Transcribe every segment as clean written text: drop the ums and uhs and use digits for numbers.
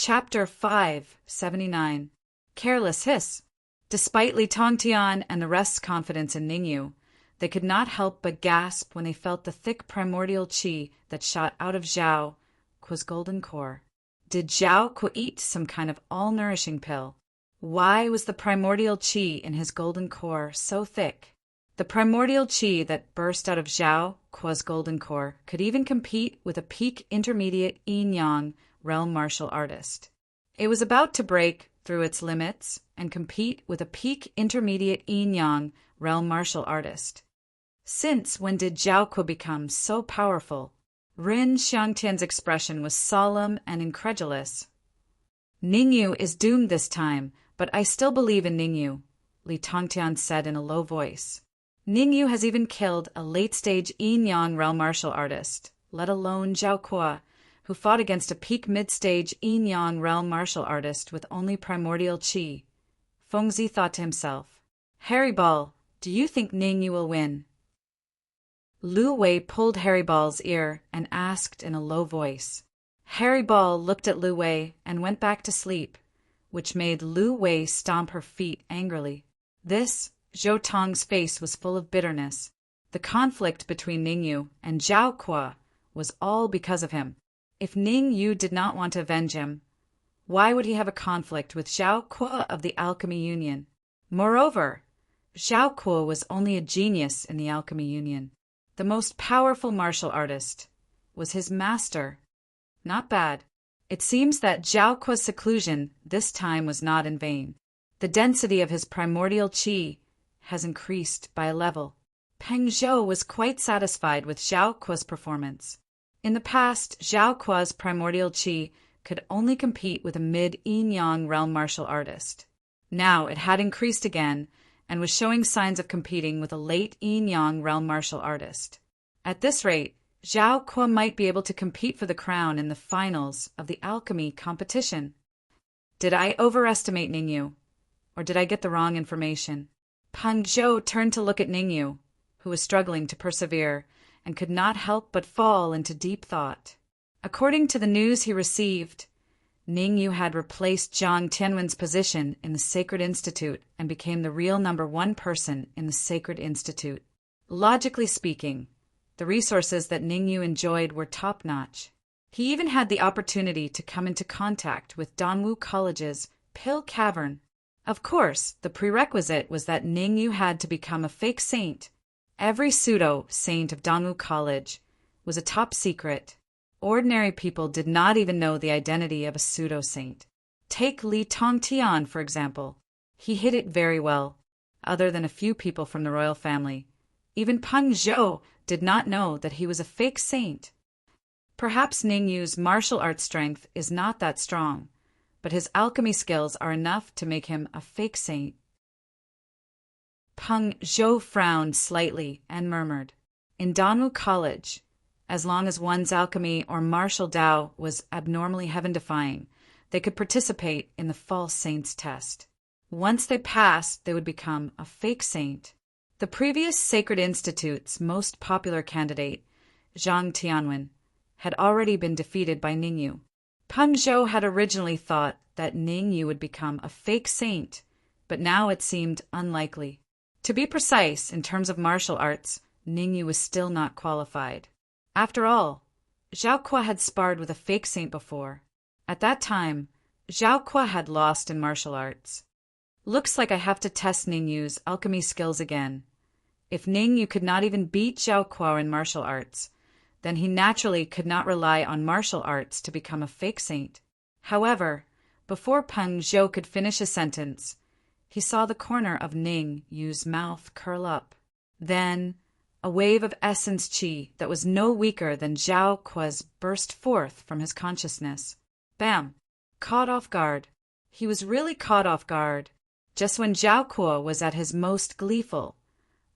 Chapter 579. Careless Hiss. Despite Li Tongtian and the rest's confidence in Ningyu, they could not help but gasp when they felt the thick primordial qi that shot out of Zhao Kuo's golden core. Did Zhao Kuo eat some kind of all-nourishing pill? Why was the primordial qi in his golden core so thick? The primordial qi that burst out of Zhao Kuo's golden core could even compete with a peak intermediate yin-yang realm martial artist. It was about to break through its limits and compete with a peak intermediate yin-yang realm martial artist. Since when did Zhao Kuo become so powerful? Rin Xiangtian's expression was solemn and incredulous. Ningyu is doomed this time, but I still believe in Ningyu, Li Tongtian said in a low voice. Ningyu has even killed a late-stage yin-yang realm martial artist, let alone Zhao Kuo, who fought against a peak mid-stage yin-yang realm martial artist with only primordial qi. Fengzi thought to himself, Harry Ball, do you think Ningyu will win? Lu Wei pulled Harry Ball's ear and asked in a low voice. Harry Ball looked at Lu Wei and went back to sleep, which made Lu Wei stomp her feet angrily. Zhou Tong's face was full of bitterness. The conflict between Ningyu and Zhao Kuo was all because of him. If Ningyu did not want to avenge him, why would he have a conflict with Zhao Kuo of the Alchemy Union? Moreover, Zhao Kuo was only a genius in the Alchemy Union. The most powerful martial artist was his master. Not bad. It seems that Zhao Kuo's seclusion this time was not in vain. The density of his primordial qi has increased by a level. Peng Zhou was quite satisfied with Zhao Kuo's performance. In the past, Zhao Kuo's primordial qi could only compete with a mid-yin-yang realm martial artist. Now it had increased again and was showing signs of competing with a late yin-yang realm martial artist. At this rate, Zhao Kuo might be able to compete for the crown in the finals of the alchemy competition. Did I overestimate Ningyu, or did I get the wrong information? Peng Zhou turned to look at Ningyu, who was struggling to persevere and could not help but fall into deep thought. According to the news he received, Ningyu had replaced Jiang Tianwen's position in the Sacred Institute and became the real #1 person in the Sacred Institute. Logically speaking, the resources that Ningyu enjoyed were top-notch. He even had the opportunity to come into contact with Danwu College's Pill Cavern. Of course, the prerequisite was that Ningyu had to become a fake saint. Every pseudo-saint of Danwu College was a top secret. Ordinary people did not even know the identity of a pseudo-saint. Take Li Tongtian, for example. He hid it very well. Other than a few people from the royal family, even Peng Zhou did not know that he was a fake saint. Perhaps Ningyu's martial arts strength is not that strong, but his alchemy skills are enough to make him a fake saint. Peng Zhou frowned slightly and murmured, in Danwu College, as long as one's alchemy or martial Dao was abnormally heaven-defying, they could participate in the false saint's test. Once they passed, they would become a fake saint. The previous Sacred Institute's most popular candidate, Jiang Tianwen, had already been defeated by Ningyu. Peng Zhou had originally thought that Ningyu would become a fake saint, but now it seemed unlikely. To be precise, in terms of martial arts, Ningyu was still not qualified. After all, Zhao Kuo had sparred with a fake saint before. At that time, Zhao Kuo had lost in martial arts. Looks like I have to test Ningyu's alchemy skills again. If Ningyu could not even beat Zhao Kuo in martial arts, then he naturally could not rely on martial arts to become a fake saint. However, before Peng Zhou could finish a sentence, he saw the corner of Ningyu's mouth curl up. Then, a wave of essence qi that was no weaker than Zhao Kuo's burst forth from his consciousness. Bam! Caught off guard. He was really caught off guard. Just when Zhao Kuo was at his most gleeful,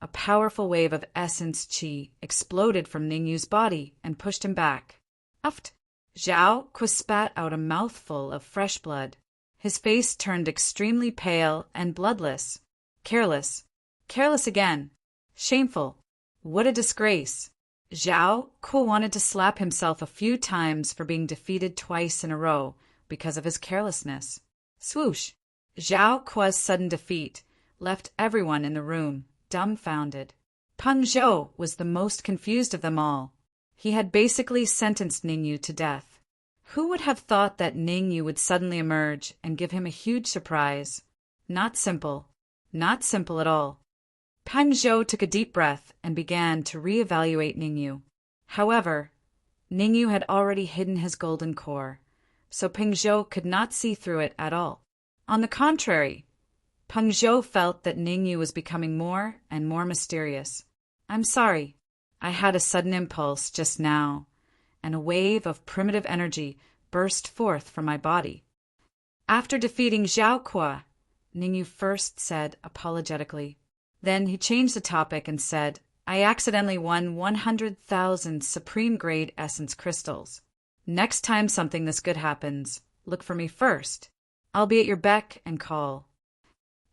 a powerful wave of essence qi exploded from Ningyu's body and pushed him back. Uft! Zhao Kuo spat out a mouthful of fresh blood. His face turned extremely pale and bloodless. Careless. Careless again. Shameful. What a disgrace. Zhao Kuo wanted to slap himself a few times for being defeated twice in a row because of his carelessness. Swoosh! Zhao Kuo's sudden defeat left everyone in the room dumbfounded. Peng Zhou was the most confused of them all. He had basically sentenced Ningyu to death. Who would have thought that Ningyu would suddenly emerge and give him a huge surprise? Not simple. Not simple at all. Peng Zhou took a deep breath and began to re-evaluate Ningyu. However, Ningyu had already hidden his golden core, so Peng Zhou could not see through it at all. On the contrary, Peng Zhou felt that Ningyu was becoming more and more mysterious. "I'm sorry. I had a sudden impulse just now, and a wave of primitive energy burst forth from my body." After defeating Zhao Kuo, Ningyu first said apologetically. Then he changed the topic and said, "I accidentally won 100,000 supreme-grade essence crystals. Next time something this good happens, look for me first. I'll be at your beck and call."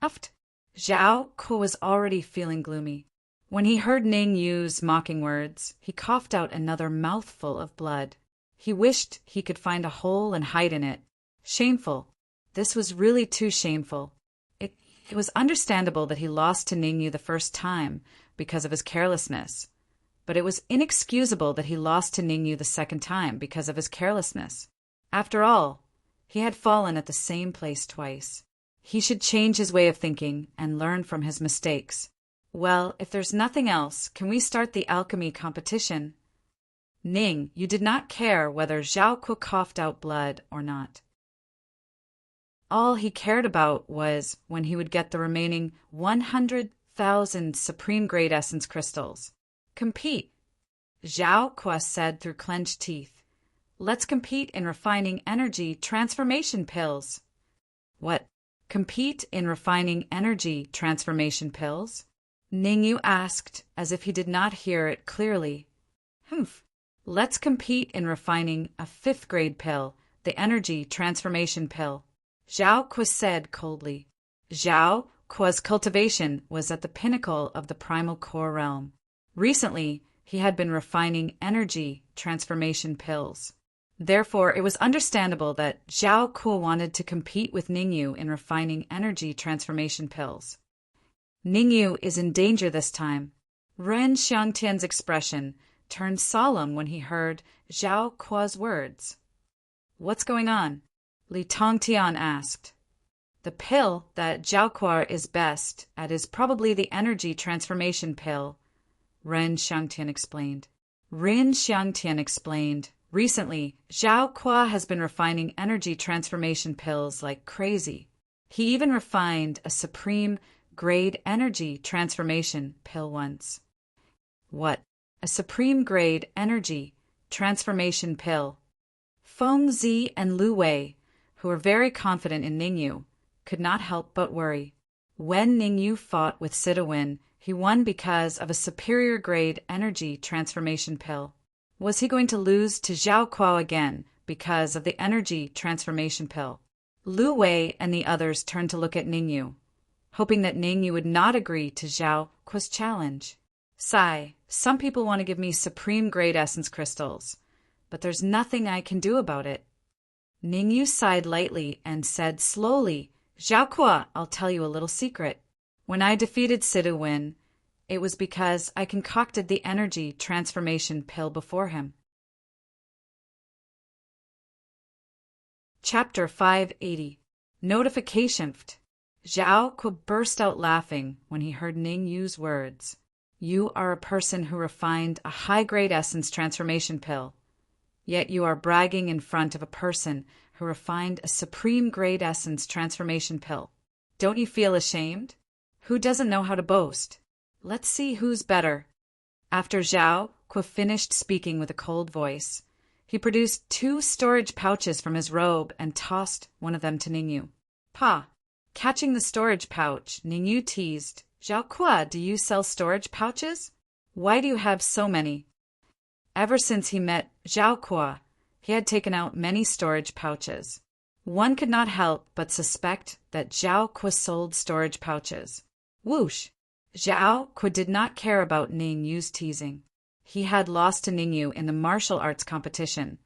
Uft! Zhao Kuo was already feeling gloomy. When he heard Ningyu's mocking words, he coughed out another mouthful of blood. He wished he could find a hole and hide in it. Shameful. This was really too shameful. It was understandable that he lost to Ningyu the first time because of his carelessness, but it was inexcusable that he lost to Ningyu the second time because of his carelessness. After all, he had fallen at the same place twice. He should change his way of thinking and learn from his mistakes. Well, if there's nothing else, can we start the alchemy competition? Ning, you did not care whether Zhao Kuo coughed out blood or not. All he cared about was when he would get the remaining 100,000 supreme-grade essence crystals. Compete, Zhao Kuo said through clenched teeth. Let's compete in refining energy transformation pills. What? Compete in refining energy transformation pills? Ningyu asked, as if he did not hear it clearly. Humph. Let's compete in refining a 5th-grade pill, the energy transformation pill. Zhao Kuo said coldly. Zhao Kuo's cultivation was at the pinnacle of the primal core realm. Recently, he had been refining energy transformation pills. Therefore, it was understandable that Zhao Kuo wanted to compete with Ningyu in refining energy transformation pills. Ningyu is in danger this time. Ren Xiangtian's expression turned solemn when he heard Zhao Kuo's words. What's going on? Li Tongtian asked. The pill that Zhao Kuo is best at is probably the energy transformation pill, Ren Xiangtian explained. Recently, Zhao Kuo has been refining energy transformation pills like crazy. He even refined a supreme-grade energy transformation pill once. What? A supreme-grade energy transformation pill? Feng Zi and Lu Wei, who were very confident in Ningyu, could not help but worry. When Ningyu fought with Sidawin, he won because of a superior-grade energy transformation pill. Was he going to lose to Zhao Kuo again because of the energy transformation pill? Lu Wei and the others turned to look at Ningyu, hoping that Ningyu would not agree to Zhao Kuo's challenge. Sigh, some people want to give me supreme-grade essence crystals, but there's nothing I can do about it. Ningyu sighed lightly and said slowly, Zhao Kuo, I'll tell you a little secret. When I defeated Sidawin, it was because I concocted the energy transformation pill before him. Chapter 580. Notification. Zhao Kuo burst out laughing when he heard Ningyu's words. You are a person who refined a high-grade essence transformation pill. Yet you are bragging in front of a person who refined a supreme-grade essence transformation pill. Don't you feel ashamed? Who doesn't know how to boast? Let's see who's better. After Zhao Kuo finished speaking with a cold voice, he produced 2 storage pouches from his robe and tossed one of them to Ningyu. Pa! Catching the storage pouch, Ningyu teased, Zhao Kuo, do you sell storage pouches? Why do you have so many? Ever since he met Zhao Kuo, he had taken out many storage pouches. One could not help but suspect that Zhao Kuo sold storage pouches. Whoosh! Zhao Kuo did not care about Ningyu's teasing. He had lost to Ningyu in the martial arts competition,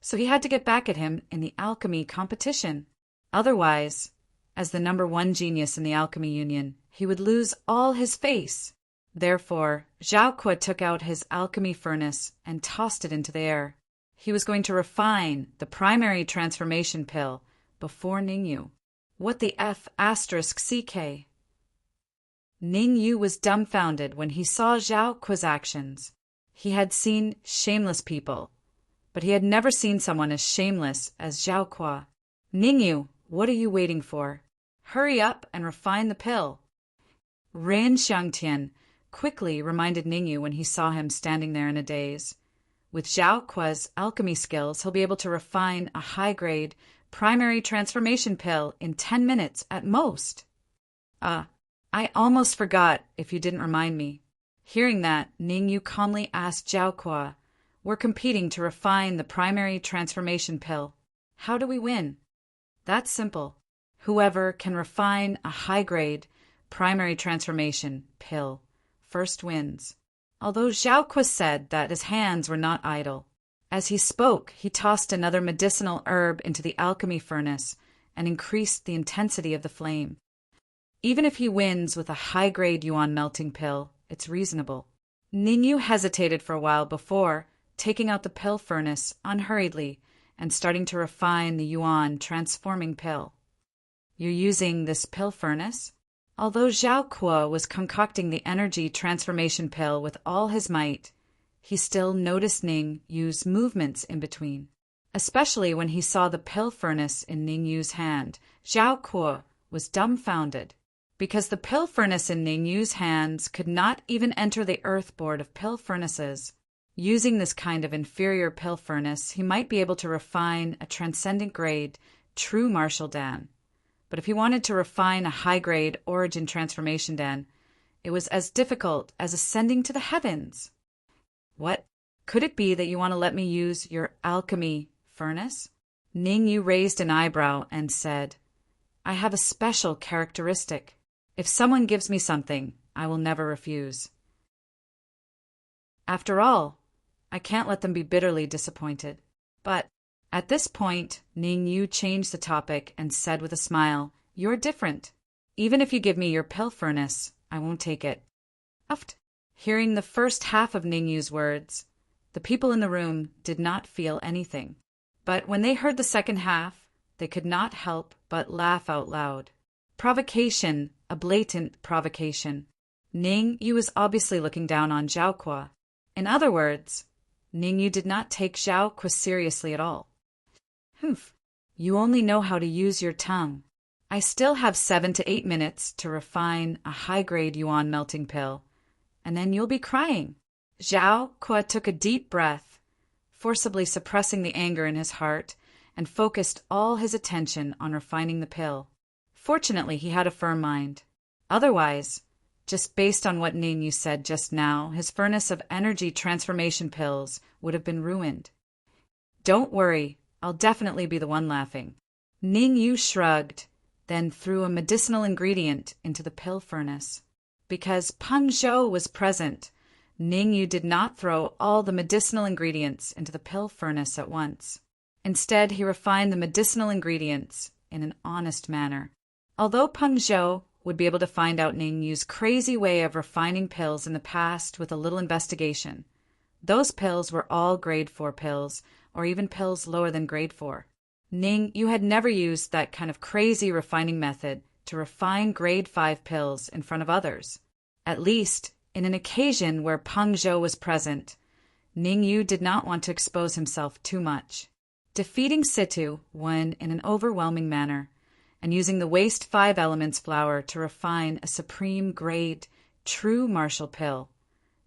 so he had to get back at him in the alchemy competition. Otherwise, as the #1 genius in the alchemy union, he would lose all his face. Therefore, Zhao Kuo took out his alchemy furnace and tossed it into the air. He was going to refine the primary transformation pill before Ningyu. What the F***CK? Ningyu was dumbfounded when he saw Zhao Kuo's actions. He had seen shameless people, but he had never seen someone as shameless as Zhao Kuo. Ningyu, what are you waiting for? Hurry up and refine the pill. Ran Xiangtian quickly reminded Ningyu when he saw him standing there in a daze. With Zhao Kuo's alchemy skills, he'll be able to refine a high-grade primary transformation pill in 10 minutes at most. I almost forgot if you didn't remind me. Hearing that, Ningyu calmly asked Zhao Kuo, we're competing to refine the primary transformation pill. How do we win? That's simple. Whoever can refine a high-grade primary transformation pill first wins. Although Zhao Kuo said that his hands were not idle. As he spoke, he tossed another medicinal herb into the alchemy furnace and increased the intensity of the flame. Even if he wins with a high-grade yuan melting pill, it's reasonable. Ningyu hesitated for a while before taking out the pill furnace unhurriedly and starting to refine the yuan transforming pill. You're using this pill furnace? Although Zhao Kuo was concocting the energy transformation pill with all his might, he still noticed Ning use movements in between. Especially when he saw the pill furnace in Ningyu's hand, Zhao Kuo was dumbfounded, because the pill furnace in Ningyu's hands could not even enter the earth board of pill furnaces. Using this kind of inferior pill furnace, he might be able to refine a transcendent grade, true martial dan. But if he wanted to refine a high-grade origin transformation dan, it was as difficult as ascending to the heavens. What? Could it be that you want to let me use your alchemy furnace? Ningyu raised an eyebrow and said, I have a special characteristic. If someone gives me something, I will never refuse. After all, I can't let them be bitterly disappointed. But at this point, Ningyu changed the topic and said with a smile, You're different. Even if you give me your pill furnace, I won't take it. Uft. Hearing the first half of Ningyu's words, the people in the room did not feel anything. But when they heard the second half, they could not help but laugh out loud. Provocation, a blatant provocation. Ningyu was obviously looking down on Zhao Kuo. In other words, Ningyu did not take Zhao Kuo seriously at all. Humph, you only know how to use your tongue. I still have 7 to 8 minutes to refine a high-grade yuan melting pill, and then you'll be crying. Zhao Kuo took a deep breath, forcibly suppressing the anger in his heart, and focused all his attention on refining the pill. Fortunately, he had a firm mind. Otherwise, just based on what Ningyu said just now, his furnace of energy transformation pills would have been ruined. Don't worry, I'll definitely be the one laughing. Ningyu shrugged, then threw a medicinal ingredient into the pill furnace. Because Peng Zhou was present, Ningyu did not throw all the medicinal ingredients into the pill furnace at once. Instead, he refined the medicinal ingredients in an honest manner. Although Peng Zhou would be able to find out Ningyu's crazy way of refining pills in the past with a little investigation, those pills were all grade 4 pills, or even pills lower than grade 4. Ningyu had never used that kind of crazy refining method to refine grade 5 pills in front of others. At least, in an occasion where Peng Zhou was present, Ningyu did not want to expose himself too much. Defeating Situ won in an overwhelming manner, and using the waste 5 elements flour to refine a supreme grade, true martial pill,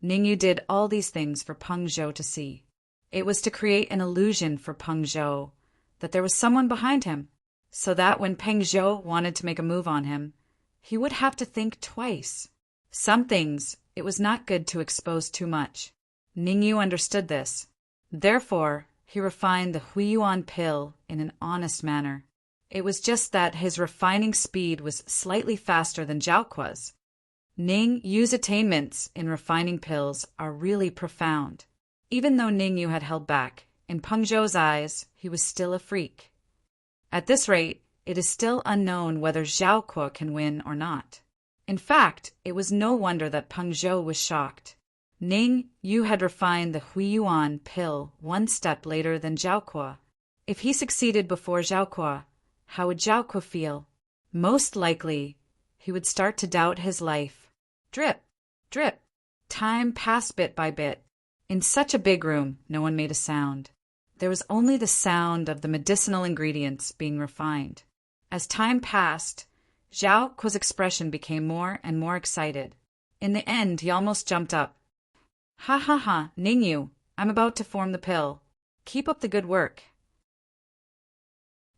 Ningyu did all these things for Peng Zhou to see. It was to create an illusion for Peng Zhou that there was someone behind him, so that when Peng Zhou wanted to make a move on him, he would have to think twice. Some things it was not good to expose too much. Ningyu understood this. Therefore, he refined the Huiyuan pill in an honest manner. It was just that his refining speed was slightly faster than Zhao Kuo's. Ningyu's attainments in refining pills are really profound. Even though Ningyu had held back, in Peng Zhou's eyes, he was still a freak. At this rate, it is still unknown whether Zhao Kuo can win or not. In fact, it was no wonder that Peng Zhou was shocked. Ning Yu had refined the Huiyuan pill one step later than Zhao Kuo. If he succeeded before Zhao Kuo, how would Zhao Kuo feel? Most likely, he would start to doubt his life. Drip, drip. Time passed bit by bit. In such a big room, no one made a sound. There was only the sound of the medicinal ingredients being refined. As time passed, Zhao Kuo's expression became more and more excited. In the end, he almost jumped up. Ha ha ha, Ningyu, I'm about to form the pill. Keep up the good work.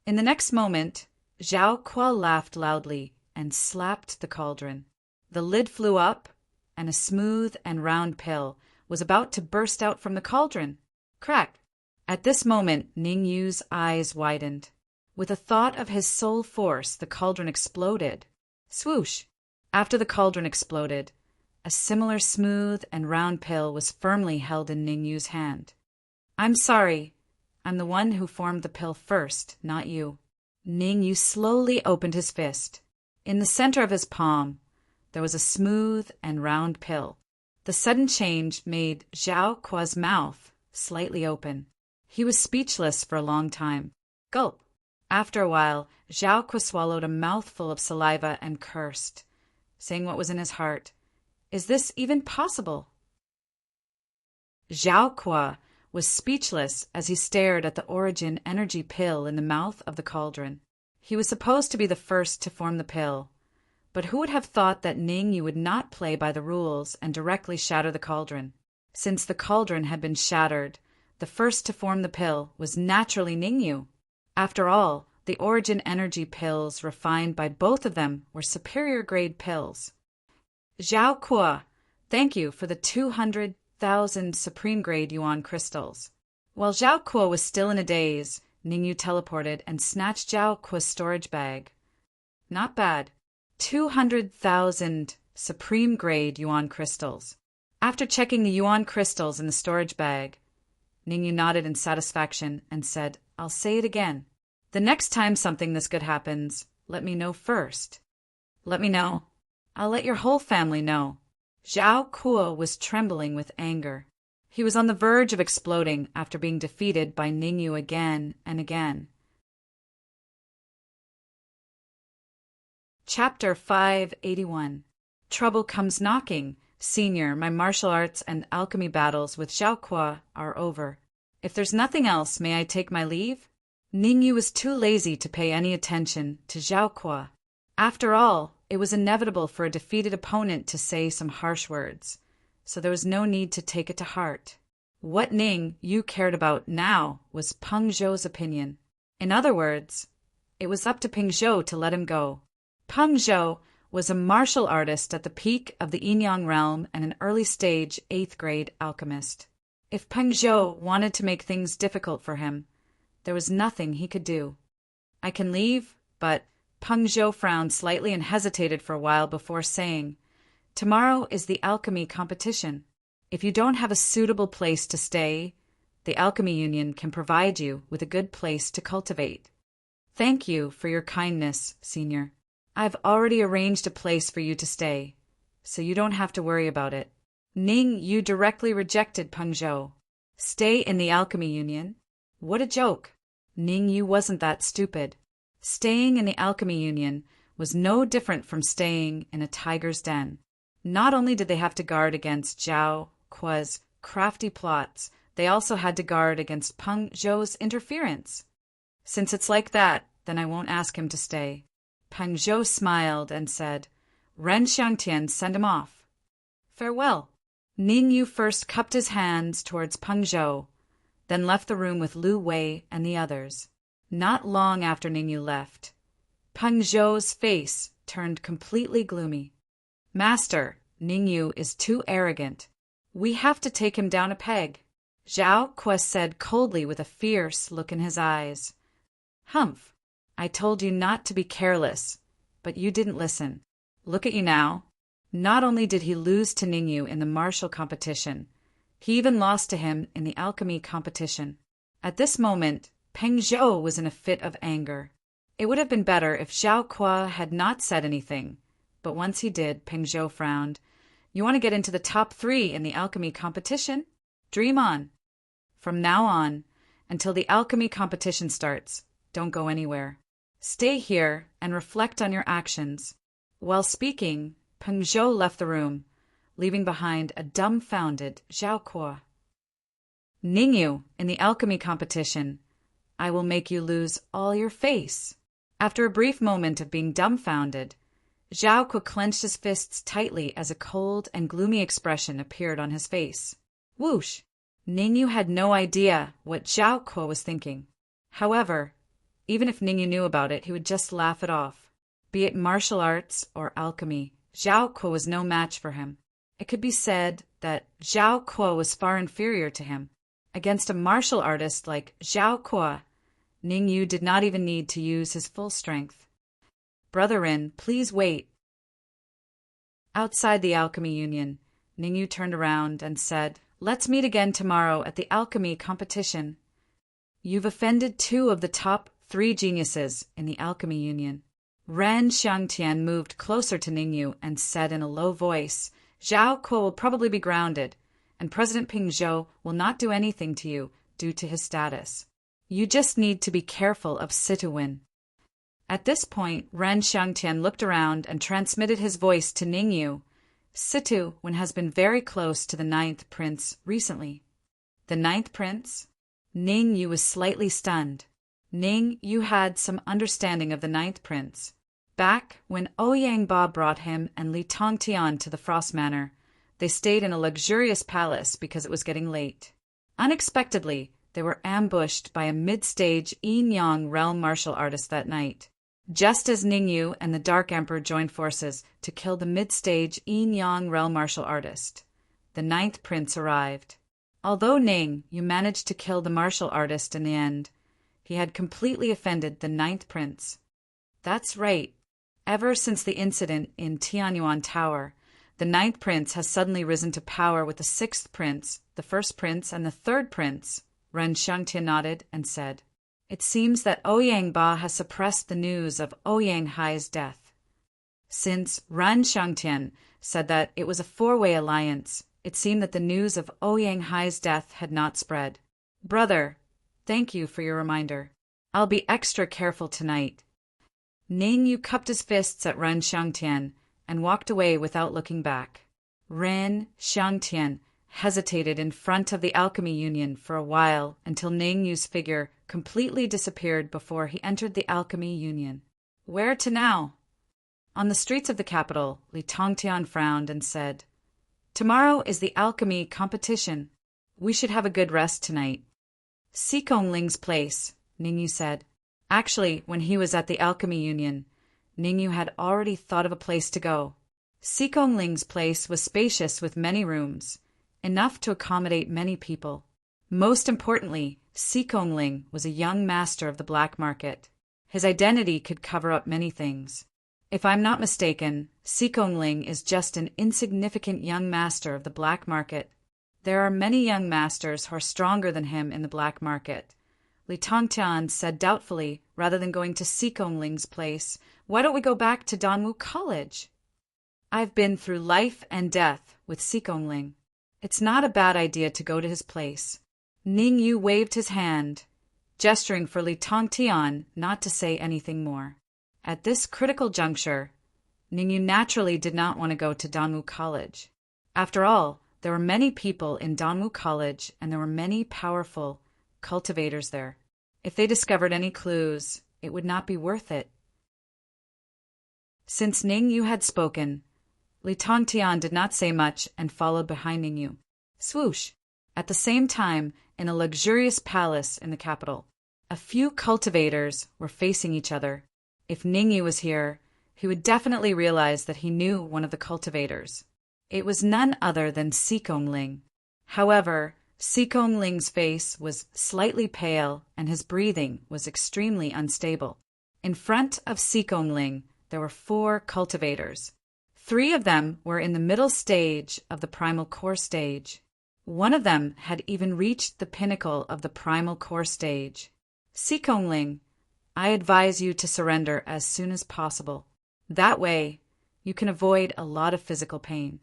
In the next moment, Zhao Kuo laughed loudly and slapped the cauldron. The lid flew up, and a smooth and round pill was about to burst out from the cauldron. Crack! At this moment, Ning Yu's eyes widened. With a thought of his soul force, the cauldron exploded. Swoosh! After the cauldron exploded, a similar smooth and round pill was firmly held in Ning Yu's hand. I'm sorry. I'm the one who formed the pill first, not you. Ning Yu slowly opened his fist. In the center of his palm, there was a smooth and round pill. The sudden change made Zhao Kuo's mouth slightly open. He was speechless for a long time. Gulp! After a while, Zhao Kuo swallowed a mouthful of saliva and cursed, saying what was in his heart. Is this even possible? Zhao Kuo was speechless as he stared at the origin energy pill in the mouth of the cauldron. He was supposed to be the first to form the pill, but who would have thought that Ning Yu would not play by the rules and directly shatter the cauldron? Since the cauldron had been shattered, the first to form the pill was naturally Ning Yu. After all, the origin energy pills refined by both of them were superior grade pills. Zhao Kuo, thank you for the 200,000 supreme grade yuan crystals. While Zhao Kuo was still in a daze, Ning Yu teleported and snatched Zhao Kuo's storage bag. Not bad. 200,000 supreme grade yuan crystals. After checking the yuan crystals in the storage bag, Ning Yu nodded in satisfaction and said, I'll say it again. The next time something this good happens, let me know first. Let me know. I'll let your whole family know. Zhao Kuo was trembling with anger. He was on the verge of exploding after being defeated by Ning Yu again and again. Chapter 581. Trouble Comes Knocking. Senior, my martial arts and alchemy battles with Zhao Kuo are over. If there's nothing else, may I take my leave? Ning Yu was too lazy to pay any attention to Zhao Kuo. After all, it was inevitable for a defeated opponent to say some harsh words, so there was no need to take it to heart. What Ning Yu cared about now was Peng Zhou's opinion. In other words, it was up to Peng Zhou to let him go. Peng Zhou was a martial artist at the peak of the Yin-Yang realm and an early-stage 8th grade alchemist. If Peng Zhou wanted to make things difficult for him, there was nothing he could do. I can leave, but Peng Zhou frowned slightly and hesitated for a while before saying, Tomorrow is the alchemy competition. If you don't have a suitable place to stay, the Alchemy Union can provide you with a good place to cultivate. Thank you for your kindness, Senior. I've already arranged a place for you to stay, so you don't have to worry about it. Ning Yu directly rejected Peng Zhou. Stay in the Alchemy Union? What a joke. Ning Yu wasn't that stupid. Staying in the Alchemy Union was no different from staying in a tiger's den. Not only did they have to guard against Zhao Kuo's crafty plots, they also had to guard against Peng Zhou's interference. Since it's like that, then I won't ask him to stay. Peng Zhou smiled and said, Ren Xiangtian, send him off. Farewell. Ning Yu first cupped his hands towards Peng Zhou, then left the room with Lu Wei and the others. Not long after Ning Yu left, Peng Zhou's face turned completely gloomy. Master, Ning Yu is too arrogant. We have to take him down a peg. Zhao Kuo said coldly with a fierce look in his eyes. Humph. I told you not to be careless, but you didn't listen. Look at you now. Not only did he lose to Ning Yu in the martial competition, he even lost to him in the alchemy competition. At this moment, Peng Zhou was in a fit of anger. It would have been better if Zhao Kuo had not said anything, but once he did, Peng Zhou frowned. You want to get into the top 3 in the alchemy competition? Dream on. From now on, until the alchemy competition starts, don't go anywhere. Stay here and reflect on your actions. While speaking, Peng Zhou left the room, leaving behind a dumbfounded Zhao Kuo. Ningyu, in the alchemy competition, I will make you lose all your face. After a brief moment of being dumbfounded, Zhao Kuo clenched his fists tightly as a cold and gloomy expression appeared on his face. Whoosh! Ningyu had no idea what Zhao Kuo was thinking. However, even if Ningyu knew about it, he would just laugh it off. Be it martial arts or alchemy, Zhao Kuo was no match for him. It could be said that Zhao Kuo was far inferior to him. Against a martial artist like Zhao Kuo, Ningyu did not even need to use his full strength. Brother Rin, please wait. Outside the Alchemy Union, Ningyu turned around and said, Let's meet again tomorrow at the alchemy competition. You've offended 2 of the top 3 geniuses in the Alchemy Union. Ren Xiangtian moved closer to Ningyu and said in a low voice, Zhao Kuo will probably be grounded, and President Peng Zhou will not do anything to you due to his status. You just need to be careful of Situwin. At this point, Ren Xiangtian looked around and transmitted his voice to Ningyu. Situwin has been very close to the 9th prince recently. The 9th prince? Ningyu was slightly stunned. Ningyu had some understanding of the 9th prince. Back when Ouyang Ba brought him and Li Tongtian to the Frost Manor, they stayed in a luxurious palace because it was getting late. Unexpectedly, they were ambushed by a mid-stage Yin-Yang realm martial artist that night. Just as Ningyu and the Dark Emperor joined forces to kill the mid-stage Yin-Yang realm martial artist, the 9th prince arrived. Although Ningyu managed to kill the martial artist in the end, he had completely offended the 9th prince. That's right. Ever since the incident in Tianyuan Tower, the 9th prince has suddenly risen to power with the 6th prince, the 1st prince, and the 3rd prince. Ren Xiangtian nodded and said, It seems that Ouyang Ba has suppressed the news of Ouyang Hai's death. Since Ren Xiangtian said that it was a 4-way alliance, it seemed that the news of Ouyang Hai's death had not spread. Brother, thank you for your reminder. I'll be extra careful tonight. Ningyu cupped his fists at Ren Xiangtian and walked away without looking back. Ren Xiangtian hesitated in front of the Alchemy Union for a while until Ningyu's figure completely disappeared before he entered the Alchemy Union. Where to now? On the streets of the capital, Li Tongtian frowned and said, Tomorrow is the alchemy competition. We should have a good rest tonight. Sikong Ling's place, Ningyu said. Actually, when he was at the Alchemy Union, Ningyu had already thought of a place to go. Sikong Ling's place was spacious with many rooms, enough to accommodate many people. Most importantly, Sikong Ling was a young master of the black market. His identity could cover up many things. If I'm not mistaken, Sikong Ling is just an insignificant young master of the black market. There are many young masters who are stronger than him in the black market. Li Tongtian said doubtfully, rather than going to Sikong Ling's place, why don't we go back to Danwu College? I've been through life and death with Sikong Ling. It's not a bad idea to go to his place. Ningyu waved his hand, gesturing for Li Tongtian not to say anything more. At this critical juncture, Ningyu naturally did not want to go to Danwu College. After all, there were many people in Danwu College and there were many powerful cultivators there. If they discovered any clues, it would not be worth it. Since Ningyu had spoken, Li Tongtian did not say much and followed behind Ningyu. Swoosh! At the same time, in a luxurious palace in the capital, a few cultivators were facing each other. If Ningyu was here, he would definitely realize that he knew one of the cultivators. It was none other than Sikong Ling. However, Sikong Ling's face was slightly pale and his breathing was extremely unstable. In front of Sikong Ling, there were 4 cultivators. 3 of them were in the middle stage of the primal core stage. One of them had even reached the pinnacle of the primal core stage. Sikongling, I advise you to surrender as soon as possible. That way, you can avoid a lot of physical pain.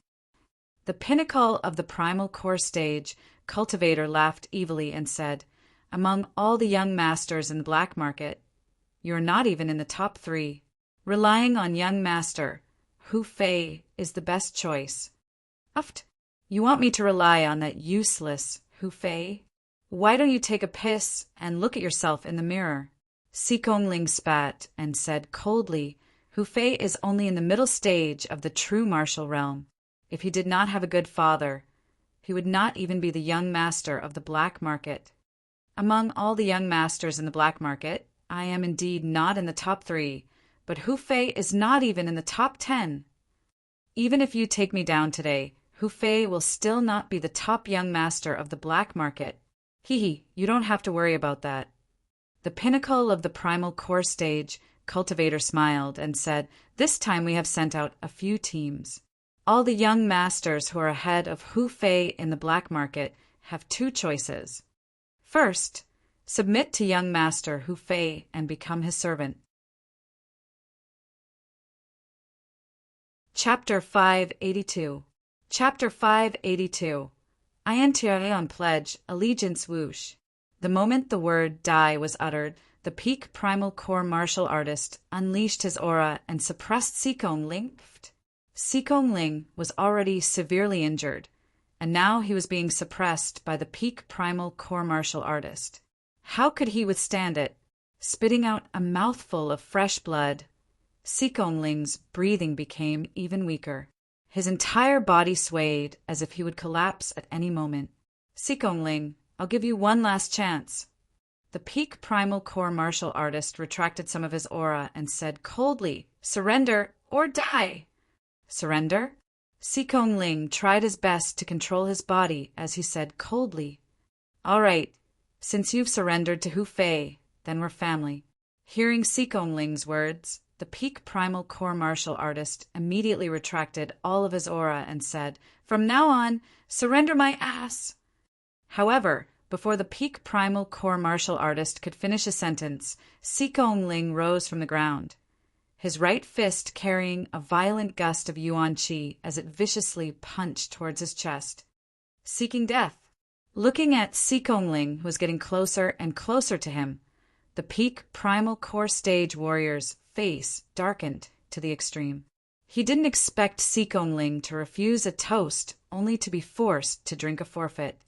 The pinnacle of the primal core stage, Cultivator laughed evilly and said, among all the young masters in the black market, you're not even in the top 3. Relying on young master, Hu Fei is the best choice. Uft. You want me to rely on that useless Hu Fei? Why don't you take a piss and look at yourself in the mirror? Sikongling spat and said coldly, Hu Fei is only in the middle stage of the true martial realm. If he did not have a good father, he would not even be the young master of the black market. Among all the young masters in the black market, I am indeed not in the top 3, but Hu Fei is not even in the top 10. Even if you take me down today, Hu Fei will still not be the top young master of the black market. Hee, you don't have to worry about that. The pinnacle of the primal core stage, Cultivator smiled and said, this time we have sent out a few teams. All the young masters who are ahead of Hu Fei in the black market have 2 choices. First, submit to young master Hu Fei and become his servant. Chapter 582. Chapter 582. I enter on pledge, allegiance whoosh. The moment the word die was uttered, the peak primal core martial artist unleashed his aura and suppressed Sikongling. Sikongling was already severely injured, and now he was being suppressed by the peak primal core martial artist. How could he withstand it? Spitting out a mouthful of fresh blood, Sikongling's breathing became even weaker. His entire body swayed as if he would collapse at any moment. Sikongling, I'll give you one last chance. The peak primal core martial artist retracted some of his aura and said coldly, surrender or die. Surrender? Sikongling tried his best to control his body as he said coldly, all right, since you've surrendered to Hu Fei, then we're family. Hearing Sikongling's words, the peak primal core martial artist immediately retracted all of his aura and said, from now on, surrender my ass. However, before the peak primal core martial artist could finish a sentence, Sikongling rose from the ground, his right fist carrying a violent gust of yuan qi as it viciously punched towards his chest. Seeking death. Looking at Sikongling, who was getting closer and closer to him, the peak primal core stage warrior's face darkened to the extreme. He didn't expect Sikongling to refuse a toast only to be forced to drink a forfeit.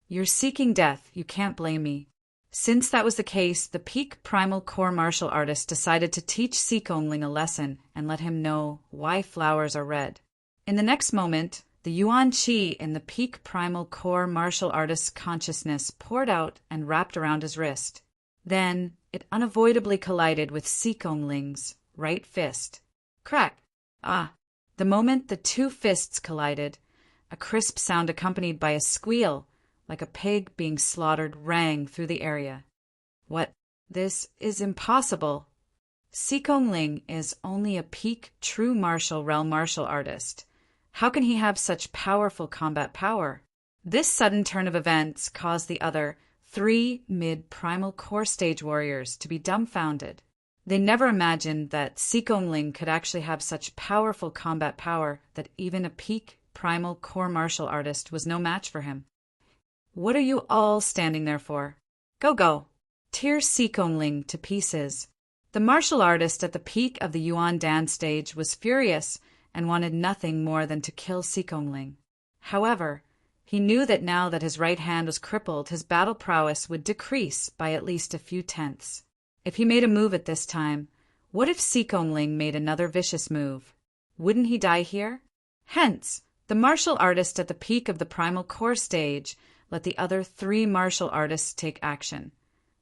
You're seeking death, you can't blame me. Since that was the case, the peak primal core martial artist decided to teach Sikongling a lesson and let him know why flowers are red. In the next moment, the yuan qi in the peak primal core martial artist's consciousness poured out and wrapped around his wrist. Then it unavoidably collided with Sikongling's right fist. Crack! Ah! The moment the 2 fists collided, a crisp sound accompanied by a squeal, like a pig being slaughtered, rang through the area. What? This is impossible. Sikongling is only a peak true martial realm martial artist. How can he have such powerful combat power? This sudden turn of events caused the other 3 mid-primal core stage warriors to be dumbfounded. They never imagined that Sikongling could actually have such powerful combat power that even a peak primal core martial artist was no match for him. What are you all standing there for? Go. Tear Sikongling to pieces. The martial artist at the peak of the Yuan Dan stage was furious and wanted nothing more than to kill Sikongling. However, he knew that now that his right hand was crippled, his battle prowess would decrease by at least a few tenths. If he made a move at this time, what if Sikongling made another vicious move? Wouldn't he die here? Hence, the martial artist at the peak of the primal core stage let the other 3 martial artists take action,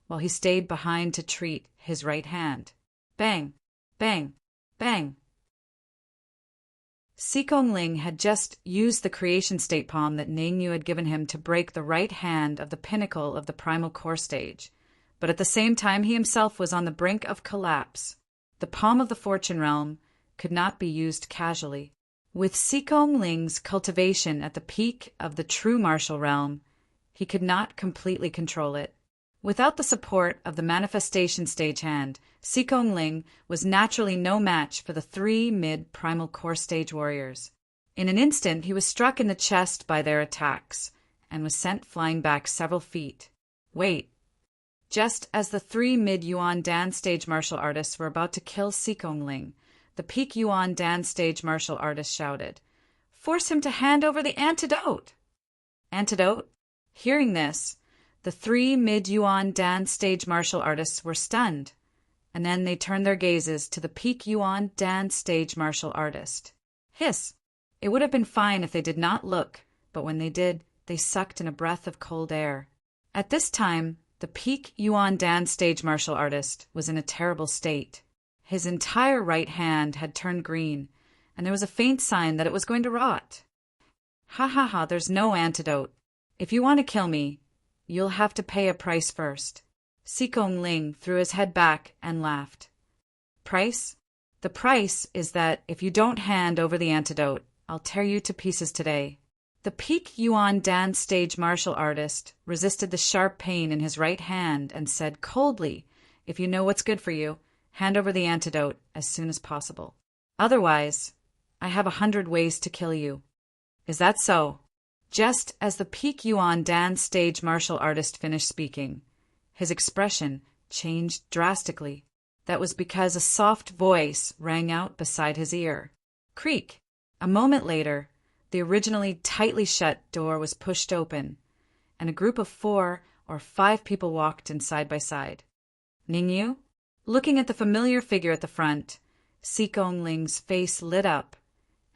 while he stayed behind to treat his right hand. Bang! Bang! Bang! Sikongling had just used the creation state palm that Ningyu had given him to break the right hand of the pinnacle of the primal core stage, but at the same time he himself was on the brink of collapse. The palm of the fortune realm could not be used casually. With Sikong Ling's cultivation at the peak of the true martial realm, he could not completely control it. Without the support of the manifestation stagehand, Sikong Ling was naturally no match for the 3 mid-primal core stage warriors. In an instant, he was struck in the chest by their attacks and was sent flying back several feet. Wait. Just as the 3 mid-Yuan Dan stage martial artists were about to kill Sikong Ling, the peak Yuan Dan stage martial artist shouted, "Force him to hand over the antidote!" Antidote? Hearing this, the 3 mid-Yuan Dan stage martial artists were stunned, and then they turned their gazes to the peak Yuan Dan stage martial artist. Hiss! It would have been fine if they did not look, but when they did, they sucked in a breath of cold air. At this time, the peak Yuan Dan stage martial artist was in a terrible state. His entire right hand had turned green, and there was a faint sign that it was going to rot. Ha ha ha, there's no antidote. If you want to kill me, you'll have to pay a price first. Sikong Ling threw his head back and laughed. Price? The price is that if you don't hand over the antidote, I'll tear you to pieces today. The peak Yuan Dan stage martial artist resisted the sharp pain in his right hand and said coldly, "If you know what's good for you, hand over the antidote as soon as possible. Otherwise, I have 100 ways to kill you." Is that so? Just as the peak Yuan Dan stage martial artist finished speaking, his expression changed drastically. That was because a soft voice rang out beside his ear. Creak! A moment later, the originally tightly shut door was pushed open, and a group of 4 or 5 people walked in side by side. Ningyu? Looking at the familiar figure at the front, Sikong Ling's face lit up,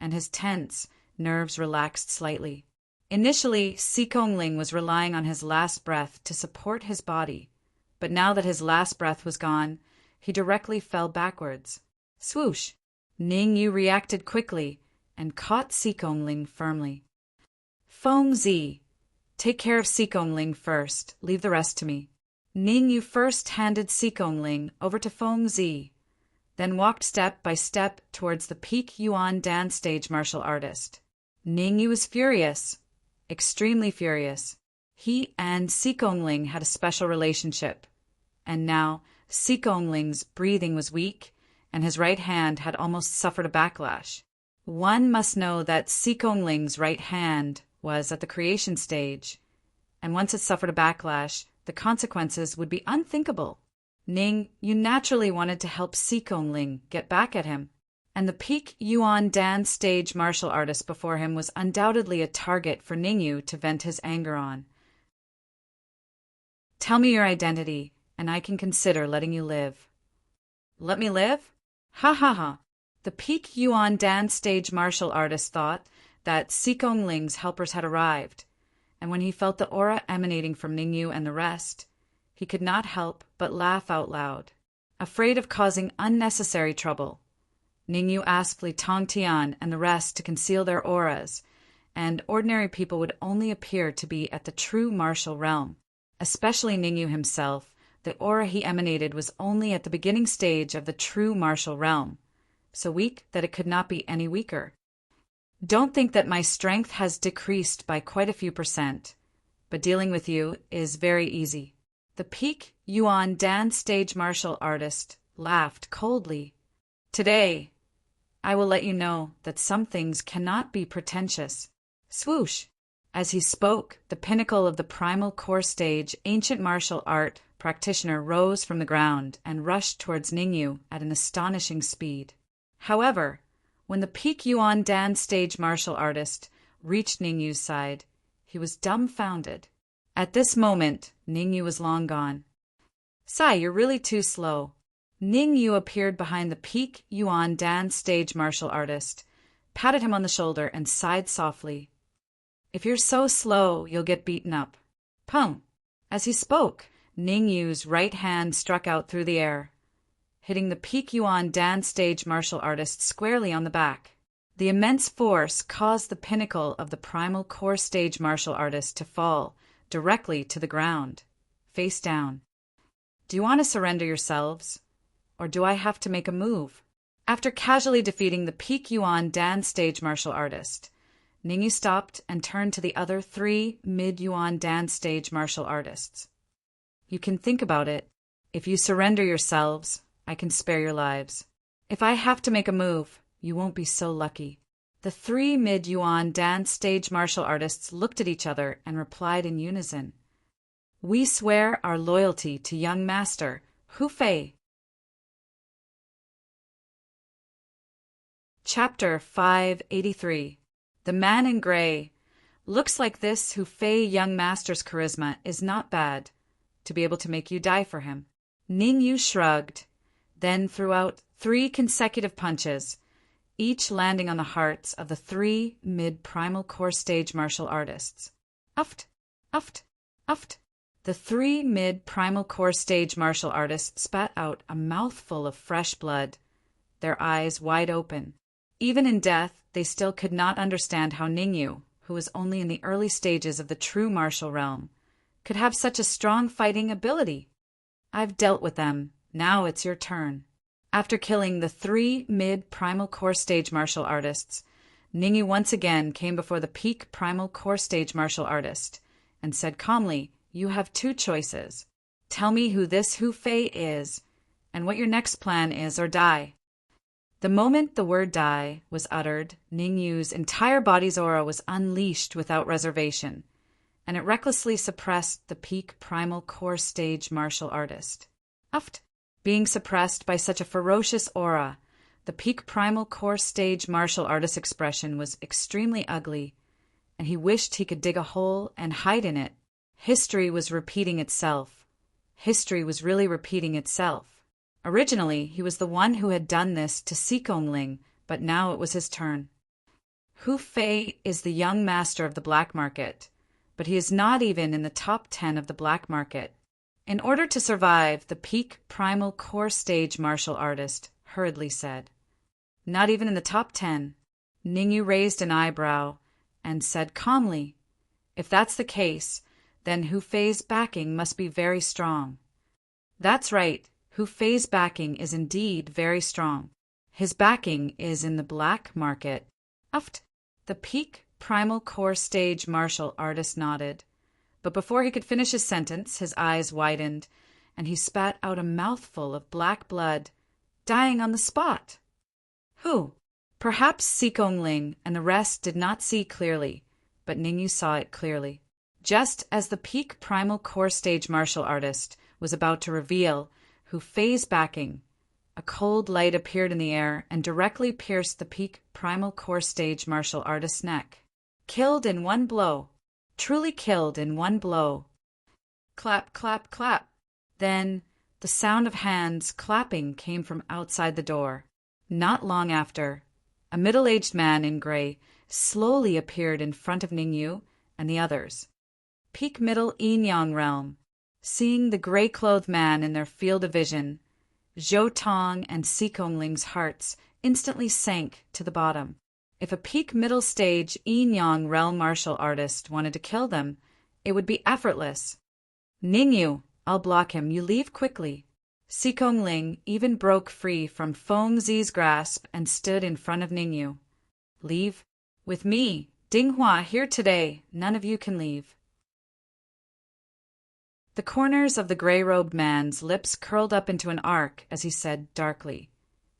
and his tense nerves relaxed slightly. Initially, Sikong Ling was relying on his last breath to support his body, but now that his last breath was gone, he directly fell backwards. Swoosh! Ningyu reacted quickly and caught Sikong Ling firmly. Feng Zi, take care of Sikong Ling first, leave the rest to me. Ningyu first handed Sikong Ling over to Feng Zi, then walked step by step towards the peak Yuan Dan stage martial artist. Ningyu was furious, extremely furious. He and Sikong Ling had a special relationship, and now Sikong Ling's breathing was weak, and his right hand had almost suffered a backlash. One must know that Sikong Ling's right hand was at the creation stage, and once it suffered a backlash, the consequences would be unthinkable. Ning, you naturally wanted to help Sikong Ling get back at him, and the peak Yuan Dan stage martial artist before him was undoubtedly a target for Ningyu to vent his anger on. Tell me your identity, and I can consider letting you live. Let me live? Ha ha ha. The peak Yuan Dan stage martial artist thought that Sikong Ling's helpers had arrived, and when he felt the aura emanating from Ningyu and the rest, he could not help but laugh out loud. Afraid of causing unnecessary trouble, Ningyu asked Li Tongtian and the rest to conceal their auras, and ordinary people would only appear to be at the true martial realm. Especially Ningyu himself, the aura he emanated was only at the beginning stage of the true martial realm, so weak that it could not be any weaker. Don't think that my strength has decreased by quite a few %, but dealing with you is very easy. The peak Yuan Dan stage martial artist laughed coldly. Today, I will let you know that some things cannot be pretentious. Swoosh! As he spoke, the pinnacle of the primal core stage ancient martial art practitioner rose from the ground and rushed towards Ningyu at an astonishing speed. However, when the peak Yuan Dan stage martial artist reached Ningyu's side, he was dumbfounded. At this moment, Ningyu was long gone. Sai, you're really too slow. Ningyu appeared behind the peak Yuan Dan stage martial artist, patted him on the shoulder, and sighed softly. If you're so slow, you'll get beaten up. Pum! As he spoke, Ningyu's right hand struck out through the air, hitting the peak Yuan Dan stage martial artist squarely on the back. The immense force caused the pinnacle of the primal core stage martial artist to fall directly to the ground, face down. Do you want to surrender yourselves, or do I have to make a move? After casually defeating the peak Yuan Dan stage martial artist, Ningyu stopped and turned to the other 3 mid-Yuan Dan stage martial artists. You can think about it. If you surrender yourselves, I can spare your lives. If I have to make a move, you won't be so lucky. The 3 mid-Yuan Dan stage martial artists looked at each other and replied in unison. We swear our loyalty to young master, Hu Fei. Chapter 583. The Man in Gray. Looks like this Hu Fei young master's charisma is not bad, to be able to make you die for him. Ningyu shrugged, then threw out 3 consecutive punches, each landing on the hearts of the 3 mid-primal core stage martial artists. Uft, uft, uft. The 3 mid-primal core stage martial artists spat out a mouthful of fresh blood, their eyes wide open. Even in death, they still could not understand how Ningyu, who was only in the early stages of the true martial realm, could have such a strong fighting ability. I've dealt with them. Now it's your turn. After killing the 3 mid-primal core stage martial artists, Ningyu once again came before the peak primal core stage martial artist and said calmly, You have 2 choices. Tell me who this Hu Fei is, and what your next plan is, or die. The moment the word die was uttered, Ningyu's entire body's aura was unleashed without reservation, and it recklessly suppressed the peak primal core stage martial artist. Uft. Being suppressed by such a ferocious aura, the peak primal core stage martial artist's expression was extremely ugly, and he wished he could dig a hole and hide in it. History was repeating itself. History was really repeating itself. Originally, he was the one who had done this to Xikongling, but now it was his turn. Hu Fei is the young master of the black market, but he is not even in the top 10 of the black market. In order to survive, the peak primal core stage martial artist hurriedly said. Not even in the top 10. Ningyu raised an eyebrow and said calmly, If that's the case, then Hu Fei's backing must be very strong. That's right. Hu Fei's backing is indeed very strong. His backing is in the black market. Uft. The peak primal core stage martial artist nodded, but before he could finish his sentence, his eyes widened, and he spat out a mouthful of black blood, dying on the spot. Who? Perhaps Xikongling and the rest did not see clearly, but Ningyu saw it clearly. Just as the peak primal core stage martial artist was about to reveal Hu Fei's backing, a cold light appeared in the air and directly pierced the peak primal core stage martial artist's neck. Killed in one blow. Truly killed in one blow. Clap, clap, clap. Then the sound of hands clapping came from outside the door. Not long after, a middle-aged man in gray slowly appeared in front of Ningyu and the others. Peak middle yin-yang realm. Seeing the gray-clothed man in their field of vision, Zhou Tong and Xikongling's hearts instantly sank to the bottom. If a peak middle stage yin-yang realm martial artist wanted to kill them, it would be effortless. Ningyu, I'll block him. You leave quickly. Xikongling even broke free from Feng Zi's grasp and stood in front of Ningyu. Leave? With me, Dinghua, here today. None of you can leave. The corners of the gray-robed man's lips curled up into an arc as he said darkly,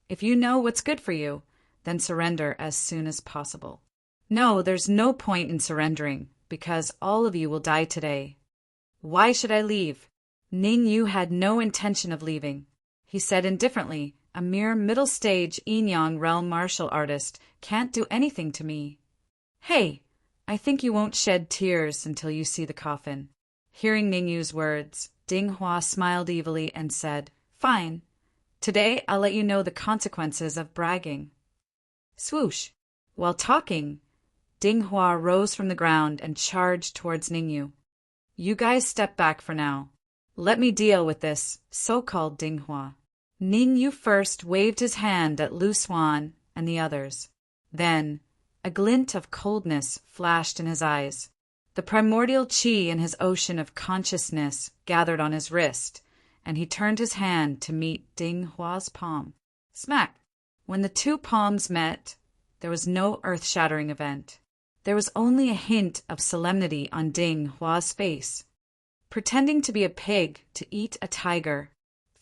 If you know what's good for you, then surrender as soon as possible. No, there's no point in surrendering, because all of you will die today. Why should I leave? Ningyu had no intention of leaving. He said indifferently, A mere middle-stage yin-yang realm martial artist can't do anything to me. Hey, I think you won't shed tears until you see the coffin. Hearing Ningyu's words, Dinghua smiled evilly and said, Fine. Today I'll let you know the consequences of bragging. Swoosh. While talking, Dinghua rose from the ground and charged towards Ningyu. You guys step back for now. Let me deal with this so-called Dinghua. Ningyu first waved his hand at Lu Xuan and the others. Then, a glint of coldness flashed in his eyes. The primordial qi in his ocean of consciousness gathered on his wrist, and he turned his hand to meet Ding Hua's palm. Smack! When the two palms met, there was no earth-shattering event. There was only a hint of solemnity on Ding Hua's face. Pretending to be a pig to eat a tiger.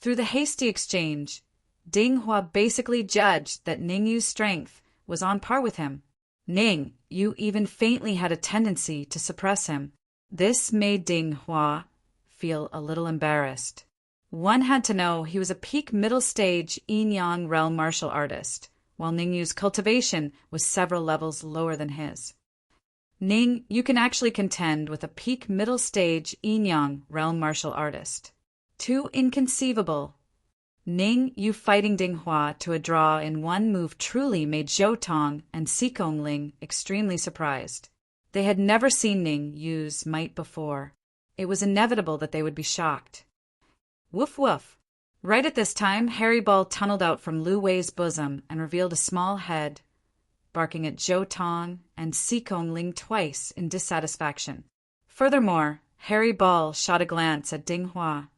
Through the hasty exchange, Ding Hua basically judged that Ning Yu's strength was on par with him. Ning Yu even faintly had a tendency to suppress him. This made Ding Hua feel a little embarrassed. One had to know he was a peak middle-stage yin-yang realm martial artist, while Ning Yu's cultivation was several levels lower than his. Ning, you can actually contend with a peak middle-stage yin-yang realm martial artist. Too inconceivable. Ning Yu fighting Ding Hua to a draw in one move truly made Zhou Tong and Xikong Ling extremely surprised. They had never seen Ning use might before. It was inevitable that they would be shocked. Woof woof. Right at this time, Harry Ball tunneled out from Lu Wei's bosom and revealed a small head, barking at Zhou Tong and Xikong Ling twice in dissatisfaction. Furthermore, Harry Ball shot a glance at Ding Hua,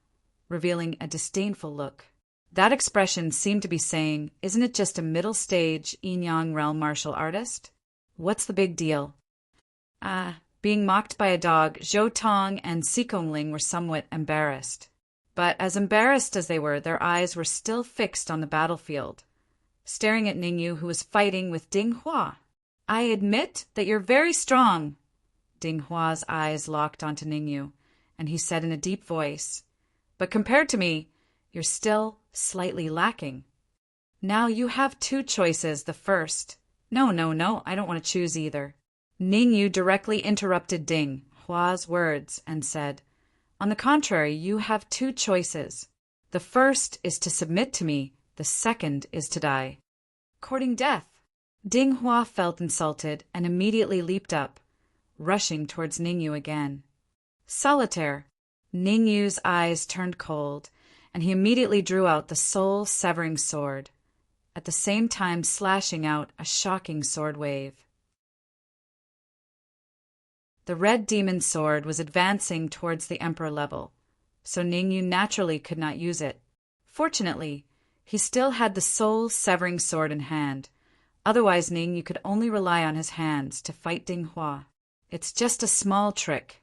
revealing a disdainful look. That expression seemed to be saying, isn't it just a middle-stage yin-yang realm martial artist? What's the big deal? Being mocked by a dog, Zhou Tong and Xikong Ling were somewhat embarrassed. But as embarrassed as they were, their eyes were still fixed on the battlefield, staring at Ning Yu, who was fighting with Ding Hua. I admit that you're very strong. Ding Hua's eyes locked onto Ning Yu, and he said in a deep voice, but compared to me, you're still slightly lacking. Now you have two choices. The first, No, I don't want to choose either. Ning Yu directly interrupted Ding Hua's words and said, on the contrary, you have two choices. The first is to submit to me. The second is to die. Courting death. Ding Hua felt insulted and immediately leaped up, rushing towards Ning Yu again. Solitaire. Ning Yu's eyes turned cold, and he immediately drew out the soul-severing sword, at the same time slashing out a shocking sword wave. The red demon sword was advancing towards the Emperor level, so Ning Yu naturally could not use it. Fortunately, he still had the soul-severing sword in hand. Otherwise, Ning Yu could only rely on his hands to fight Ding Hua. It's just a small trick.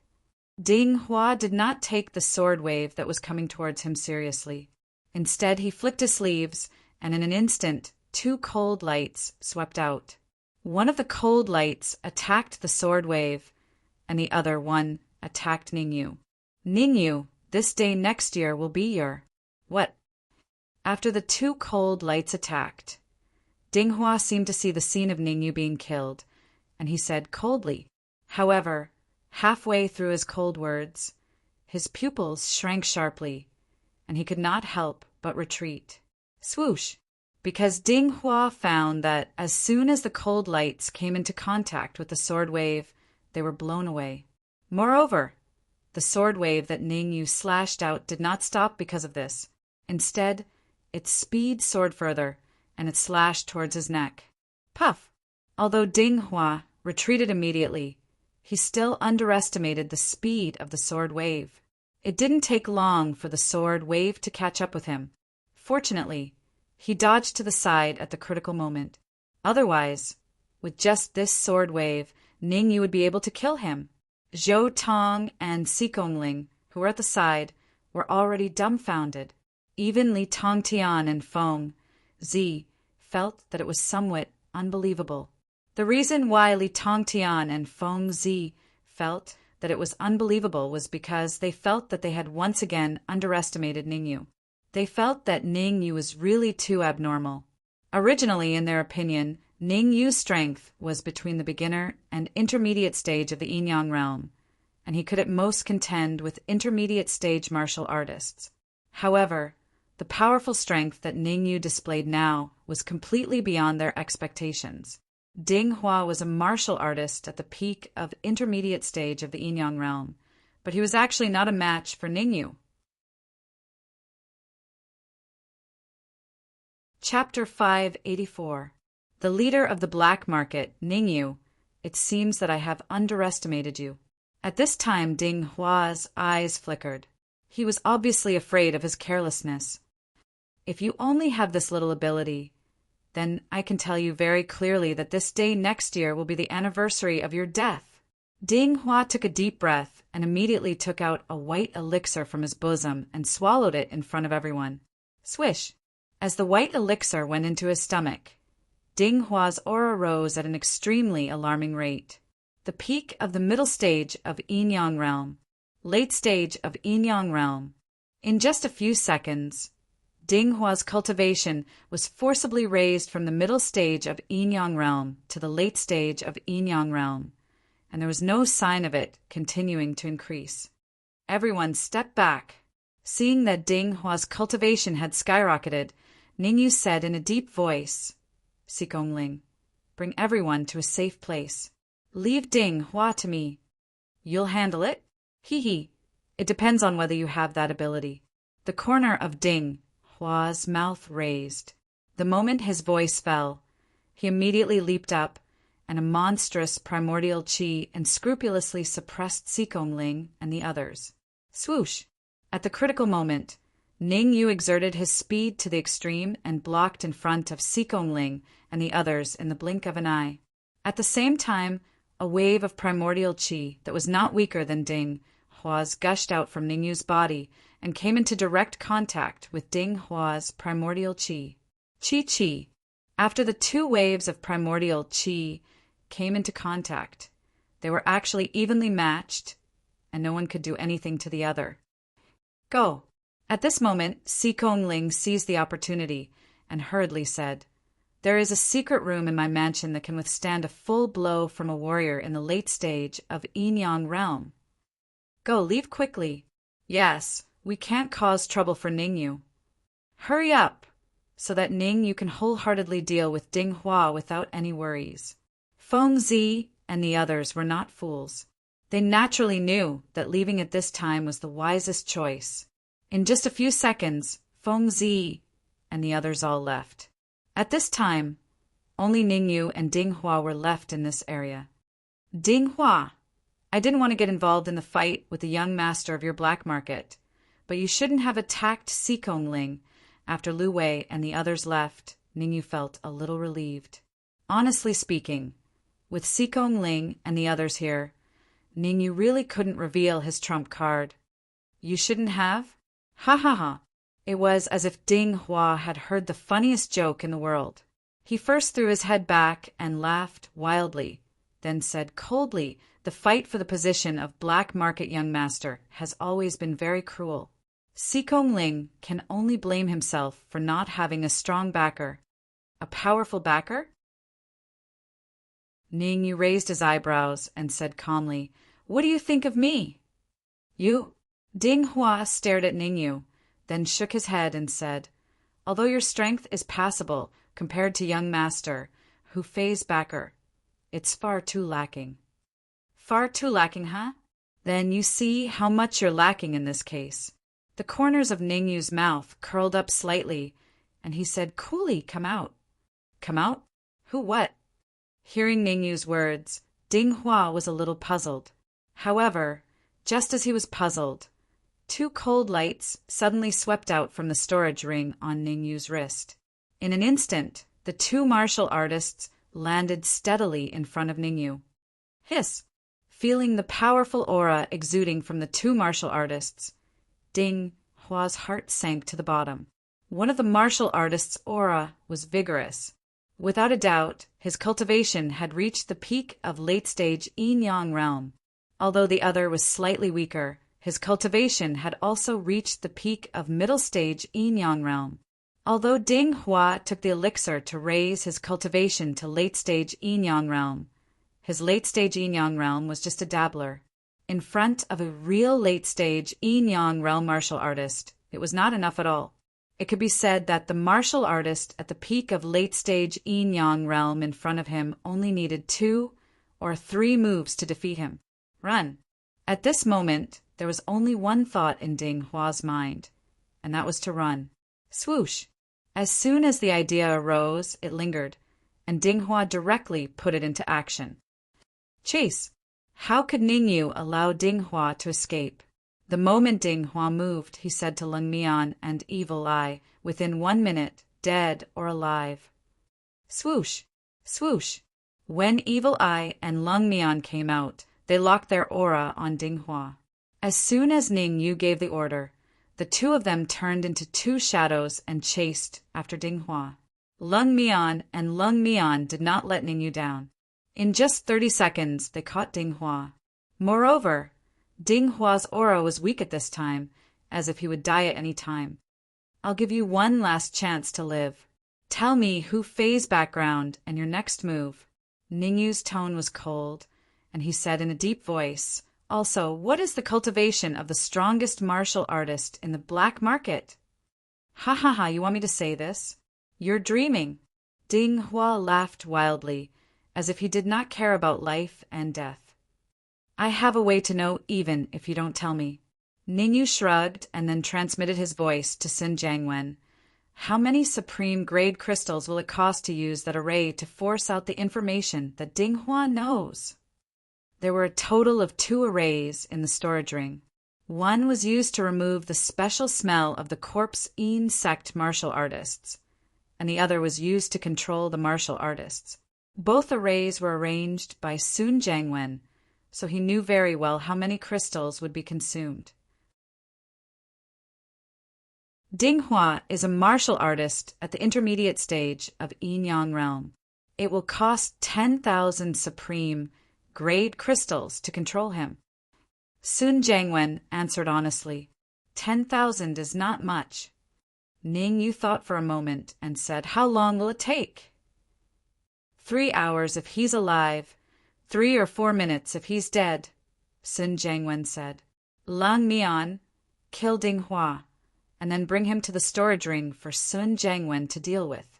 Ding Hua did not take the sword wave that was coming towards him seriously. Instead, he flicked his sleeves, and in an instant, two cold lights swept out. One of the cold lights attacked the sword wave, and the other one attacked Ning Yu. Ning Yu, this day next year will be your... What? After the two cold lights attacked, Ding Hua seemed to see the scene of Ning Yu being killed, and he said coldly. However, halfway through his cold words, his pupils shrank sharply, and he could not help but retreat. Swoosh! Because Ding Hua found that as soon as the cold lights came into contact with the sword wave, they were blown away. Moreover, the sword wave that Ning Yu slashed out did not stop because of this. Instead, its speed soared further, and it slashed towards his neck. Puff! Although Ding Hua retreated immediately, he still underestimated the speed of the sword wave. It didn't take long for the sword wave to catch up with him. Fortunately, he dodged to the side at the critical moment. Otherwise, with just this sword wave, Ning Yu would be able to kill him. Zhou Tong and Xikong Ling, who were at the side, were already dumbfounded. Even Li Tongtian and Feng Zi felt that it was somewhat unbelievable. The reason why Li Tongtian and Feng Zi felt that it was unbelievable was because they felt that they had once again underestimated Ning Yu. They felt that Ning Yu was really too abnormal. Originally, in their opinion, Ning Yu's strength was between the beginner and intermediate stage of the yin-yang realm, and he could at most contend with intermediate stage martial artists. However, the powerful strength that Ning Yu displayed now was completely beyond their expectations. Ding Hua was a martial artist at the peak of intermediate stage of the yin-yang realm, but he was actually not a match for Ning Yu. Chapter 584. The leader of the black market, Ning Yu, it seems that I have underestimated you. At this time, Ding Hua's eyes flickered. He was obviously afraid of his carelessness. If you only have this little ability, then I can tell you very clearly that this day next year will be the anniversary of your death." Ding Hua took a deep breath and immediately took out a white elixir from his bosom and swallowed it in front of everyone. Swish! As the white elixir went into his stomach, Ding Hua's aura rose at an extremely alarming rate. The peak of the middle stage of Yin Yang realm, late stage of Yin Yang realm. In just a few seconds, Ding Hua's cultivation was forcibly raised from the middle stage of Yin Yang realm to the late stage of Yin Yang realm, and there was no sign of it continuing to increase. Everyone stepped back. Seeing that Ding Hua's cultivation had skyrocketed, Ningyu said in a deep voice, "Xikongling, bring everyone to a safe place. Leave Ding Hua to me." "You'll handle it?" "Hee. It depends on whether you have that ability." The corner of Ding Hua's mouth raised. The moment his voice fell, he immediately leaped up, and a monstrous primordial qi unscrupulously suppressed Xikongling and the others. Swoosh! At the critical moment, Ning Yu exerted his speed to the extreme and blocked in front of Xikongling and the others in the blink of an eye. At the same time, a wave of primordial qi that was not weaker than Ding Hua's gushed out from Ning Yu's body and came into direct contact with Ding Hua's primordial qi. Qi. After the two waves of primordial qi came into contact, they were actually evenly matched, and no one could do anything to the other. Go! At this moment, Xikongling seized the opportunity and hurriedly said, "There is a secret room in my mansion that can withstand a full blow from a warrior in the late stage of Yin Yang realm. Go, leave quickly." "Yes, we can't cause trouble for Ningyu." "Hurry up, so that Ningyu can wholeheartedly deal with Ding Hua without any worries." Feng Zi and the others were not fools. They naturally knew that leaving at this time was the wisest choice. In just a few seconds, Feng Zi and the others all left. At this time, only Ningyu and Ding Hua were left in this area. "Ding Hua, I didn't want to get involved in the fight with the young master of your black market, but you shouldn't have attacked Xikongling." After Lu Wei and the others left, Ningyu felt a little relieved. Honestly speaking, with Xikongling and the others here, Ningyu really couldn't reveal his trump card. "You shouldn't have?" Ha ha ha. It was as if Ding Hua had heard the funniest joke in the world. He first threw his head back and laughed wildly, then said coldly, "The fight for the position of black market young master has always been very cruel. Xikongling can only blame himself for not having a strong backer." "A powerful backer?" Ningyu raised his eyebrows and said calmly, "What do you think of me?" "You?" Ding Hua stared at Ningyu, then shook his head and said, "Although your strength is passable compared to young master, who phase backer, it's far too lacking." "Far too lacking, huh? Then you see how much you're lacking in this case." The corners of Ningyu's mouth curled up slightly, and he said coolly, "Come out." "Come out? Who what?" Hearing Ningyu's words, Ding Hua was a little puzzled. However, just as he was puzzled, two cold lights suddenly swept out from the storage ring on Ningyu's wrist. In an instant, the two martial artists landed steadily in front of Ningyu. Hiss! Feeling the powerful aura exuding from the two martial artists, Ding Hua's heart sank to the bottom. One of the martial artists' aura was vigorous. Without a doubt, his cultivation had reached the peak of late-stage Yin Yang realm. Although the other was slightly weaker, his cultivation had also reached the peak of middle-stage Yin Yang realm. Although Ding Hua took the elixir to raise his cultivation to late-stage Yin Yang realm, his late-stage Yin Yang realm was just a dabbler. In front of a real late-stage Yin Yang realm martial artist, it was not enough at all. It could be said that the martial artist at the peak of late-stage Yin Yang realm in front of him only needed 2 or 3 moves to defeat him. Run! At this moment, there was only one thought in Ding Hua's mind, and that was to run. Swoosh! As soon as the idea arose, it lingered, and Ding Hua directly put it into action. Chase! How could Ningyu allow Ding Hua to escape? The moment Ding Hua moved, he said to Leng Mian and Evil Eye, within 1 minute, dead or alive. Swoosh! Swoosh! When Evil Eye and Lung Mian came out, they locked their aura on Ding Hua. As soon as Ning Yu gave the order, the two of them turned into two shadows and chased after Ding Hua. Lung Mian and Lung Mian did not let Ning Yu down. In just 30 seconds, they caught Ding Hua. Moreover, Ding Hua's aura was weak at this time, as if he would die at any time. I'll give you one last chance to live. Tell me Hu Fei's background and your next move. Ning Yu's tone was cold, and he said in a deep voice, also, what is the cultivation of the strongest martial artist in the black market? Ha ha ha, you want me to say this? You're dreaming. Ding Hua laughed wildly, as if he did not care about life and death. I have a way to know even if you don't tell me. Ning Yu shrugged and then transmitted his voice to Sun Jiangwen. How many supreme grade crystals will it cost to use that array to force out the information that Ding Hua knows? There were a total of 2 arrays in the storage ring. One was used to remove the special smell of the corpse insect martial artists, and the other was used to control the martial artists. Both arrays were arranged by Sun Jiangwen, so he knew very well how many crystals would be consumed. Ding Hua is a martial artist at the intermediate stage of Yin Yang realm. It will cost 10,000 supreme grade crystals to control him. Sun Jiangwen answered honestly, 10,000 is not much. Ning Yu thought for a moment and said, how long will it take? 3 hours if he's alive, 3 or 4 minutes if he's dead, Sun Jiangwen said. Lang Mian, kill Ding Hua, and then bring him to the storage ring for Sun Jiangwen to deal with.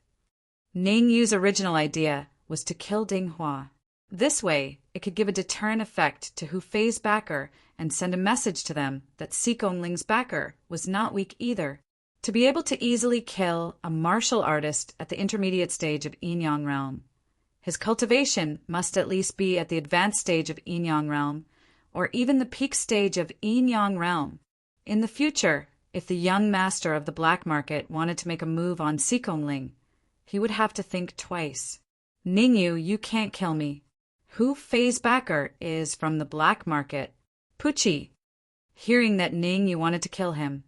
Ning Yu's original idea was to kill Ding Hua. This way, it could give a deterrent effect to Hu Fei's backer and send a message to them that Si Gongling's backer was not weak either. To be able to easily kill a martial artist at the intermediate stage of Yin Yang realm, his cultivation must at least be at the advanced stage of Yin Yang realm, or even the peak stage of Yin Yang realm. In the future, if the young master of the black market wanted to make a move on Si Gongling, he would have to think twice. Ning Yu, you can't kill me. Hu Fei's backer is from the black market. Puchi. Hearing that Ning Yu wanted to kill him,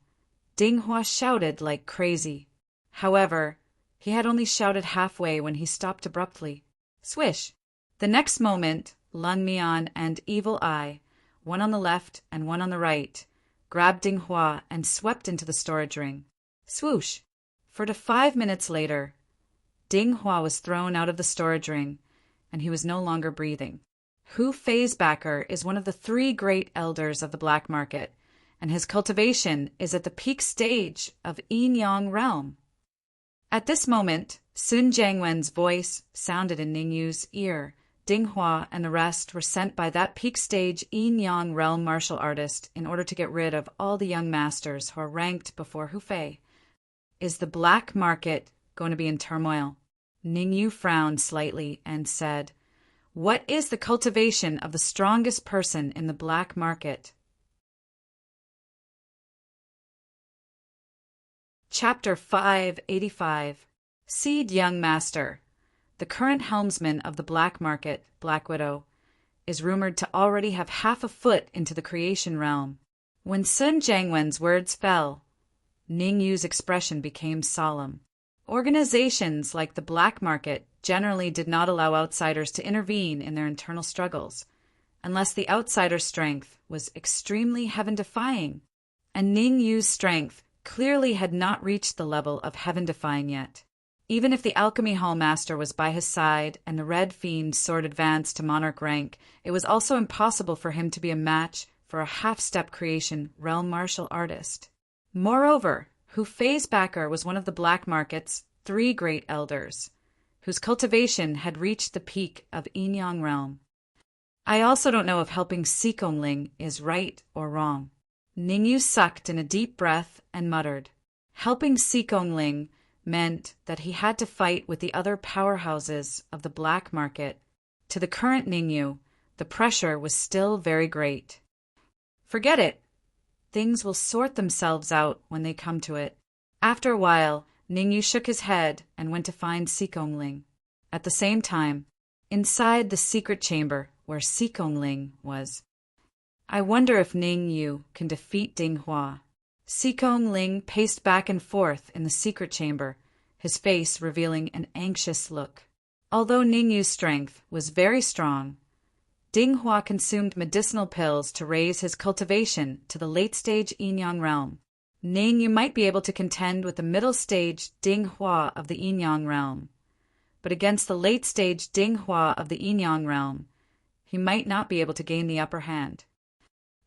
Ding Hua shouted like crazy. However, he had only shouted halfway when he stopped abruptly. Swish! The next moment, Lung Mian and Evil Eye, one on the left and one on the right, grabbed Ding Hua and swept into the storage ring. Swoosh! 4 to 5 minutes later, Ding Hua was thrown out of the storage ring, and he was no longer breathing. Hu Fei's backer is one of the 3 great elders of the black market, and his cultivation is at the peak stage of Yin Yang realm. At this moment, Sun Jiangwen's voice sounded in Ning Yu's ear. Ding Hua and the rest were sent by that peak stage Yin Yang realm martial artist in order to get rid of all the young masters who are ranked before Hu Fei. Is the black market going to be in turmoil? Ning Yu frowned slightly and said, what is the cultivation of the strongest person in the black market? Chapter 585. Seed Young Master. The current helmsman of the black market, Black Widow, is rumored to already have half a foot into the creation realm. When Sun Jiangwen's words fell, Ning Yu's expression became solemn. Organizations like the black market generally did not allow outsiders to intervene in their internal struggles, unless the outsider's strength was extremely heaven-defying, and Ning Yu's strength clearly had not reached the level of heaven-defying yet. Even if the alchemy hall master was by his side and the red fiend's sword advanced to monarch rank, it was also impossible for him to be a match for a half-step creation realm martial artist. Moreover, Hu Fei's backer was one of the black market's 3 great elders, whose cultivation had reached the peak of Yin Yang realm. I also don't know if helping Si Gongling is right or wrong. Ning Yu sucked in a deep breath and muttered. Helping Si Gongling meant that he had to fight with the other powerhouses of the black market. To the current Ning Yu, the pressure was still very great. Forget it. Things will sort themselves out when they come to it. After a while, Ning Yu shook his head and went to find Si Gongling. At the same time, inside the secret chamber where Sikong Ling was. I wonder if Ning Yu can defeat Ding Hua. Sikong Ling paced back and forth in the secret chamber, his face revealing an anxious look. Although Ning Yu's strength was very strong, Ding Hua consumed medicinal pills to raise his cultivation to the late-stage Yin-Yang realm. Ning Yu might be able to contend with the middle-stage Ding Hua of the Yin-Yang realm, but against the late-stage Ding Hua of the Yin-Yang realm, he might not be able to gain the upper hand.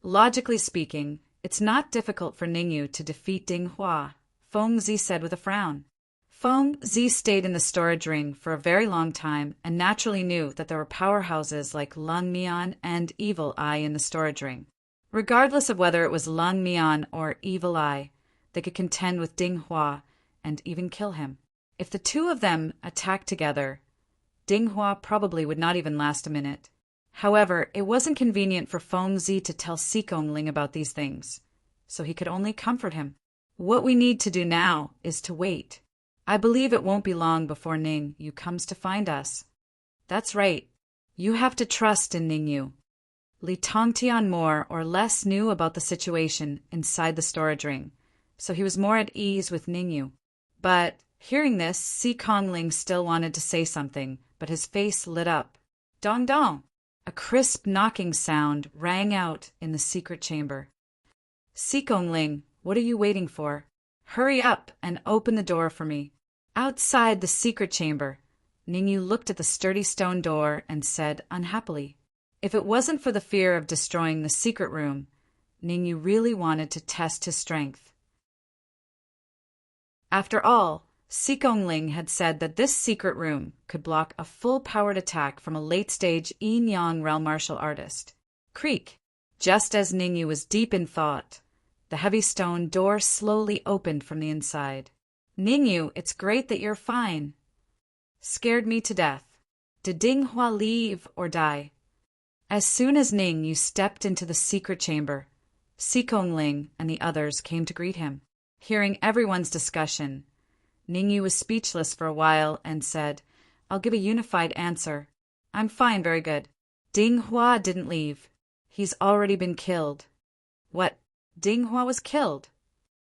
Logically speaking, it's not difficult for Ning Yu to defeat Ding Hua, Feng Zi said with a frown. Feng Zi stayed in the storage ring for a very long time and naturally knew that there were powerhouses like Lung Mian and Evil Eye in the storage ring. Regardless of whether it was Lung Mian or Evil Eye, they could contend with Ding Hua and even kill him. If the two of them attacked together, Ding Hua probably would not even last a minute. However, it wasn't convenient for Feng Zi to tell Sikong Ling about these things, so he could only comfort him. What we need to do now is to wait. I believe it won't be long before Ning Yu comes to find us. That's right. You have to trust in Ning Yu. Li Tongtian more or less knew about the situation inside the storage ring, so he was more at ease with Ning Yu. But, hearing this, Sikong Ling still wanted to say something, but his face lit up. Dong dong! A crisp knocking sound rang out in the secret chamber. Sikong Ling, what are you waiting for? Hurry up and open the door for me. Outside the secret chamber, Ning Yu looked at the sturdy stone door and said unhappily, if it wasn't for the fear of destroying the secret room, Ning Yu really wanted to test his strength. After all, Sikong Ling had said that this secret room could block a full-powered attack from a late-stage Yin-Yang realm martial artist. Creak! Just as Ning Yu was deep in thought, the heavy stone door slowly opened from the inside. Ning Yu, it's great that you're fine. Scared me to death. Did Ding Hua leave or die? As soon as Ning Yu stepped into the secret chamber, Sikong Ling and the others came to greet him. Hearing everyone's discussion, Ning Yu was speechless for a while and said, I'll give a unified answer. I'm fine, very good. Ding Hua didn't leave. He's already been killed. What? Ding Hua was killed?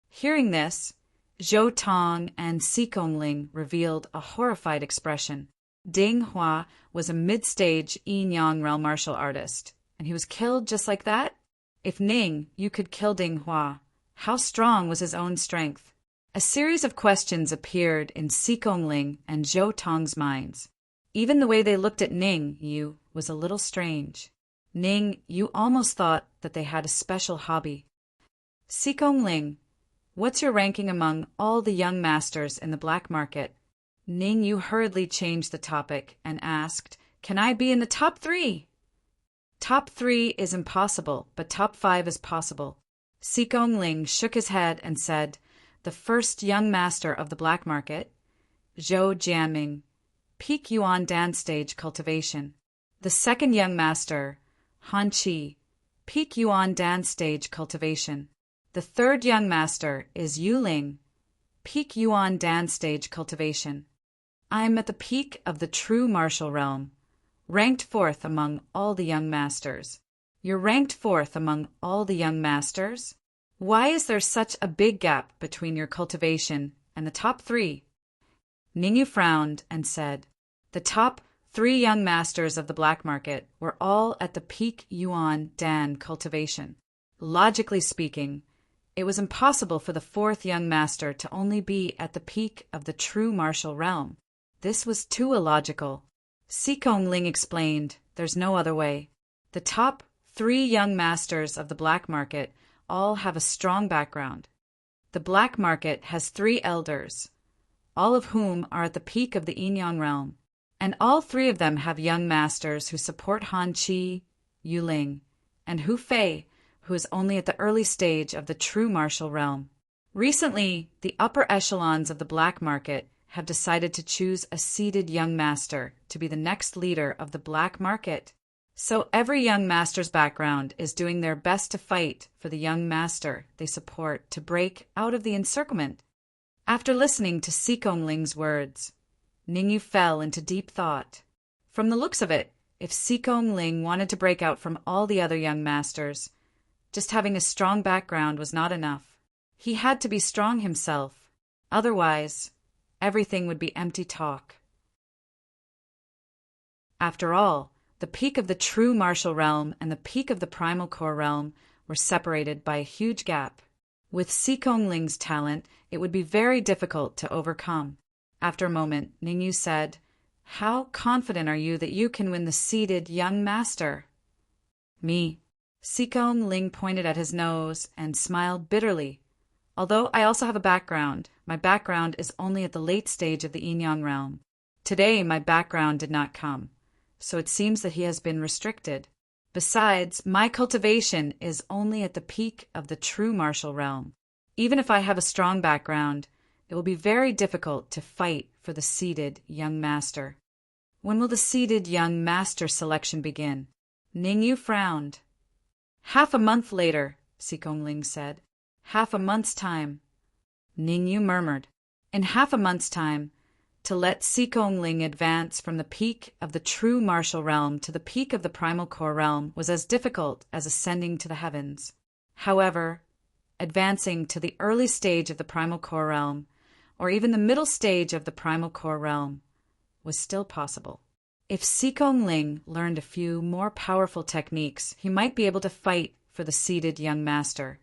Hearing this, Zhou Tong and Sikong Ling revealed a horrified expression. Ding Hua was a mid-stage Yin-Yang realm martial artist, and he was killed just like that? If Ning Yu could kill Ding Hua, how strong was his own strength? A series of questions appeared in Sikong Ling and Zhou Tong's minds. Even the way they looked at Ning Yu was a little strange. Ning Yu almost thought that they had a special hobby. Sikong Ling, what's your ranking among all the young masters in the black market? Ning Yu hurriedly changed the topic and asked, Can I be in the top 3? Top 3 is impossible, but top 5 is possible. Sikong Ling shook his head and said, The first young master of the black market, Zhou Jianming, peak Yuan Dan stage cultivation. The second young master, Han Qi, peak Yuan Dan stage cultivation. The third young master is Yu Ling, peak Yuan Dan stage cultivation. I'm at the peak of the true martial realm, ranked 4th among all the young masters. You're ranked 4th among all the young masters? Why is there such a big gap between your cultivation and the top 3? Ning Yu frowned and said, The top 3 young masters of the black market were all at the peak Yuan Dan cultivation. Logically speaking, it was impossible for the 4th young master to only be at the peak of the true martial realm. This was too illogical. Sikong Ling explained, There's no other way. The top 3 young masters of the black market all have a strong background. The black market has 3 elders, all of whom are at the peak of the Yin-Yang realm, and all 3 of them have young masters who support Han Qi, Yu Ling, and Hu Fei, who is only at the early stage of the true martial realm. Recently, the upper echelons of the black market have decided to choose a seeded young master to be the next leader of the black market. So every young master's background is doing their best to fight for the young master they support to break out of the encirclement. After listening to Sikong Ling's words, Ningyu fell into deep thought. From the looks of it, if Sikong Ling wanted to break out from all the other young masters, just having a strong background was not enough. He had to be strong himself. Otherwise, everything would be empty talk. After all, the peak of the true martial realm and the peak of the primal core realm were separated by a huge gap. With Sikong Ling's talent, it would be very difficult to overcome. After a moment, Ningyu said, "How confident are you that you can win the seated young master?" "Me." Sikong Ling pointed at his nose and smiled bitterly. "Although I also have a background, my background is only at the late stage of the yin-yang realm. Today my background did not come, so it seems that he has been restricted. Besides, my cultivation is only at the peak of the true martial realm. Even if I have a strong background, it will be very difficult to fight for the seated young master." "When will the seated young master selection begin?" Ningyu frowned. "Half a month later," Sikong Ling said. "Half a month's time." Ningyu murmured. In half a month's time, to let Sikong Ling advance from the peak of the true martial realm to the peak of the primal core realm was as difficult as ascending to the heavens. However, advancing to the early stage of the primal core realm, or even the middle stage of the primal core realm, was still possible. If Sikong Ling learned a few more powerful techniques, he might be able to fight for the seated young master.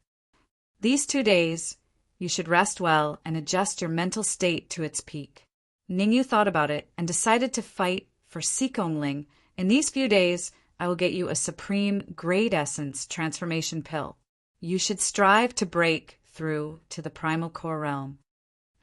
These 2 days, you should rest well and adjust your mental state to its peak. Ningyu thought about it and decided to fight for Sikong Ling. "In these few days, I will get you a supreme great essence transformation pill. You should strive to break through to the primal core realm."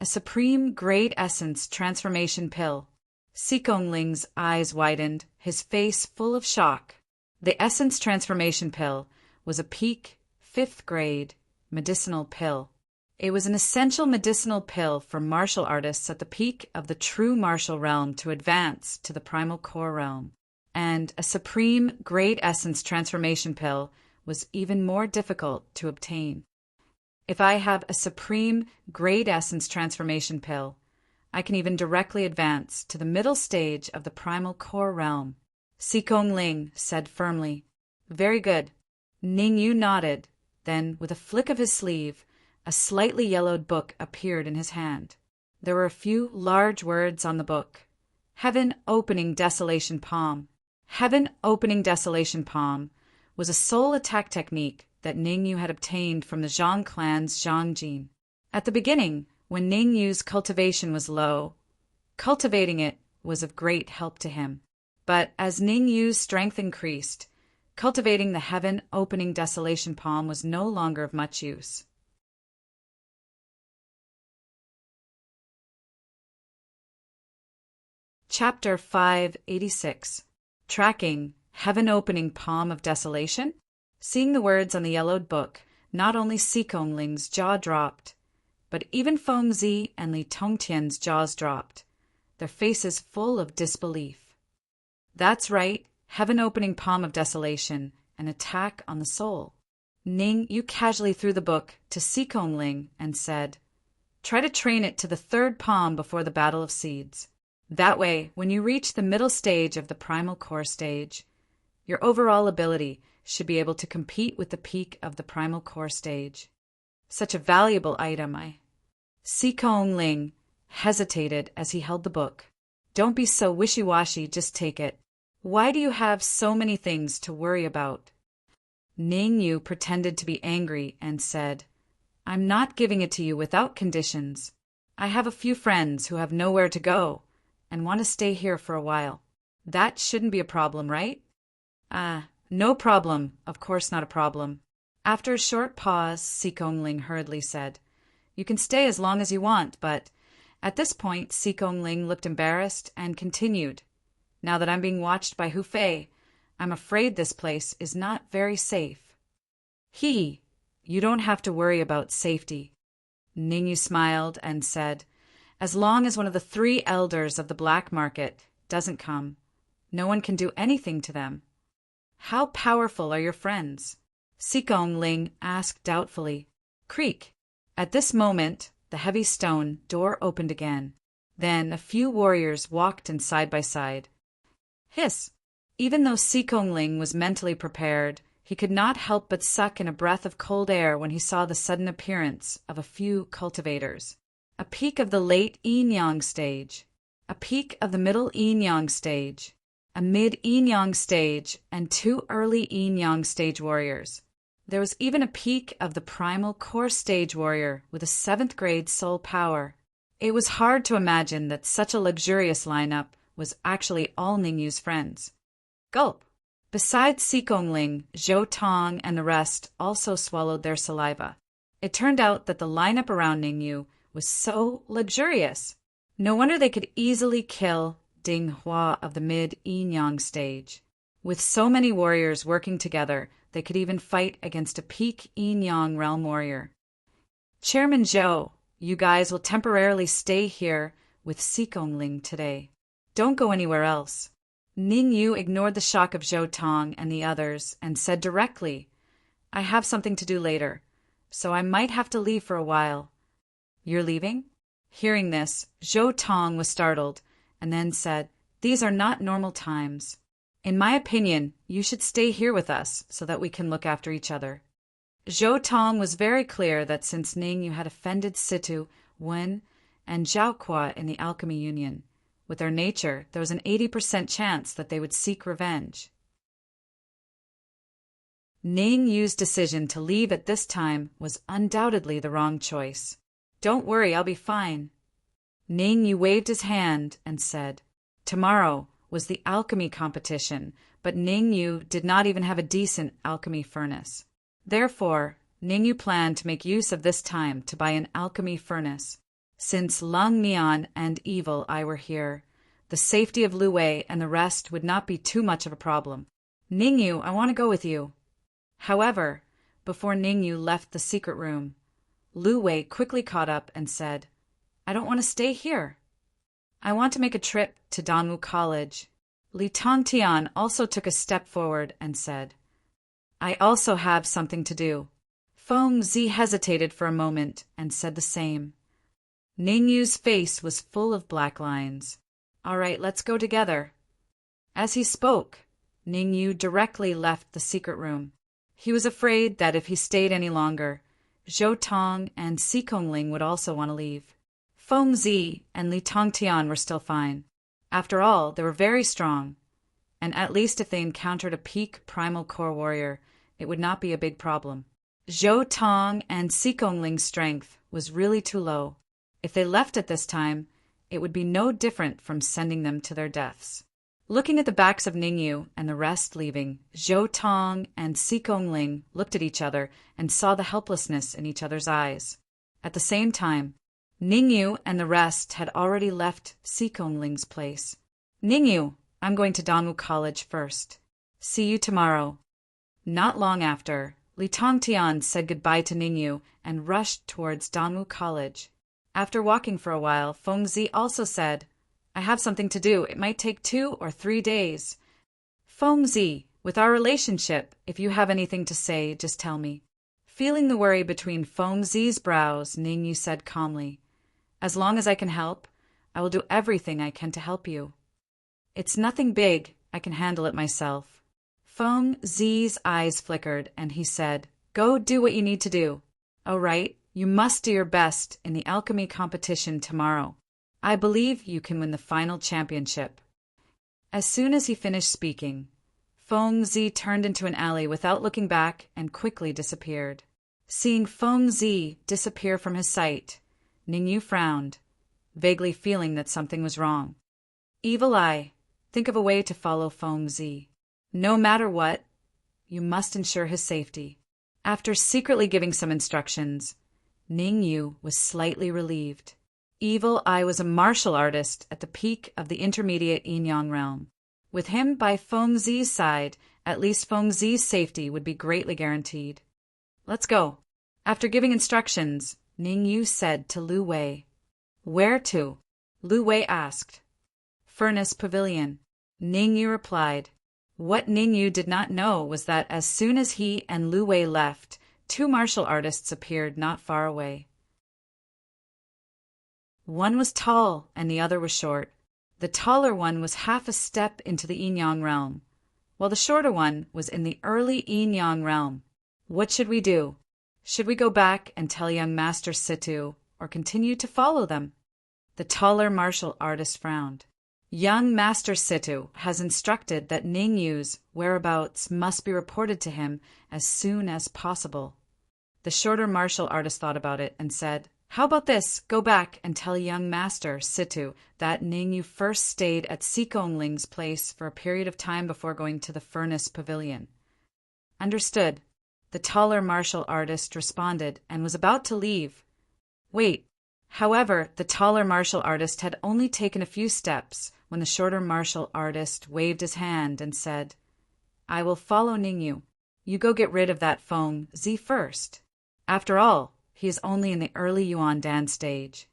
A supreme great essence transformation pill. Sikong Ling's eyes widened, his face full of shock. The essence transformation pill was a peak, 5th grade, medicinal pill. It was an essential medicinal pill for martial artists at the peak of the true martial realm to advance to the primal core realm. And a supreme great essence transformation pill was even more difficult to obtain. If I have a supreme great essence transformation pill, I can even directly advance to the middle stage of the primal core realm, Sikong Ling said firmly. "Very good." Ningyu nodded. Then, with a flick of his sleeve, a slightly yellowed book appeared in his hand. There were a few large words on the book. Heaven Opening Desolation Palm. Heaven Opening Desolation Palm was a soul attack technique that Ningyu had obtained from the Zhang clan's Zhang Jin. At the beginning, when Ningyu's cultivation was low, cultivating it was of great help to him. But as Ningyu's strength increased, cultivating the Heaven Opening Desolation Palm was no longer of much use. Chapter 586. Tracking Heaven Opening Palm of Desolation? Seeing the words on the yellowed book, not only Sikong Ling's jaw dropped, but even Feng Zi and Li Tongtian's jaws dropped, their faces full of disbelief. "That's right, Heaven Opening Palm of Desolation, an attack on the soul." Ningyu casually threw the book to Sikong Ling and said, "Try to train it to the 3rd palm before the Battle of Seeds. That way, when you reach the middle stage of the primal core stage, your overall ability should be able to compete with the peak of the primal core stage." Such a valuable item, Sikong Ling hesitated as he held the book. "Don't be so wishy-washy, just take it. Why do you have so many things to worry about?" Ningyu pretended to be angry and said, "I'm not giving it to you without conditions. I have a few friends who have nowhere to go and want to stay here for a while. That shouldn't be a problem, right?" No problem. Of course not a problem." After a short pause, Sikong Ling hurriedly said, "You can stay as long as you want, but..." At this point, Sikong Ling looked embarrassed and continued, "Now that I'm being watched by Hu Fei, I'm afraid this place is not very safe." You don't have to worry about safety." Ningyu smiled and said, "As long as one of the 3 elders of the black market doesn't come, no one can do anything to them." "How powerful are your friends?" Sikong Ling asked doubtfully. Creak! At this moment, the heavy stone door opened again. Then a few warriors walked in side by side. Hiss! Even though Sikongling was mentally prepared, he could not help but suck in a breath of cold air when he saw the sudden appearance of a few cultivators. A peak of the late yin-yang stage, a peak of the middle yin-yang stage, a mid-yin-yang stage, and 2 early yin-yang stage warriors. There was even a peak of the primal core stage warrior with a 7th grade soul power. It was hard to imagine that such a luxurious lineup was actually all Ningyu's friends. Gulp! Besides Sikongling, Zhou Tong and the rest also swallowed their saliva. It turned out that the lineup around Ningyu was so luxurious. No wonder they could easily kill Ding Hua of the mid-yin-yang stage. With so many warriors working together, they could even fight against a peak yin-yang realm warrior. Chairman Zhou, you guys will temporarily stay here with Sikongling today. Don't go anywhere else. Ningyu ignored the shock of Zhou Tong and the others and said directly, I have something to do later, so I might have to leave for a while. You're leaving? Hearing this, Zhou Tong was startled and then said, These are not normal times. In my opinion, you should stay here with us so that we can look after each other. Zhou Tong was very clear that since Ningyu had offended Situ, Wen, and Zhaokua in the Alchemy Union, with their nature, there was an 80% chance that they would seek revenge. Ningyu's decision to leave at this time was undoubtedly the wrong choice. Don't worry, I'll be fine. Ningyu waved his hand and said, Tomorrow was the alchemy competition, but Ningyu did not even have a decent alchemy furnace. Therefore, Ningyu planned to make use of this time to buy an alchemy furnace. Since Lung Nian and Evil Eye were here, the safety of Lu Wei and the rest would not be too much of a problem. Ningyu, I want to go with you. However, before Ningyu left the secret room, Lu Wei quickly caught up and said, I don't want to stay here. I want to make a trip to Danwu College. Li Tongtian also took a step forward and said, I also have something to do. Feng Zi hesitated for a moment and said the same. Ningyu's face was full of black lines. All right, let's go together. As he spoke, Ningyu directly left the secret room. He was afraid that if he stayed any longer, Zhou Tong and Sikongling would also want to leave. Feng Zi and Li Tongtian were still fine. After all, they were very strong, and at least if they encountered a peak primal core warrior, it would not be a big problem. Zhou Tong and Sikongling's strength was really too low. If they left at this time, it would be no different from sending them to their deaths. Looking at the backs of Ningyu and the rest leaving, Zhou Tong and Sikongling looked at each other and saw the helplessness in each other's eyes. At the same time, Ningyu and the rest had already left Sikongling's place. Ningyu, I'm going to Danwu College first. See you tomorrow. Not long after, Li Tongtian said goodbye to Ningyu and rushed towards Danwu College. After walking for a while, Feng Zi also said, I have something to do. It might take 2 or 3 days. Feng Zi, with our relationship, if you have anything to say, just tell me. Feeling the worry between Feng Zi's brows, Ningyu said calmly, As long as I can help, I will do everything I can to help you. It's nothing big. I can handle it myself. Feng Zi's eyes flickered, and he said, Go do what you need to do. All right, you must do your best in the alchemy competition tomorrow. I believe you can win the final championship. As soon as he finished speaking, Feng Zi turned into an alley without looking back and quickly disappeared. Seeing Feng Zi disappear from his sight, Ningyu frowned, vaguely feeling that something was wrong. Evil Eye, think of a way to follow Feng Zi. No matter what, you must ensure his safety. After secretly giving some instructions, Ningyu was slightly relieved. Evil Eye was a martial artist at the peak of the intermediate yin-yang realm. With him by Feng Zi's side, at least Feng Zi's safety would be greatly guaranteed. Let's go. After giving instructions, Ningyu said to Lu Wei. Where to? Lu Wei asked. Furnace Pavilion. Ningyu replied. What Ningyu did not know was that as soon as he and Lu Wei left, 2 martial artists appeared not far away. One was tall and the other was short. The taller one was half a step into the yin-yang realm, while the shorter one was in the early yin-yang realm. What should we do? Should we go back and tell young Master Situ, or continue to follow them? The taller martial artist frowned. Young Master Situ has instructed that Ningyu's whereabouts must be reported to him as soon as possible. The shorter martial artist thought about it and said, "How about this? Go back and tell young Master Situ that Ningyu first stayed at Sikongling's place for a period of time before going to the Furnace Pavilion." Understood. The taller martial artist responded and was about to leave. Wait. However, the taller martial artist had only taken a few steps when the shorter martial artist waved his hand and said, "I will follow Ningyu. You go get rid of that Feng Zi first. After all, he is only in the early Yuan Dan stage.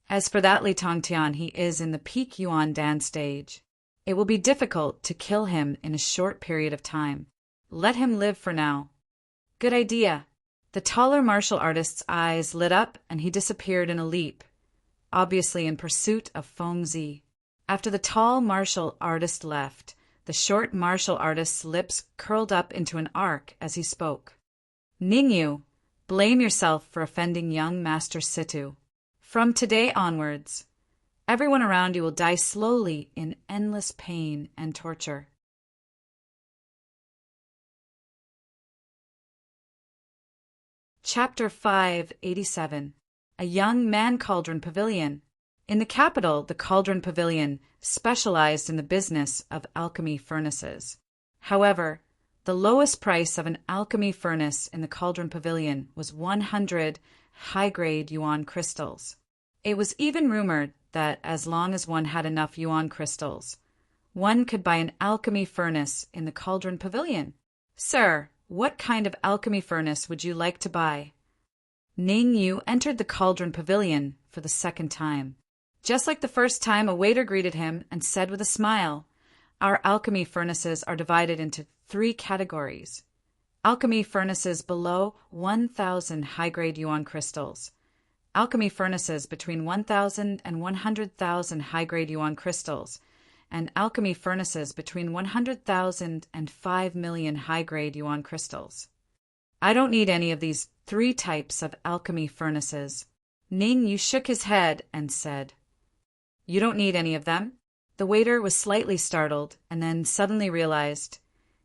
As for that Li Tongtian, he is in the peak Yuan Dan stage. It will be difficult to kill him in a short period of time. Let him live for now." Good idea. The taller martial artist's eyes lit up and he disappeared in a leap, obviously in pursuit of Feng Zi. After the tall martial artist left, the short martial artist's lips curled up into an arc as he spoke. "Ningyu, blame yourself for offending young Master Situ. From today onwards, everyone around you will die slowly in endless pain and torture." Chapter 587. A Young Man Cauldron Pavilion. In the capital, the Cauldron Pavilion specialized in the business of alchemy furnaces. However, the lowest price of an alchemy furnace in the Cauldron Pavilion was 100 high-grade yuan crystals. It was even rumored that as long as one had enough yuan crystals, one could buy an alchemy furnace in the Cauldron Pavilion. "Sir, what kind of alchemy furnace would you like to buy?" Ningyu entered the Cauldron Pavilion for the second time. Just like the first time, a waiter greeted him and said with a smile, "Our alchemy furnaces are divided into 3 categories. Alchemy furnaces below 1,000 high-grade yuan crystals. Alchemy furnaces between 1,000 and 100,000 high-grade yuan crystals, and alchemy furnaces between 100,000 and 5 million high-grade yuan crystals. I don't need any of these 3 types of alchemy furnaces." Ningyu shook his head and said, "You don't need any of them?" The waiter was slightly startled and then suddenly realized,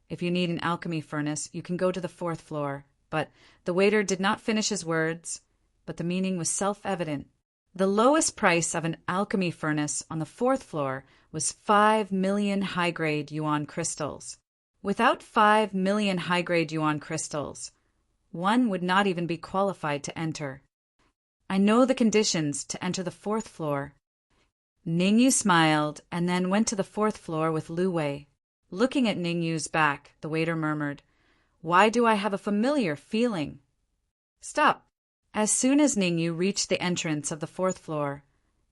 "If you need an alchemy furnace, you can go to the 4th floor." But the waiter did not finish his words, but the meaning was self-evident. The lowest price of an alchemy furnace on the 4th floor was 5 million high-grade yuan crystals. Without 5 million high-grade yuan crystals, one would not even be qualified to enter. "I know the conditions to enter the 4th floor." Ningyu smiled and then went to the 4th floor with Lu Wei. Looking at Ningyu's back, the waiter murmured, "Why do I have a familiar feeling?" "Stop." As soon as Ningyu reached the entrance of the 4th floor,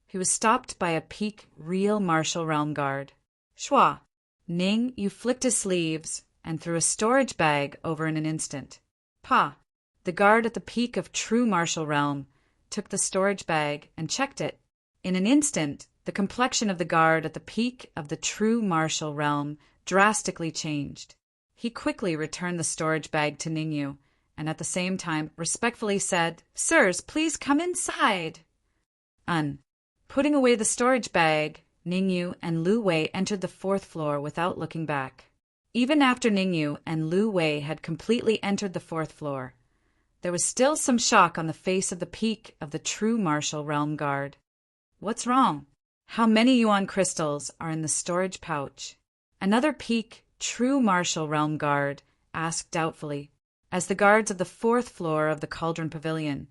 he was stopped by a peak real martial realm guard. "Shua." Ningyu flicked his sleeves and threw a storage bag over in an instant. "Pa." The guard at the peak of true martial realm took the storage bag and checked it. In an instant, the complexion of the guard at the peak of the true martial realm drastically changed. He quickly returned the storage bag to Ningyu, and at the same time respectfully said, "Sirs, please come inside." Putting away the storage bag, Ningyu and Lu Wei entered the 4th floor without looking back. Even after Ningyu and Lu Wei had completely entered the 4th floor, there was still some shock on the face of the peak of the true martial realm guard. "What's wrong? How many yuan crystals are in the storage pouch?" Another peak true martial realm guard asked doubtfully. As the guards of the 4th floor of the Cauldron Pavilion,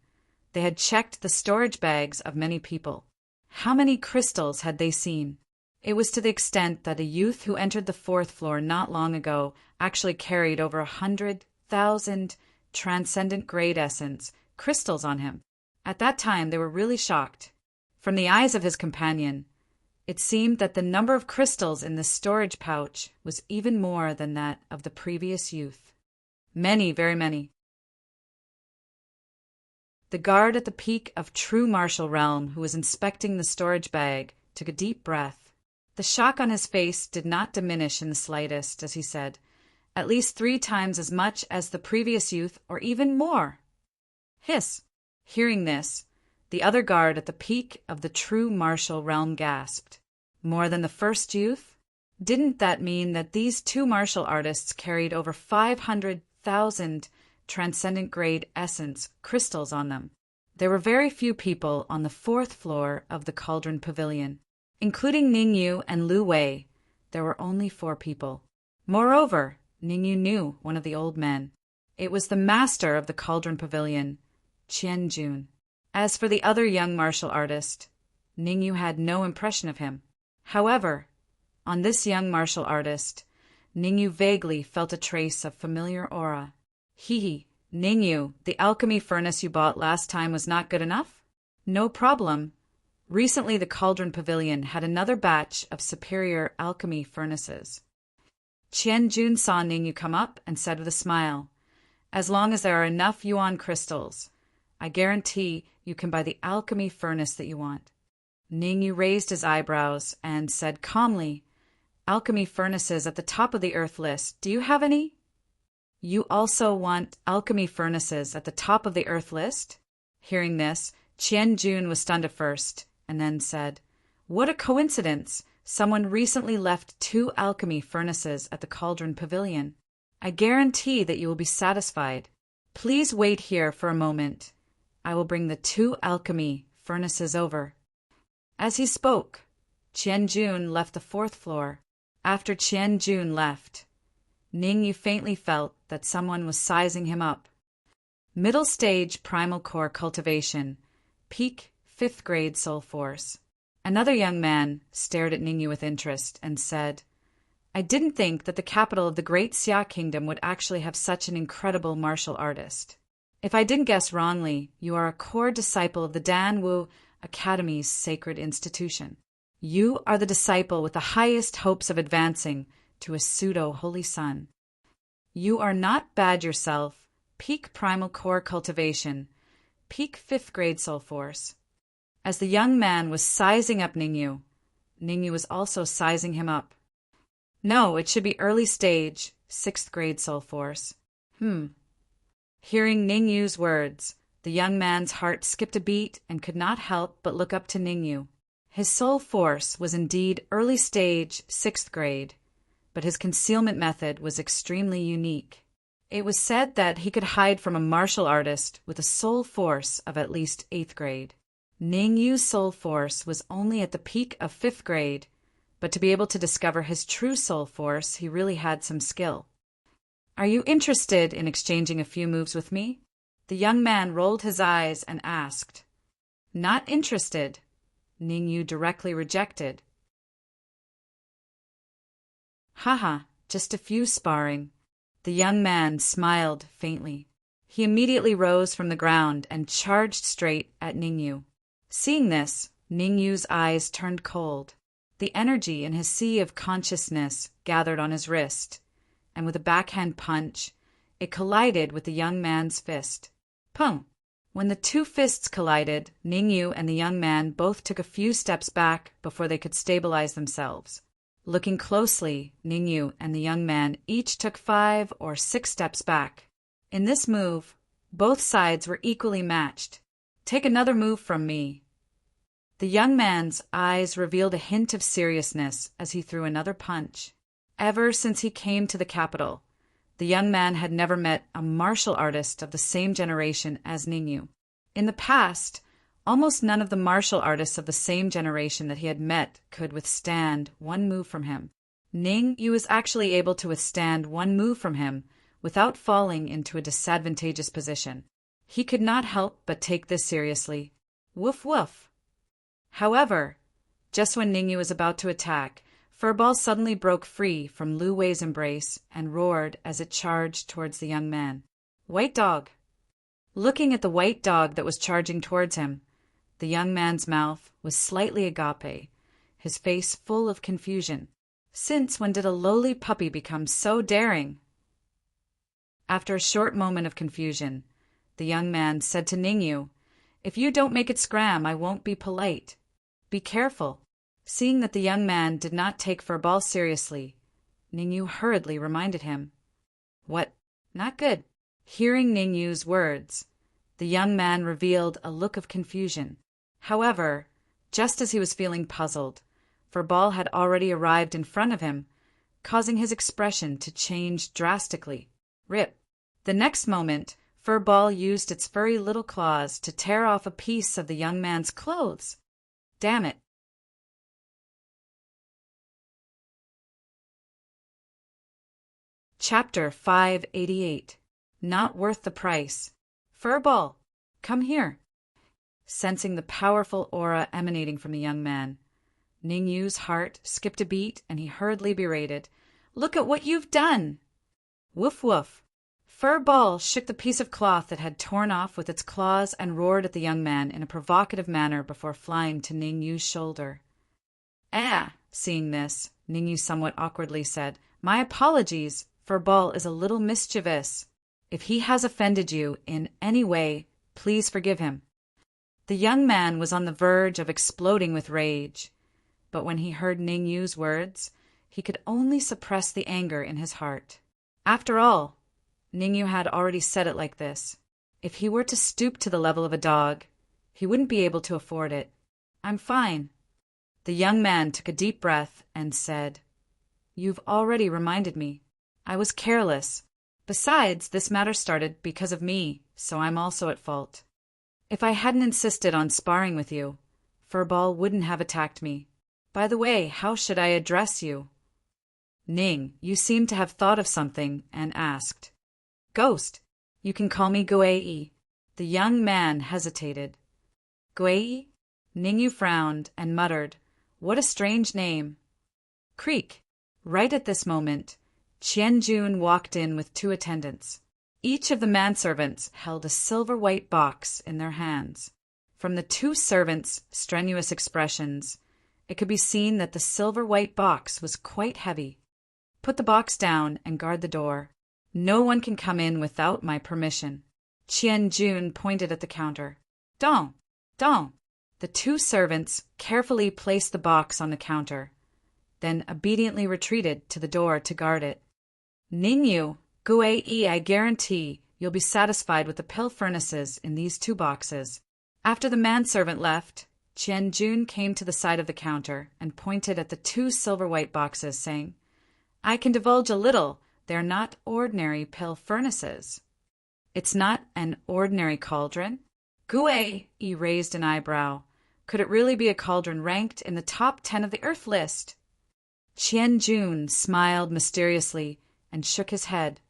they had checked the storage bags of many people. How many crystals had they seen? It was to the extent that a youth who entered the 4th floor not long ago actually carried over 100,000 transcendent grade essence crystals on him. At that time, they were really shocked. From the eyes of his companion, it seemed that the number of crystals in this storage pouch was even more than that of the previous youth. Many, very many. The guard at the peak of true martial realm who was inspecting the storage bag took a deep breath. The shock on his face did not diminish in the slightest as he said, "At least 3 times as much as the previous youth, or even more." Hiss! Hearing this, the other guard at the peak of the true martial realm gasped. More than the first youth? Didn't that mean that these 2 martial artists carried over 500,000 transcendent grade essence crystals on them? There were very few people on the 4th floor of the Cauldron Pavilion. Including Ningyu and Lu Wei, there were only 4 people. Moreover, Ningyu knew one of the old men. It was the master of the Cauldron Pavilion, Qianjun. As for the other young martial artist, Ningyu had no impression of him. However, on this young martial artist, Ningyu vaguely felt a trace of familiar aura. Hee, Ningyu, the alchemy furnace you bought last time was not good enough? No problem. Recently the Cauldron Pavilion had another batch of superior alchemy furnaces. Qianjun saw Ningyu come up and said with a smile, "As long as there are enough yuan crystals, I guarantee you can buy the alchemy furnace that you want." Ningyu raised his eyebrows and said calmly, "Alchemy furnaces at the top of the earth list, do you have any?" "You also want alchemy furnaces at the top of the earth list?" Hearing this, Qianjun was stunned at first, and then said, "What a coincidence! Someone recently left 2 alchemy furnaces at the Cauldron Pavilion. I guarantee that you will be satisfied. Please wait here for a moment. I will bring the 2 alchemy furnaces over." As he spoke, Qianjun left the 4th floor. After Qianjun left, Ningyu faintly felt that someone was sizing him up. Middle stage primal core cultivation, peak 5th grade soul force. Another young man stared at Ningyu with interest and said, "I didn't think that the capital of the great Xia kingdom would actually have such an incredible martial artist. If I didn't guess wrongly, you are a core disciple of the Dan Wu Academy's sacred institution. You are the disciple with the highest hopes of advancing to a pseudo-holy son. You are not bad yourself, peak primal core cultivation, peak 5th grade soul force." As the young man was sizing up Ningyu, Ningyu was also sizing him up. "No, it should be early stage, 6th grade soul force." Hearing Ningyu's words, the young man's heart skipped a beat and could not help but look up to Ningyu. His soul force was indeed early stage, 6th grade, but his concealment method was extremely unique. It was said that he could hide from a martial artist with a soul force of at least 8th grade. Ningyu's soul force was only at the peak of 5th grade, but to be able to discover his true soul force, he really had some skill. "Are you interested in exchanging a few moves with me?" The young man rolled his eyes and asked. "Not interested," Ningyu directly rejected. "Haha, just a few sparring." The young man smiled faintly. He immediately rose from the ground and charged straight at Ningyu. Seeing this, Ningyu's eyes turned cold. The energy in his sea of consciousness gathered on his wrist, and with a backhand punch, it collided with the young man's fist. Pung! When the 2 fists collided, Ningyu and the young man both took a few steps back before they could stabilize themselves. Looking closely, Ningyu and the young man each took 5 or 6 steps back. In this move, both sides were equally matched. "Take another move from me." The young man's eyes revealed a hint of seriousness as he threw another punch. Ever since he came to the capital, the young man had never met a martial artist of the same generation as Ningyu. In the past, almost none of the martial artists of the same generation that he had met could withstand one move from him. Ningyu was actually able to withstand one move from him without falling into a disadvantageous position. He could not help but take this seriously. Woof woof. However, just when Ningyu was about to attack, Furball suddenly broke free from Lu Wei's embrace and roared as it charged towards the young man. "White dog!" Looking at the white dog that was charging towards him, the young man's mouth was slightly agape, his face full of confusion. Since when did a lowly puppy become so daring? After a short moment of confusion, the young man said to Ningyu, If you don't make it scram, I won't be polite. Be careful." Seeing that the young man did not take Furball seriously, Ningyu hurriedly reminded him. "What? Not good." Hearing Ningyu's words, the young man revealed a look of confusion. However, just as he was feeling puzzled, Furball had already arrived in front of him, causing his expression to change drastically. Rip. The next moment, Furball used its furry little claws to tear off a piece of the young man's clothes. Damn it. Chapter 588. Not Worth the Price. Furball, come here. Sensing the powerful aura emanating from the young man, Ningyu's heart skipped a beat and he hurriedly berated, "Look at what you've done!" Woof woof. Furball shook the piece of cloth that had torn off with its claws and roared at the young man in a provocative manner before flying to Ningyu's shoulder. "Ah!" Seeing this, Ningyu somewhat awkwardly said, "My apologies. Furball is a little mischievous. If he has offended you in any way, please forgive him." The young man was on the verge of exploding with rage, but when he heard Ningyu's words, he could only suppress the anger in his heart. After all, Ningyu had already said it like this. If he were to stoop to the level of a dog, he wouldn't be able to afford it. "I'm fine." The young man took a deep breath and said, "You've already reminded me. I was careless. Besides, this matter started because of me, so I'm also at fault. If I hadn't insisted on sparring with you, Furball wouldn't have attacked me. By the way, how should I address you?" Ning, you seemed to have thought of something and asked. "Ghost. You can call me Guei." The young man hesitated. "Guei?" Ningyu frowned and muttered, "What a strange name." Creak. Right at this moment, Qianjun walked in with 2 attendants. Each of the manservants held a silver-white box in their hands. From the 2 servants' strenuous expressions, it could be seen that the silver-white box was quite heavy. "Put the box down and guard the door. No one can come in without my permission." Qianjun pointed at the counter. "Dong! Dong!" The 2 servants carefully placed the box on the counter, then obediently retreated to the door to guard it. "Ningyu, Guei, I guarantee you'll be satisfied with the pill furnaces in these 2 boxes." After the manservant left, Qianjun came to the side of the counter and pointed at the 2 silver-white boxes, saying, "I can divulge a little. They're not ordinary pill furnaces." "It's not an ordinary cauldron?" Guei raised an eyebrow. Could it really be a cauldron ranked in the top 10 of the Earth list? Qianjun smiled mysteriously and shook his head.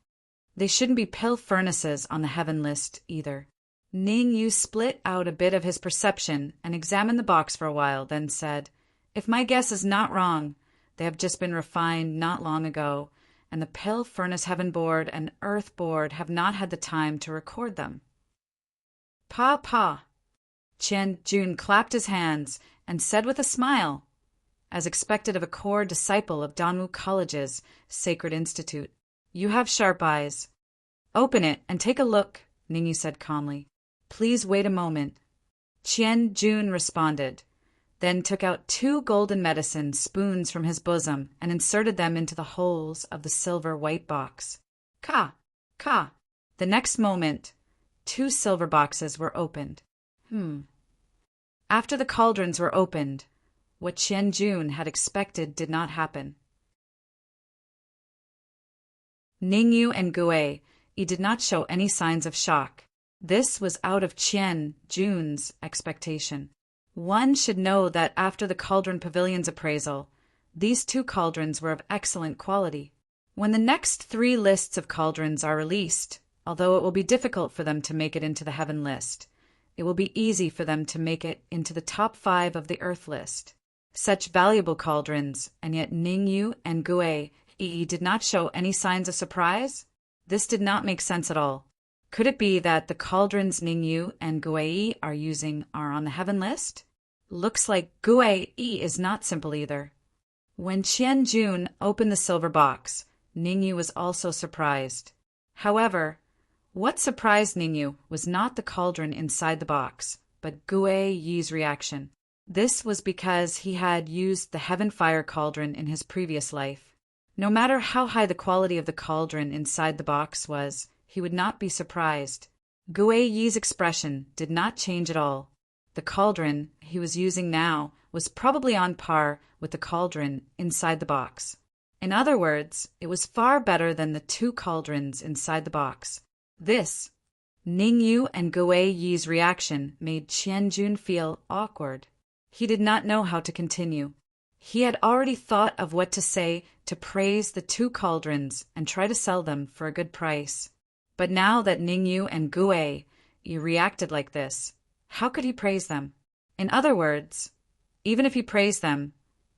They shouldn't be pill furnaces on the heaven list either. Ningyu split out a bit of his perception and examined the box for a while, then said, "If my guess is not wrong, they have just been refined not long ago, and the Pill Furnace Heaven Board and Earth Board have not had the time to record them." "Pa, pa." Qianjun clapped his hands and said with a smile, as expected of a core disciple of Danwu College's Sacred Institute, "You have sharp eyes." "Open it and take a look," Ningyu said calmly. "Please wait a moment." Qianjun responded, then took out 2 golden medicine spoons from his bosom and inserted them into the holes of the silver white box. Ka! Ka! The next moment, 2 silver boxes were opened. After the cauldrons were opened, what Qianjun had expected did not happen. Ningyu and Guei did not show any signs of shock. This was out of Qianjun's expectation. One should know that after the Cauldron Pavilion's appraisal, these 2 cauldrons were of excellent quality. When the next 3 lists of cauldrons are released, although it will be difficult for them to make it into the Heaven list, it will be easy for them to make it into the top 5 of the Earth list. Such valuable cauldrons, and yet Ningyu and Guei did not show any signs of surprise? This did not make sense at all. Could it be that the cauldrons Ningyu and Guei are using are on the Heaven list? Looks like Guei is not simple either. When Qianjun opened the silver box, Ningyu was also surprised. However, what surprised Ningyu was not the cauldron inside the box, but Gue Yi's reaction. This was because he had used the heaven fire cauldron in his previous life. No matter how high the quality of the cauldron inside the box was, he would not be surprised. Gue Yi's expression did not change at all. The cauldron he was using now was probably on par with the cauldron inside the box. In other words, it was far better than the two cauldrons inside the box. This, Ningyu and Gue Yi's reaction made Qianjun feel awkward. He did not know how to continue. He had already thought of what to say to praise the two cauldrons and try to sell them for a good price. But now that Ningyu and Gue Yi reacted like this, how could he praise them? In other words, even if he praised them,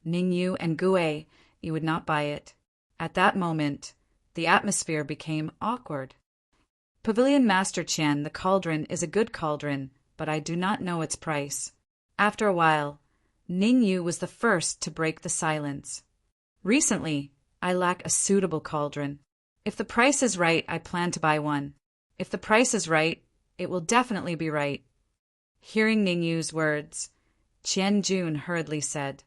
Ningyu and Gue Yi would not buy it. At that moment, the atmosphere became awkward. Pavilion Master Qian, the cauldron is a good cauldron, but I do not know its price. After a while, Ningyu was the first to break the silence. Recently, I lack a suitable cauldron. If the price is right, I plan to buy one. If the price is right, it will definitely be right. Hearing Ningyu's words, Qianjun hurriedly said,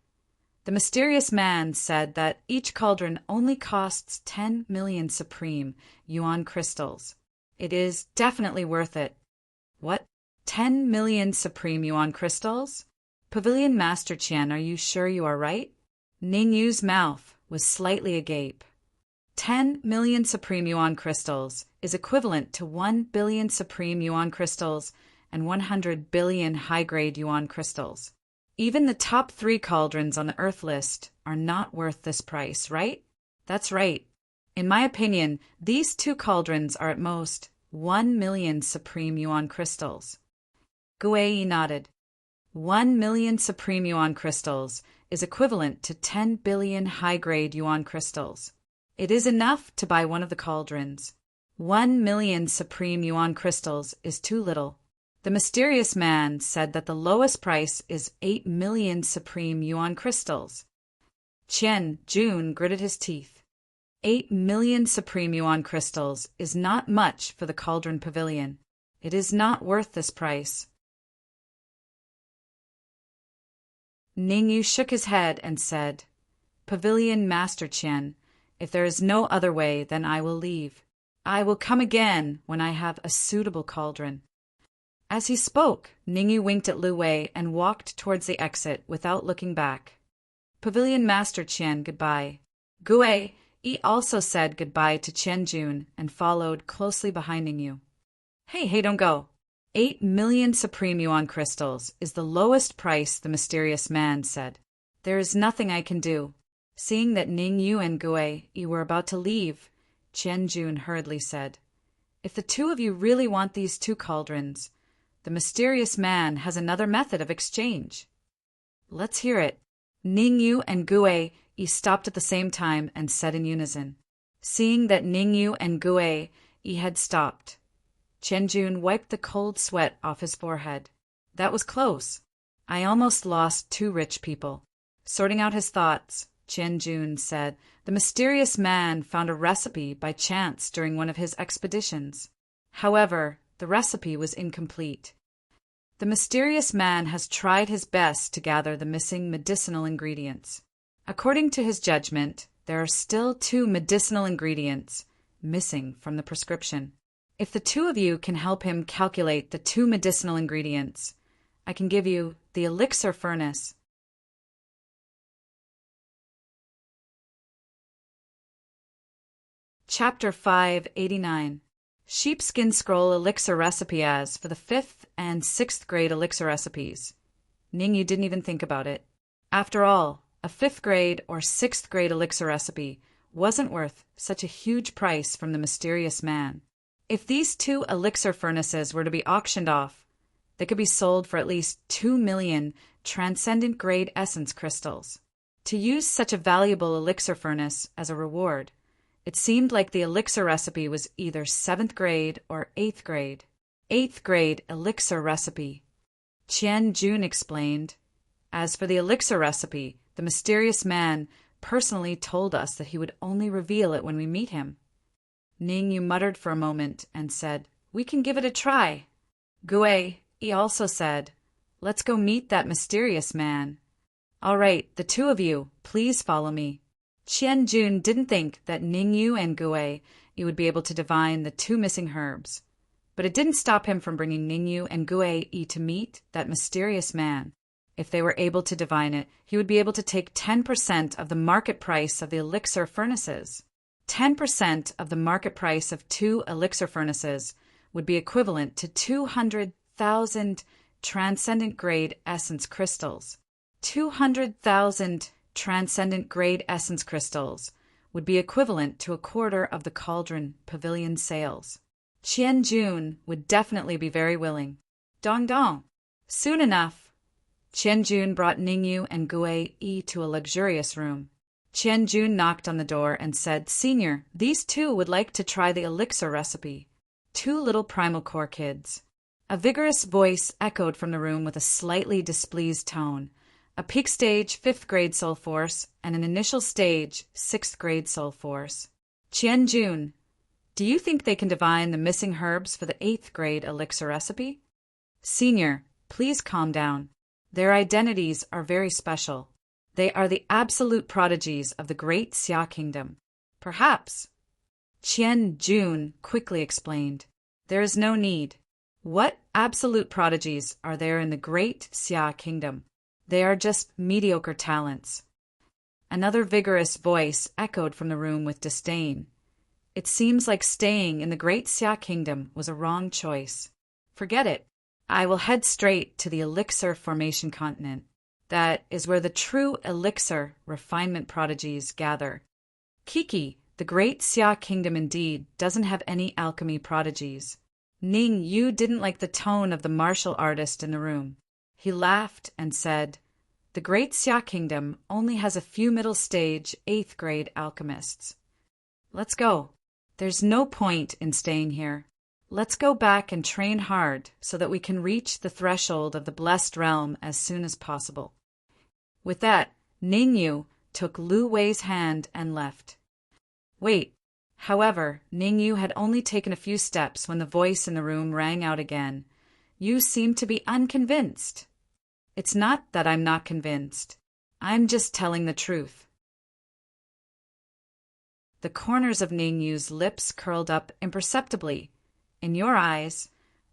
"The mysterious man said that each cauldron only costs 10 million supreme yuan crystals. It is definitely worth it." "What? 10 million supreme yuan crystals? Pavilion Master Qian, are you sure you are right?" Ningyu's mouth was slightly agape. 10 million supreme yuan crystals is equivalent to 1 billion supreme yuan crystals and 100 billion high-grade yuan crystals. Even the top 3 cauldrons on the Earth list are not worth this price, right? That's right. In my opinion, these 2 cauldrons are at most 1 million supreme yuan crystals. Gue Yi nodded. 1 million supreme yuan crystals is equivalent to 10 billion high-grade yuan crystals. It is enough to buy one of the cauldrons. 1 million supreme yuan crystals is too little. The mysterious man said that the lowest price is 8 million supreme yuan crystals. Qianjun gritted his teeth. 8 million supreme yuan crystals is not much for the cauldron pavilion. It is not worth this price. Ningyu shook his head and said, "Pavilion Master Qian, if there is no other way, then I will leave. I will come again when I have a suitable cauldron." As he spoke, Ningyu winked at Lu Wei and walked towards the exit without looking back. "Pavilion Master Qian, goodbye." Gue Yi also said goodbye to Qianjun and followed closely behind Ningyu. Hey, don't go. 8 million supreme yuan crystals is the lowest price, the mysterious man said. There is nothing I can do. Seeing that Ningyu and Gue Yi were about to leave, Qianjun hurriedly said, "If the two of you really want these 2 cauldrons, the mysterious man has another method of exchange." "Let's hear it." Ningyu and Gue Yi stopped at the same time and said in unison. Seeing that Ningyu and Gue Yi had stopped, Qianjun wiped the cold sweat off his forehead. That was close. I almost lost 2 rich people. Sorting out his thoughts, Qianjun said, "The mysterious man found a recipe by chance during one of his expeditions. However, the recipe was incomplete. The mysterious man has tried his best to gather the missing medicinal ingredients. According to his judgment, there are still 2 medicinal ingredients missing from the prescription. If the 2 of you can help him calculate the 2 medicinal ingredients, I can give you the elixir furnace." Chapter 589. Sheepskin Scroll Elixir Recipe as for the 5th and 6th grade elixir recipes. Ningyu didn't even think about it. After all, a 5th grade or 6th grade elixir recipe wasn't worth such a huge price from the mysterious man. If these 2 elixir furnaces were to be auctioned off, they could be sold for at least 2 million transcendent grade essence crystals. To use such a valuable elixir furnace as a reward, it seemed like the elixir recipe was either 7th grade or 8th grade. 8th grade elixir recipe. Qianjun explained. As for the elixir recipe, the mysterious man personally told us that he would only reveal it when we meet him. Ningyu muttered for a moment and said, "We can give it a try." Gue Yi also said, Let's go meet that mysterious man. All right, the two of you, please follow me. Qian-jun didn't think that Ningyu and Gue would be able to divine the two missing herbs, but it didn't stop him from bringing Ningyu and Gue to meet that mysterious man. If they were able to divine it, he would be able to take 10% of the market price of the elixir furnaces. 10% of the market price of 2 elixir furnaces would be equivalent to 200,000 transcendent grade essence crystals. 200,000 transcendent grade essence crystals would be equivalent to a quarter of the Cauldron Pavilion sales. Qian-jun would definitely be very willing. Dong dong. Soon enough, Qian-jun brought Ningyu and Gue to a luxurious room. Qian-jun knocked on the door and said, "Senior, these two would like to try the elixir recipe." 2 little primal core kids. A vigorous voice echoed from the room with a slightly displeased tone. A peak stage 5th grade soul force and an initial stage 6th grade soul force. Qian-jun, do you think they can divine the missing herbs for the 8th grade elixir recipe? Senior, please calm down. Their identities are very special. They are the absolute prodigies of the great Xia Kingdom. Perhaps. Qian-jun quickly explained. There is no need. What absolute prodigies are there in the great Xia Kingdom? They are just mediocre talents. Another vigorous voice echoed from the room with disdain. It seems like staying in the great Xia Kingdom was a wrong choice. Forget it. I will head straight to the Elixir Formation Continent. That is where the true elixir refinement prodigies gather. Kiki, the great Xia Kingdom indeed, doesn't have any alchemy prodigies. Ningyu didn't like the tone of the martial artist in the room. He laughed and said, "The great Xia Kingdom only has a few middle stage 8th grade alchemists. Let's go. There's no point in staying here. Let's go back and train hard so that we can reach the threshold of the blessed realm as soon as possible." With that, Ningyu took Lu Wei's hand and left. Wait. However, Ningyu had only taken a few steps when the voice in the room rang out again. "You seem to be unconvinced." It's not that I'm not convinced. I'm just telling the truth. The corners of Ningyu's lips curled up imperceptibly. In your eyes,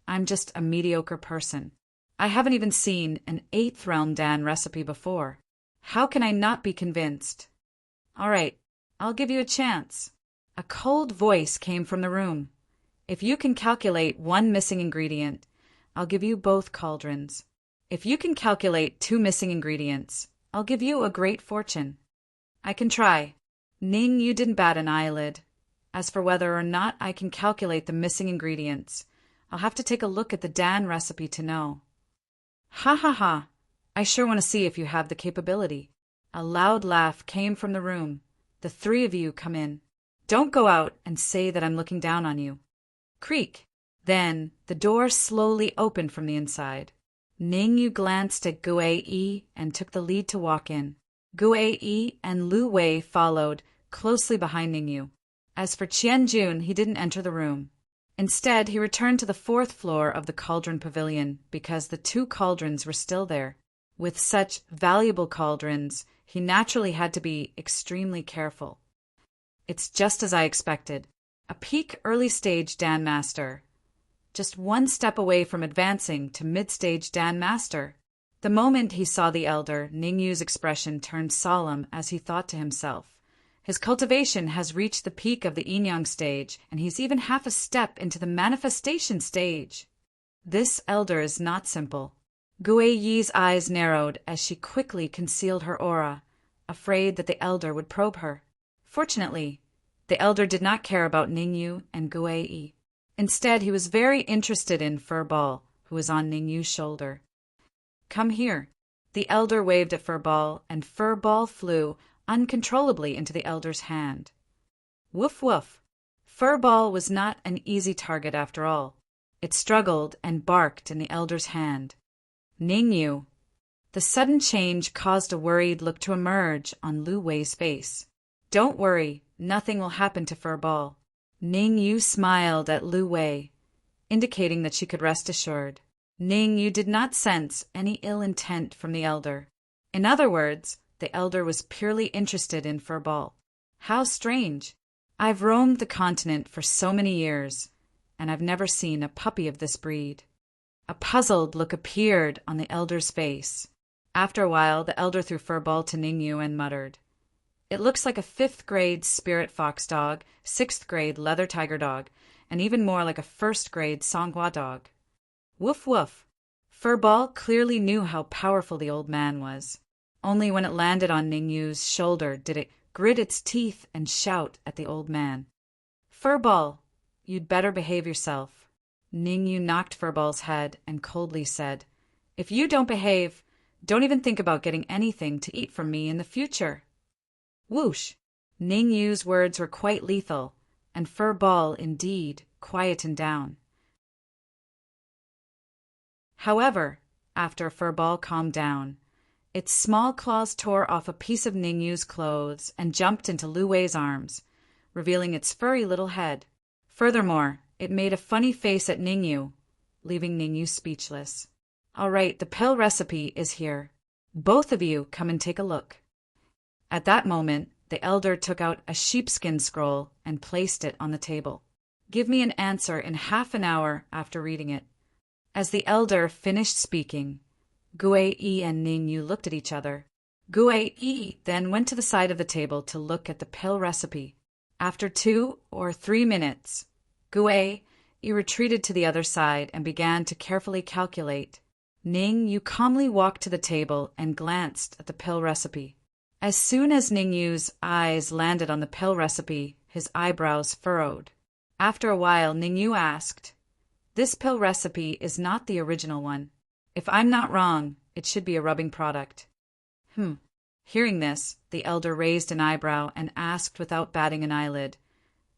I'm just a mediocre person. I haven't even seen an 8th realm Dan recipe before. How can I not be convinced? All right, I'll give you a chance. A cold voice came from the room. If you can calculate 1 missing ingredient, I'll give you both cauldrons. If you can calculate 2 missing ingredients, I'll give you a great fortune. I can try. Ningyu didn't bat an eyelid. As for whether or not I can calculate the missing ingredients, I'll have to take a look at the Dan recipe to know. Ha ha ha. I sure want to see if you have the capability. A loud laugh came from the room. The 3 of you come in. Don't go out and say that I'm looking down on you. Creak. Then the door slowly opened from the inside. Ningyu glanced at Gue and took the lead to walk in. Gue and Lu Wei followed, closely behind Ningyu. As for Qian-jun, he didn't enter the room. Instead, he returned to the 4th floor of the Cauldron Pavilion because the 2 cauldrons were still there. With such valuable cauldrons, he naturally had to be extremely careful. It's just as I expected. A peak early-stage Dan Master. Just 1 step away from advancing to mid-stage Dan Master. The moment he saw the elder, Ningyu's expression turned solemn as he thought to himself. His cultivation has reached the peak of the Yin-yang stage, and he's even half a step into the manifestation stage. This elder is not simple. Gue Yi's eyes narrowed as she quickly concealed her aura, afraid that the elder would probe her. Fortunately, the elder did not care about Ningyu and Gue Yi. Instead, he was very interested in Furball, who was on Ningyu's shoulder. Come here. The elder waved at Furball, and Furball flew uncontrollably into the elder's hand. Woof woof. Furball was not an easy target after all. It struggled and barked in the elder's hand. Ningyu. The sudden change caused a worried look to emerge on Lu Wei's face. Don't worry, nothing will happen to Furball. Ningyu smiled at Lu Wei, indicating that she could rest assured. Ning Yu did not sense any ill intent from the elder. In other words, the elder was purely interested in furball. How strange! I've roamed the continent for so many years, and I've never seen a puppy of this breed. A puzzled look appeared on the elder's face. After a while, the elder threw furball to Ning Yu and muttered, "It looks like a 5th grade spirit fox dog, 6th grade leather tiger dog, and even more like a 1st grade Songhua dog." Woof woof. Furball clearly knew how powerful the old man was. Only when it landed on Ning Yu's shoulder did it grit its teeth and shout at the old man. "Furball, you'd better behave yourself." Ning Yu knocked Furball's head and coldly said, "If you don't behave, don't even think about getting anything to eat from me in the future." Whoosh! Ning Yu's words were quite lethal, and Furball, indeed, quietened down. However, after Furball calmed down, its small claws tore off a piece of Ning Yu's clothes and jumped into Lu Wei's arms, revealing its furry little head. Furthermore, it made a funny face at Ning Yu, leaving Ning Yu speechless. "All right, the pill recipe is here. Both of you come and take a look." At that moment, the elder took out a sheepskin scroll and placed it on the table. "Give me an answer in half an hour after reading it." As the elder finished speaking, Gue-yi and Ning Yu looked at each other. Gue-yi then went to the side of the table to look at the pill recipe. After 2 or 3 minutes, Gue-yi retreated to the other side and began to carefully calculate. Ning Yu calmly walked to the table and glanced at the pill recipe. As soon as Ning Yu's eyes landed on the pill recipe, his eyebrows furrowed. After a while, Ning Yu asked, "This pill recipe is not the original one. If I'm not wrong, it should be a rubbing product." Hearing this, the elder raised an eyebrow and asked without batting an eyelid,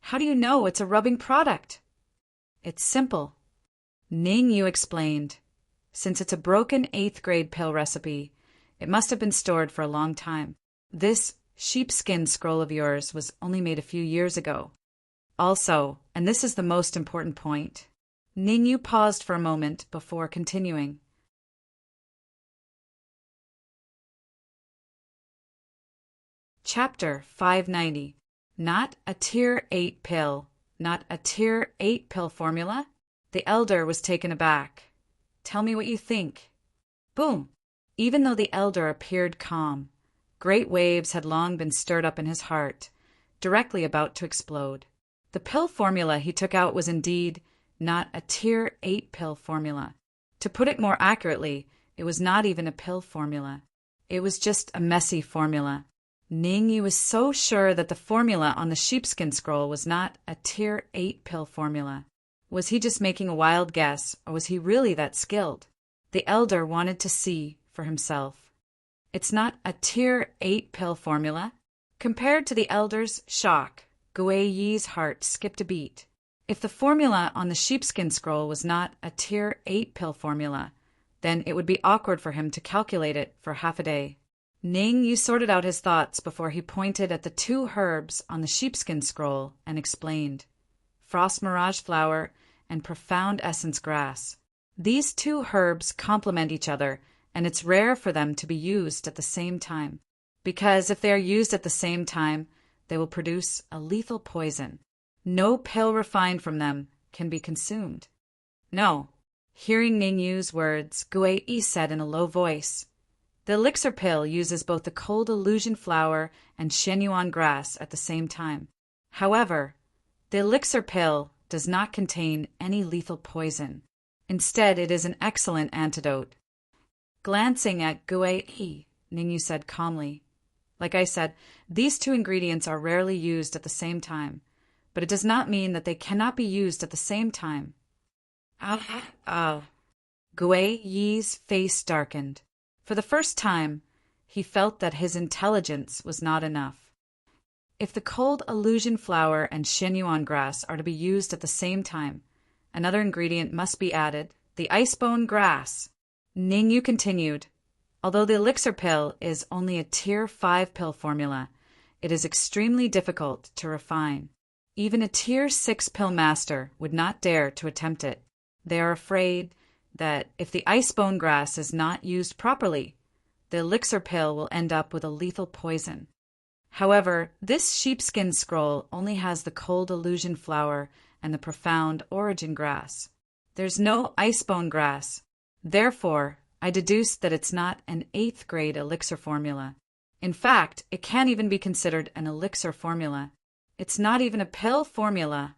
"How do you know it's a rubbing product?" "It's simple," Ning Yu explained. "Since it's a broken 8th grade pill recipe, it must have been stored for a long time. This sheepskin scroll of yours was only made a few years ago. Also, and this is the most important point," Ning Yu paused for a moment before continuing. Chapter 590. Not a Tier 8 pill. Not a Tier 8 pill formula? The elder was taken aback. "Tell me what you think." Boom! Even though the elder appeared calm, great waves had long been stirred up in his heart, directly about to explode. The pill formula he took out was indeed not a Tier 8 pill formula. To put it more accurately, it was not even a pill formula. It was just a messy formula. Ning Yu was so sure that the formula on the sheepskin scroll was not a Tier 8 pill formula. Was he just making a wild guess, or was he really that skilled? The elder wanted to see for himself. "It's not a Tier 8 pill formula?" Compared to the elder's shock, Gue-yi's heart skipped a beat. If the formula on the sheepskin scroll was not a Tier 8 pill formula, then it would be awkward for him to calculate it for half a day. Ning Yu sorted out his thoughts before he pointed at the 2 herbs on the sheepskin scroll and explained, "Frost mirage flower and profound essence grass. These 2 herbs complement each other, and it's rare for them to be used at the same time, because if they are used at the same time, they will produce a lethal poison. No pill refined from them can be consumed." "No." Hearing Ning Yu's words, Gue-yi said in a low voice, "The elixir pill uses both the cold illusion flower and shenyuan grass at the same time. However, the elixir pill does not contain any lethal poison. Instead, it is an excellent antidote." Glancing at Gue-yi, Ning Yu said calmly, "Like I said, these 2 ingredients are rarely used at the same time, but it does not mean that they cannot be used at the same time." Gue-yi's face darkened. For the first time, he felt that his intelligence was not enough. If the cold illusion flower and shenyuan grass are to be used at the same time, another ingredient must be added, the icebone grass. Ning Yu continued, "Although the elixir pill is only a Tier 5 pill formula, it is extremely difficult to refine. Even a Tier 6 pill master would not dare to attempt it. They are afraid that if the icebone grass is not used properly, the elixir pill will end up with a lethal poison. However, this sheepskin scroll only has the cold illusion flower and the profound origin grass. There's no icebone grass. Therefore, I deduced that it's not an 8th grade elixir formula. In fact, it can't even be considered an elixir formula. It's not even a pill formula.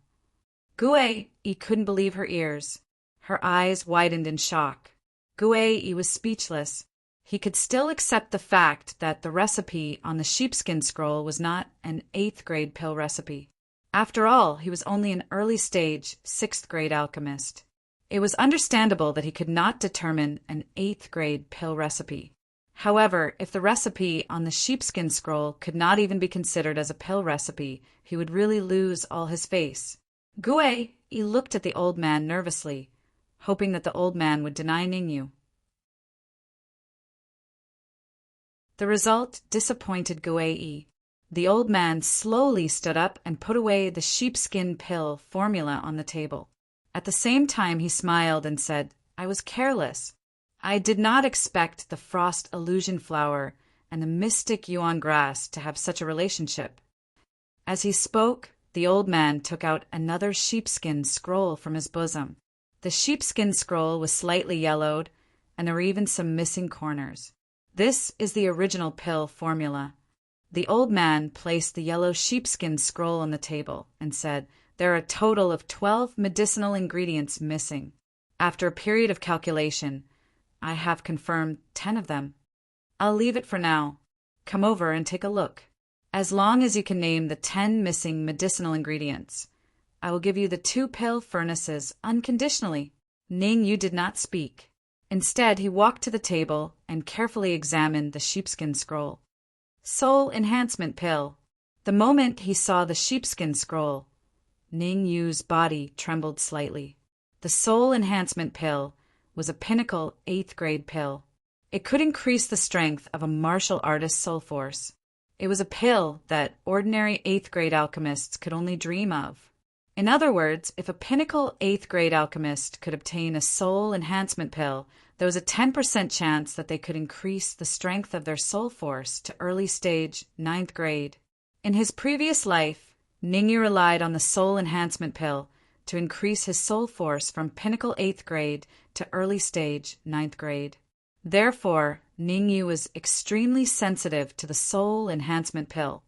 Gue-yi couldn't believe her ears. Her eyes widened in shock. Gue-yi was speechless. He could still accept the fact that the recipe on the sheepskin scroll was not an 8th grade pill recipe. After all, he was only an early stage 6th grade alchemist. It was understandable that he could not determine an 8th grade pill recipe. However, if the recipe on the sheepskin scroll could not even be considered as a pill recipe, he would really lose all his face. Gue-yi looked at the old man nervously, hoping that the old man would deny Ningyu. The result disappointed Gue-yi. The old man slowly stood up and put away the sheepskin pill formula on the table. At the same time he smiled and said, "I was careless. I did not expect the frost illusion flower and the mystic yuan grass to have such a relationship." As he spoke, the old man took out another sheepskin scroll from his bosom. The sheepskin scroll was slightly yellowed, and there were even some missing corners. This is the original pill formula. The old man placed the yellow sheepskin scroll on the table and said, "There are a total of 12 medicinal ingredients missing. After a period of calculation, I have confirmed 10 of them. I'll leave it for now. Come over and take a look. As long as you can name the 10 missing medicinal ingredients, I will give you the 2 pill furnaces unconditionally." Ningyu did not speak. Instead, he walked to the table and carefully examined the sheepskin scroll. Soul enhancement pill. The moment he saw the sheepskin scroll, Ningyu's body trembled slightly. The soul enhancement pill was a pinnacle 8th grade pill. It could increase the strength of a martial artist's soul force. It was a pill that ordinary 8th grade alchemists could only dream of. In other words, if a pinnacle 8th grade alchemist could obtain a soul enhancement pill, there was a 10% chance that they could increase the strength of their soul force to early stage 9th grade. In his previous life, Ningyu relied on the soul enhancement pill to increase his soul force from pinnacle 8th grade to early stage 9th grade. Therefore, Ningyu was extremely sensitive to the soul enhancement pill.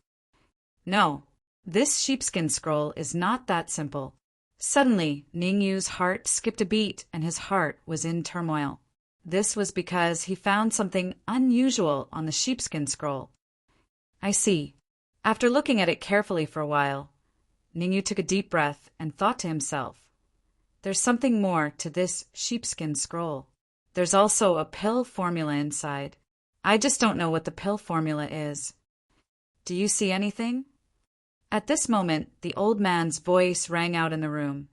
No, this sheepskin scroll is not that simple. Suddenly, Ningyu's heart skipped a beat and his heart was in turmoil. This was because he found something unusual on the sheepskin scroll. I see. After looking at it carefully for a while, Ningyu took a deep breath and thought to himself, "There's something more to this sheepskin scroll. There's also a pill formula inside. I just don't know what the pill formula is. Do you see anything?" At this moment, the old man's voice rang out in the room.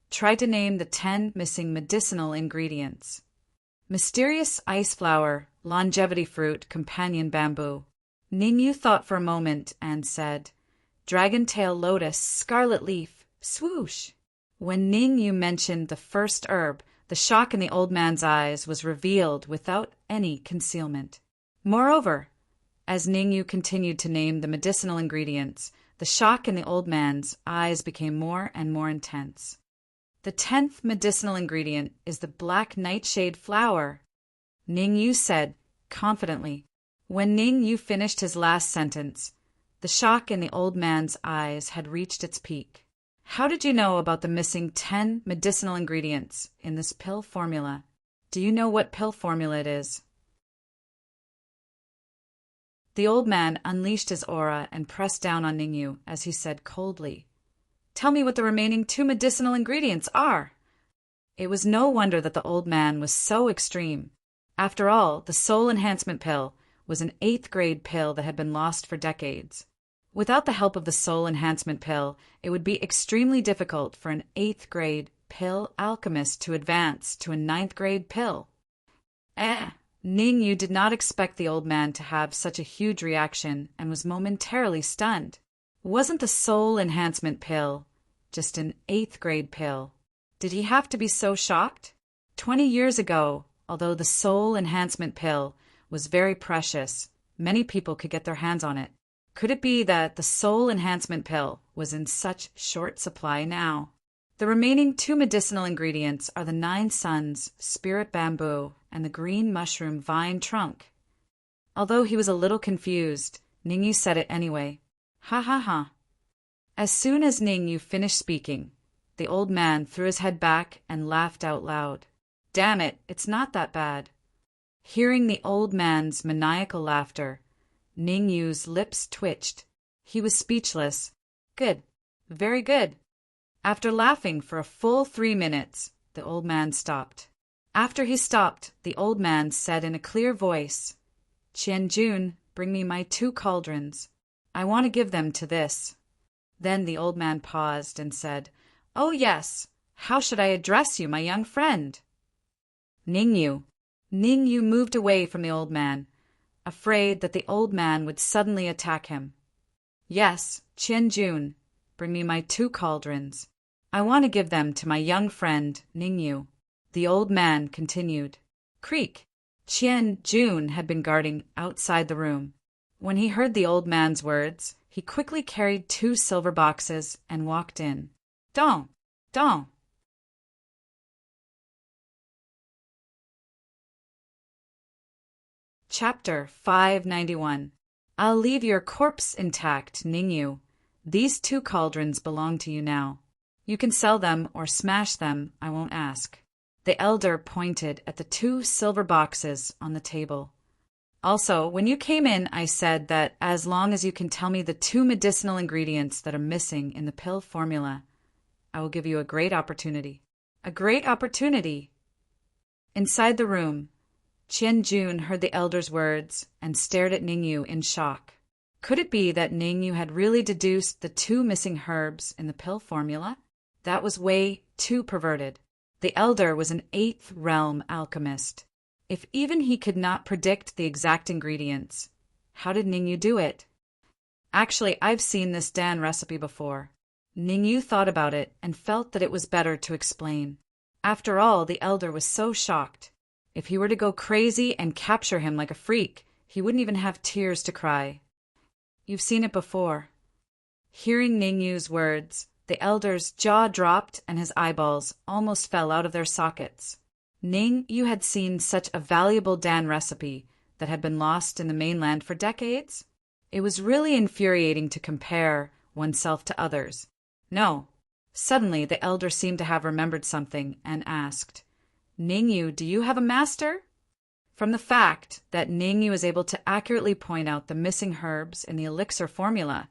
"Try to name the 10 missing medicinal ingredients." Mysterious ice flower, longevity fruit, companion bamboo. Ningyu thought for a moment and said, "Dragon tail lotus, scarlet leaf, swoosh." When Ningyu mentioned the first herb, the shock in the old man's eyes was revealed without any concealment. Moreover, as Ningyu continued to name the medicinal ingredients, the shock in the old man's eyes became more and more intense. "The 10th medicinal ingredient is the black nightshade flower," Ningyu said confidently. When Ningyu finished his last sentence, the shock in the old man's eyes had reached its peak. "How did you know about the missing 10 medicinal ingredients in this pill formula? Do you know what pill formula it is?" The old man unleashed his aura and pressed down on Ningyu as he said coldly, "Tell me what the remaining 2 medicinal ingredients are." It was no wonder that the old man was so extreme. After all, the soul enhancement pill was an 8th grade pill that had been lost for decades. Without the help of the soul enhancement pill, it would be extremely difficult for an 8th grade pill alchemist to advance to a 9th grade pill. Ningyu did not expect the old man to have such a huge reaction and was momentarily stunned. Wasn't the soul enhancement pill just an 8th grade pill? Did he have to be so shocked? 20 years ago, although the soul enhancement pill was very precious, many people could get their hands on it. Could it be that the soul enhancement pill was in such short supply now? The remaining 2 medicinal ingredients are the 9 suns, spirit bamboo, and the green mushroom vine trunk. Although he was a little confused, Ningyu said it anyway. Ha ha ha. As soon as Ningyu finished speaking, the old man threw his head back and laughed out loud. Damn it, it's not that bad. Hearing the old man's maniacal laughter, Ningyu's lips twitched. He was speechless. Good. Very good. After laughing for a full 3 minutes, the old man stopped. After he stopped, the old man said in a clear voice, Qian-jun, bring me my 2 cauldrons. I want to give them to this. Then the old man paused and said, Oh yes, how should I address you, my young friend? Ningyu. Ningyu moved away from the old man, afraid that the old man would suddenly attack him. Yes, Qian-jun, bring me my 2 cauldrons. I want to give them to my young friend, Ningyu. The old man continued. Creak. Qian-jun had been guarding outside the room. When he heard the old man's words, he quickly carried 2 silver boxes and walked in. Dong! Dong! Chapter 591. I'll leave your corpse intact, Ningyu. These 2 cauldrons belong to you now. You can sell them or smash them, I won't ask. The elder pointed at the 2 silver boxes on the table. Also, when you came in, I said that as long as you can tell me the 2 medicinal ingredients that are missing in the pill formula, I will give you a great opportunity. A great opportunity! Inside the room, Qian-jun heard the elder's words and stared at Ningyu in shock. Could it be that Ningyu had really deduced the 2 missing herbs in the pill formula? That was way too perverted. The elder was an 8th realm alchemist. If even he could not predict the exact ingredients, how did Ningyu do it? Actually, I've seen this Dan recipe before. Ningyu thought about it and felt that it was better to explain. After all, the elder was so shocked. If he were to go crazy and capture him like a freak, he wouldn't even have tears to cry. You've seen it before. Hearing Ningyu's words, the elder's jaw dropped and his eyeballs almost fell out of their sockets. Ningyu had seen such a valuable Dan recipe that had been lost in the mainland for decades. It was really infuriating to compare oneself to others. No. Suddenly, the elder seemed to have remembered something and asked, Ningyu, do you have a master? From the fact that Ningyu was able to accurately point out the missing herbs in the elixir formula,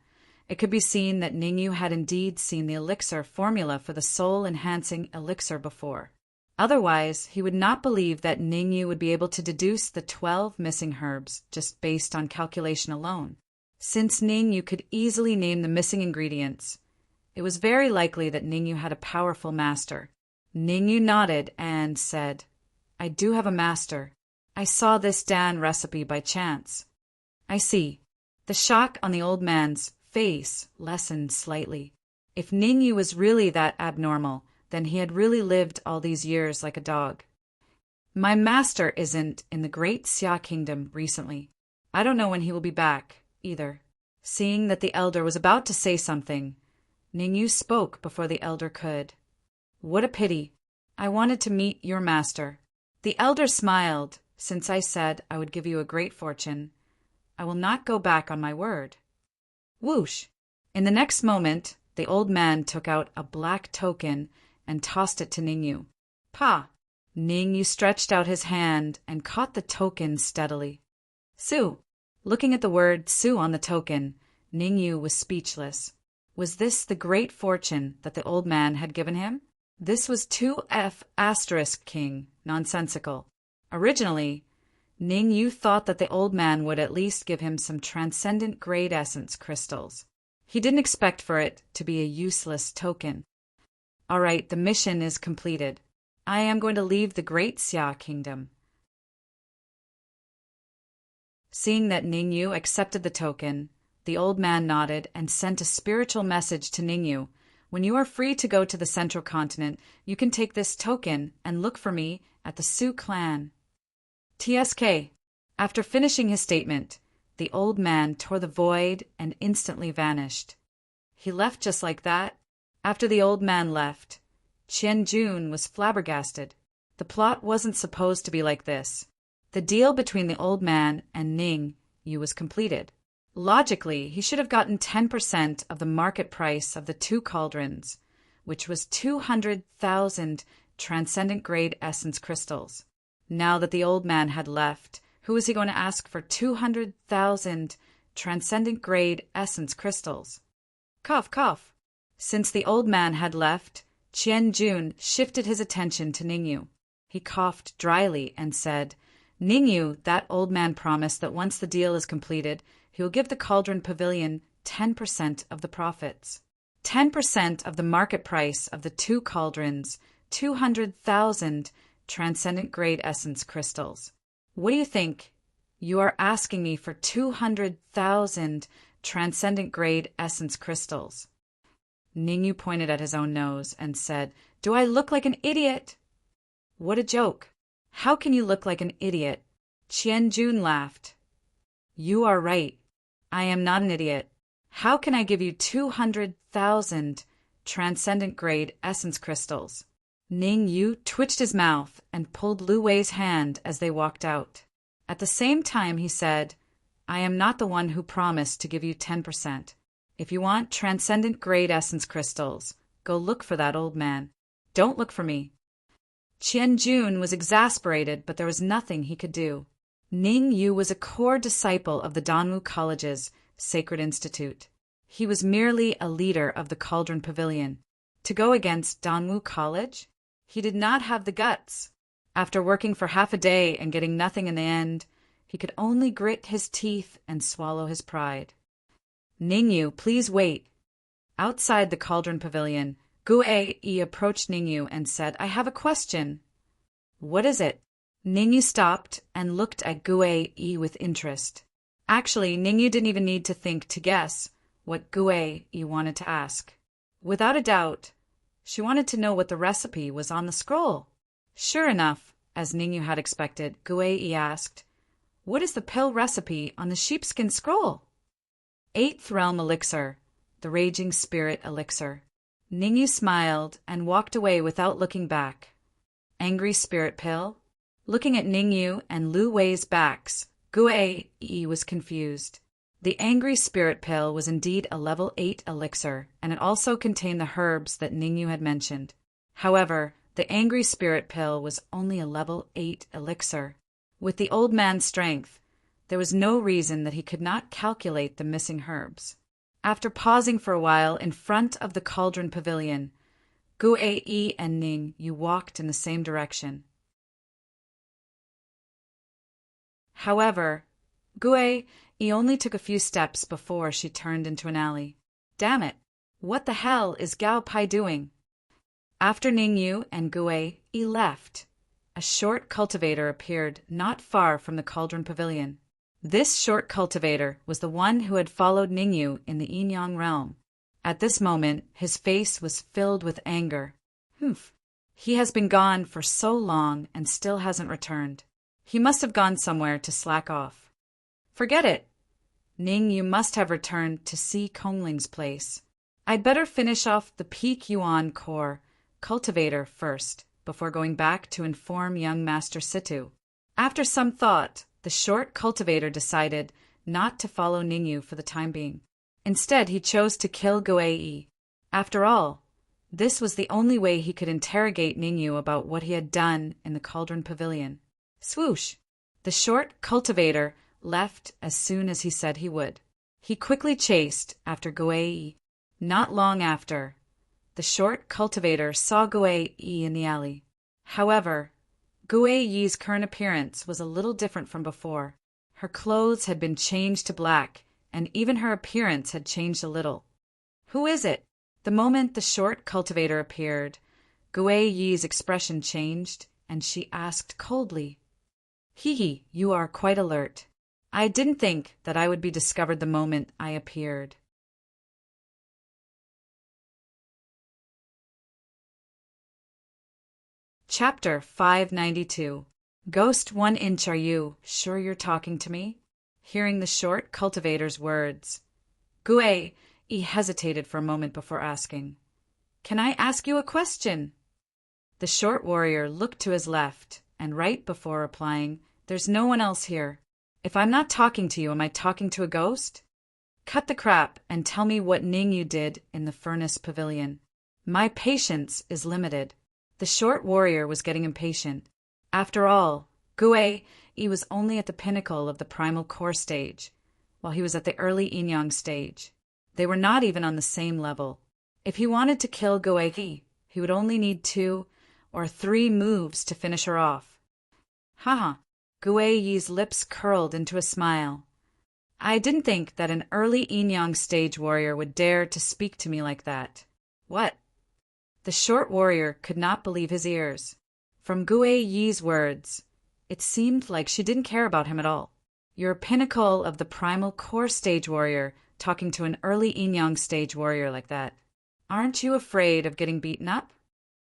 it could be seen that Ningyu had indeed seen the elixir formula for the soul-enhancing elixir before. Otherwise, he would not believe that Ningyu would be able to deduce the 12 missing herbs just based on calculation alone. Since Ningyu could easily name the missing ingredients, it was very likely that Ningyu had a powerful master. Ningyu nodded and said, I do have a master. I saw this Dan recipe by chance. I see. The shock on the old man's face lessened slightly. If Ningyu was really that abnormal, then he had really lived all these years like a dog. My master isn't in the Great Xia Kingdom recently. I don't know when he will be back, either. Seeing that the elder was about to say something, Ningyu spoke before the elder could. What a pity. I wanted to meet your master. The elder smiled, since I said I would give you a great fortune. I will not go back on my word. Whoosh! In the next moment, the old man took out a black token and tossed it to Ningyu. Pa! Ningyu stretched out his hand and caught the token steadily. Su! Looking at the word Su on the token, Ningyu was speechless. Was this the great fortune that the old man had given him? This was 2F** king, nonsensical. Originally, Ningyu thought that the old man would at least give him some transcendent grade essence crystals. He didn't expect for it to be a useless token. All right, the mission is completed. I am going to leave the Great Xia Kingdom. Seeing that Ningyu accepted the token, the old man nodded and sent a spiritual message to Ningyu, When you are free to go to the central continent, you can take this token and look for me at the Sioux clan. TSK. After finishing his statement, the old man tore the void and instantly vanished. He left just like that? After the old man left, Qian Jun was flabbergasted. The plot wasn't supposed to be like this. The deal between the old man and Ning Yu was completed. Logically, he should have gotten 10% of the market price of the 2 cauldrons, which was 200,000 transcendent-grade essence crystals. Now that the old man had left, who was he going to ask for 200,000 transcendent-grade essence crystals? Cough, cough. Since the old man had left, Qian Jun shifted his attention to Ningyu. He coughed dryly and said, Ningyu, that old man promised that once the deal is completed, he will give the Cauldron Pavilion 10% of the profits. 10% of the market price of the 2 cauldrons, 200,000 transcendent-grade essence crystals. What do you think? You are asking me for 200,000 transcendent-grade essence crystals. Ningyu pointed at his own nose and said, Do I look like an idiot? What a joke. How can you look like an idiot? Qian Jun laughed. You are right. I am not an idiot. How can I give you 200,000 transcendent-grade essence crystals? Ning Yu twitched his mouth and pulled Lu Wei's hand as they walked out. At the same time, he said, I am not the one who promised to give you 10%. If you want transcendent-grade essence crystals, go look for that old man. Don't look for me. Qian Jun was exasperated, but there was nothing he could do. Ning Yu was a core disciple of the Danwu College's Sacred Institute. He was merely a leader of the Cauldron Pavilion. To go against Danwu College? He did not have the guts. After working for half a day and getting nothing in the end, he could only grit his teeth and swallow his pride. Ningyu, please wait. Outside the Cauldron Pavilion, Gu-ei approached Ningyu and said, I have a question. What is it? Ningyu stopped and looked at Gu-ei with interest. Actually, Ningyu didn't even need to think to guess what Gu-ei wanted to ask. Without a doubt, she wanted to know what the recipe was on the scroll. Sure enough, as Ningyu had expected, Gu-ei asked, What is the pill recipe on the sheepskin scroll? 8th Realm Elixir, the Raging Spirit Elixir. Ningyu smiled and walked away without looking back. Angry Spirit Pill? Looking at Ningyu and Lu Wei's backs, Gu-ei was confused. The Angry Spirit Pill was indeed a level 8 elixir, and it also contained the herbs that Ningyu had mentioned. However, the Angry Spirit Pill was only a level 8 elixir. With the old man's strength, there was no reason that he could not calculate the missing herbs. After pausing for a while in front of the Cauldron Pavilion, Gu-ei and Ningyu walked in the same direction. However, Gu-ei only took a few steps before she turned into an alley. Damn it! What the hell is Gao Pai doing? After Ningyu and Gu-ei left, a short cultivator appeared not far from the Cauldron Pavilion. This short cultivator was the one who had followed Ningyu in the Yinyang realm. At this moment, his face was filled with anger. Humph! He has been gone for so long and still hasn't returned. He must have gone somewhere to slack off. Forget it. Ningyu must have returned to see Kongling's place. I'd better finish off the Peak Yuan Core cultivator first, before going back to inform young Master Situ. After some thought, the short cultivator decided not to follow Ningyu for the time being. Instead, he chose to kill Gu-ei. After all, this was the only way he could interrogate Ningyu about what he had done in the Cauldron Pavilion. Swoosh! The short cultivator left as soon as he said he would. He quickly chased after Gu-ei. Not long after, the short cultivator saw Gu-ei in the alley. However, Gu-ei's current appearance was a little different from before. Her clothes had been changed to black, and even her appearance had changed a little. Who is it? The moment the short cultivator appeared, Gu-ei's expression changed, and she asked coldly, Hee, you are quite alert. I didn't think that I would be discovered the moment I appeared. Chapter 592. Ghost 1 inch, are you sure you're talking to me? Hearing the short cultivator's words, Gue hesitated for a moment before asking, Can I ask you a question? The short warrior looked to his left and right before replying, There's no one else here. If I'm not talking to you, am I talking to a ghost? Cut the crap and tell me what Ningyu did in the furnace pavilion. My patience is limited. The short warrior was getting impatient. After all, Gue was only at the pinnacle of the primal core stage, while he was at the early yin-yang stage. They were not even on the same level. If he wanted to kill Gue, he would only need 2 or 3 moves to finish her off. Haha. Gue Yi's lips curled into a smile. I didn't think that an early yin-yang stage warrior would dare to speak to me like that. What? The short warrior could not believe his ears. From Gue Yi's words, it seemed like she didn't care about him at all. You're a pinnacle of the primal core stage warrior talking to an early yin-yang stage warrior like that. Aren't you afraid of getting beaten up?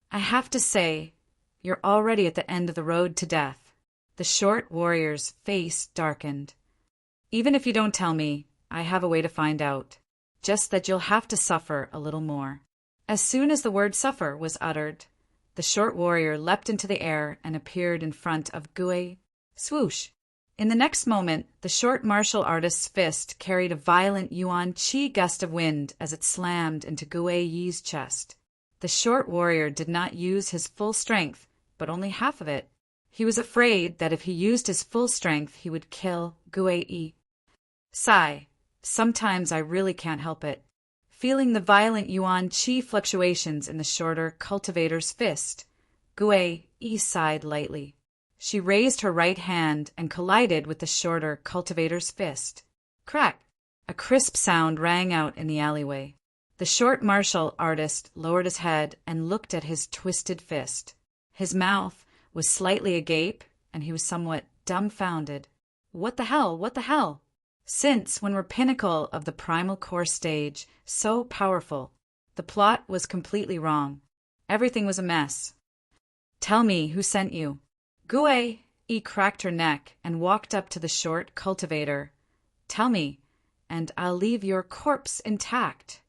I have to say, you're already at the end of the road to death. The short warrior's face darkened. Even if you don't tell me, I have a way to find out. Just that you'll have to suffer a little more. As soon as the word suffer was uttered, the short warrior leapt into the air and appeared in front of Gue. Swoosh! In the next moment, the short martial artist's fist carried a violent yuan qi gust of wind as it slammed into Gue Yi's chest. The short warrior did not use his full strength, but only half of it. He was afraid that if he used his full strength, he would kill Gue Yi. Sigh. Sometimes I really can't help it. Feeling the violent yuan qi fluctuations in the shorter cultivator's fist, Gue Yi sighed lightly. She raised her right hand and collided with the shorter cultivator's fist. Crack! A crisp sound rang out in the alleyway. The short martial artist lowered his head and looked at his twisted fist. His mouth was slightly agape, and he was somewhat dumbfounded. What the hell? What the hell? Since, when we're pinnacle of the primal core stage, so powerful, the plot was completely wrong. Everything was a mess. Tell me who sent you. Gue cracked her neck and walked up to the short cultivator. Tell me, and I'll leave your corpse intact.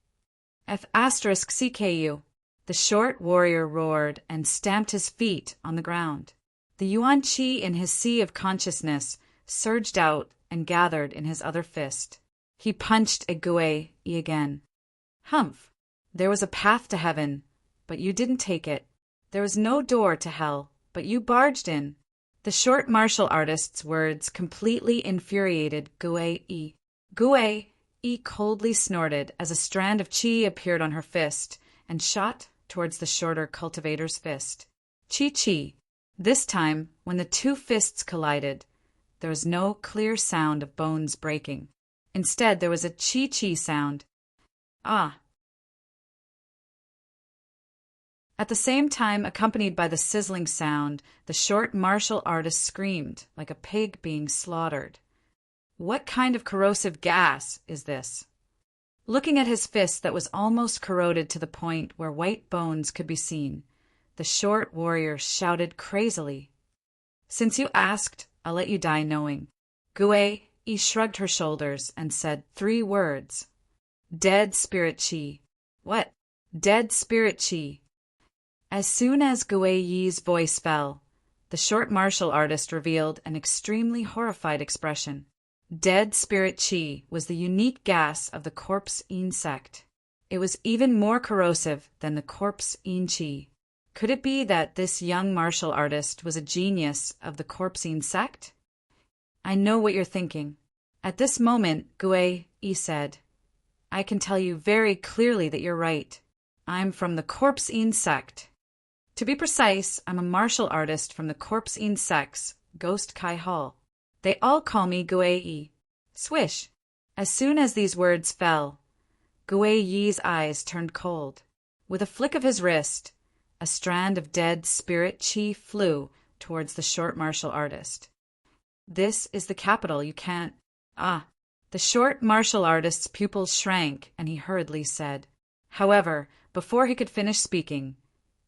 CKU. The short warrior roared and stamped his feet on the ground. The yuan qi in his sea of consciousness surged out and gathered in his other fist. He punched at Gue again. Humph! There was a path to heaven, but you didn't take it. There was no door to hell, but you barged in. The short martial artist's words completely infuriated Gue. Gue coldly snorted as a strand of qi appeared on her fist and shot towards the shorter cultivator's fist. Chi. This time, when the 2 fists collided, there was no clear sound of bones breaking. Instead, there was a chi sound. Ah! At the same time, accompanied by the sizzling sound, the short martial artist screamed like a pig being slaughtered. What kind of corrosive gas is this? Looking at his fist that was almost corroded to the point where white bones could be seen, the short warrior shouted crazily. Since you asked, I'll let you die knowing. Gue shrugged her shoulders and said 3 words. Dead spirit qi. What? Dead spirit qi. As soon as Gue Yi's voice fell, the short martial artist revealed an extremely horrified expression. Dead spirit qi was the unique gas of the corpse yin sect. It was even more corrosive than the corpse yin qi. Could it be that this young martial artist was a genius of the corpse yin sect? I know what you're thinking. At this moment, Gue said, I can tell you very clearly that you're right. I'm from the corpse yin sect. To be precise, I'm a martial artist from the corpse yin sect's Ghost Kai Hall. They all call me Gue. Swish! As soon as these words fell, Gue Yi's eyes turned cold. With a flick of his wrist, a strand of dead spirit qi flew towards the short martial artist. This is the capital, you can't... Ah! The short martial artist's pupils shrank, and he hurriedly said. However, before he could finish speaking,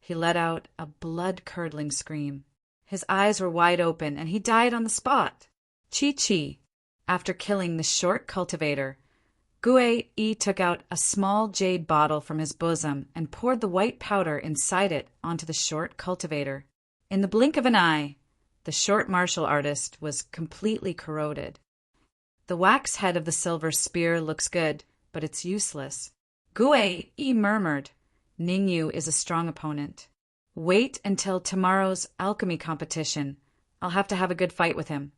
He let out a blood-curdling scream. His eyes were wide open, and he died on the spot. Chi-Chi. After killing the short cultivator, Gue-Yi took out a small jade bottle from his bosom and poured the white powder inside it onto the short cultivator. In the blink of an eye, the short martial artist was completely corroded. The wax head of the silver spear looks good, but it's useless. Gue-Yi murmured, Ningyu is a strong opponent. Wait until tomorrow's alchemy competition. I'll have to have a good fight with him.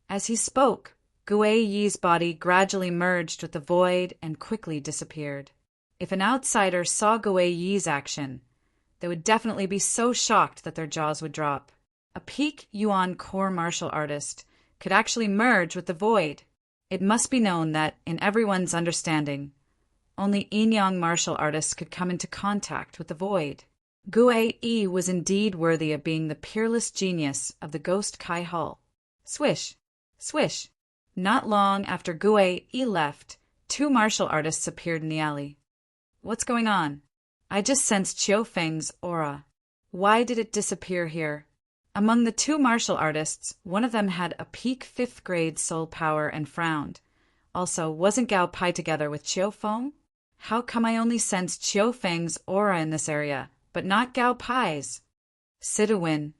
As he spoke, Gue-Yi's body gradually merged with the void and quickly disappeared. If an outsider saw Gue-Yi's action, they would definitely be so shocked that their jaws would drop. A peak Yuan core martial artist could actually merge with the void. It must be known that, in everyone's understanding, only yin-yang martial artists could come into contact with the void. Gue-Yi was indeed worthy of being the peerless genius of the ghost Kai Hull. Swish! Swish! Not long after Gue-Yi left, 2 martial artists appeared in the alley. What's going on? I just sensed Qiu Feng's aura. Why did it disappear here? Among the 2 martial artists, one of them had a peak 5th grade soul power and frowned. Also, wasn't Gao Pai together with Qiu Feng? How come I only sensed Qiu Feng's aura in this area, but not Gao Pai's? Siduin,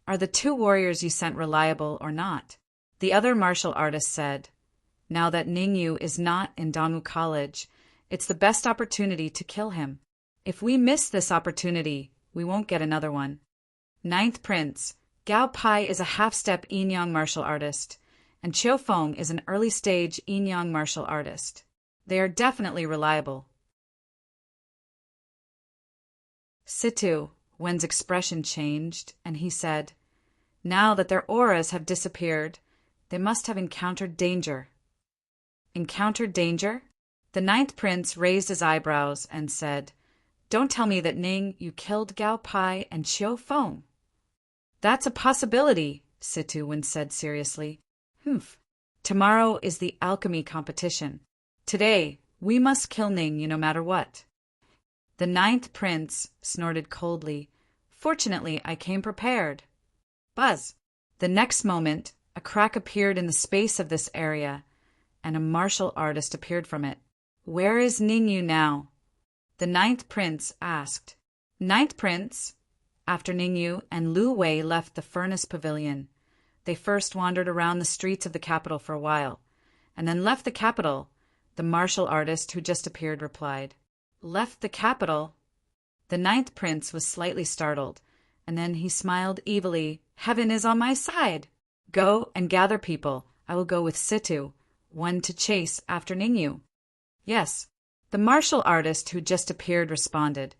are the 2 warriors you sent reliable or not? The other martial artist said, now that Ningyu is not in Dongwu College, it's the best opportunity to kill him. If we miss this opportunity, we won't get another one. 9th Prince, Gao Pai is a half-step yin-yang martial artist, and Qiu Feng is an early-stage yin-yang martial artist. They are definitely reliable. Situ, Wen's expression changed, and he said, now that their auras have disappeared, they must have encountered danger. Encountered danger? The 9th Prince raised his eyebrows and said, don't tell me that Ning, you killed Gao Pai and Qiu Feng. That's a possibility, Situ said seriously. Humph. Tomorrow is the alchemy competition. Today, we must kill Ning no matter what. The 9th Prince snorted coldly. Fortunately, I came prepared. Buzz. The next moment, a crack appeared in the space of this area, and a martial artist appeared from it. Where is Ningyu now? The 9th Prince asked. 9th Prince? After Ningyu and Lu Wei left the furnace pavilion, they first wandered around the streets of the capital for a while, and then left the capital, the martial artist who just appeared replied. Left the capital? The 9th Prince was slightly startled, and then he smiled evilly. Heaven is on my side. Go and gather people. I will go with Situ, one to chase after Ningyu. Yes, the martial artist who just appeared responded,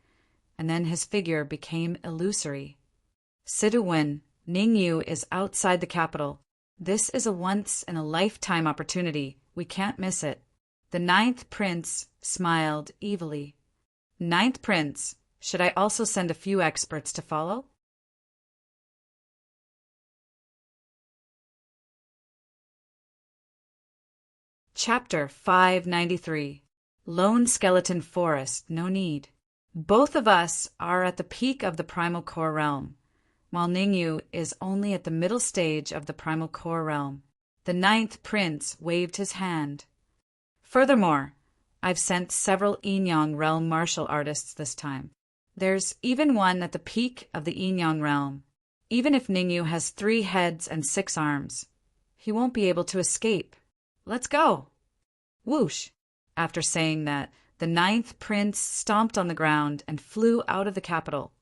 and then his figure became illusory. Situ-Wen, Ningyu is outside the capital. This is a once-in-a-lifetime opportunity. We can't miss it. The 9th Prince smiled evilly. 9th Prince, should I also send a few experts to follow? Chapter 593. Lone Skeleton Forest, no need. Both of us are at the peak of the Primal Core Realm, while Ningyu is only at the middle stage of the Primal Core Realm. The 9th Prince waved his hand. Furthermore, I've sent several Yin-Yang Realm martial artists this time. There's even one at the peak of the Yin-Yang Realm. Even if Ningyu has 3 heads and 6 arms, he won't be able to escape. Let's go! Whoosh! After saying that, the 9th Prince stomped on the ground and flew out of the capital.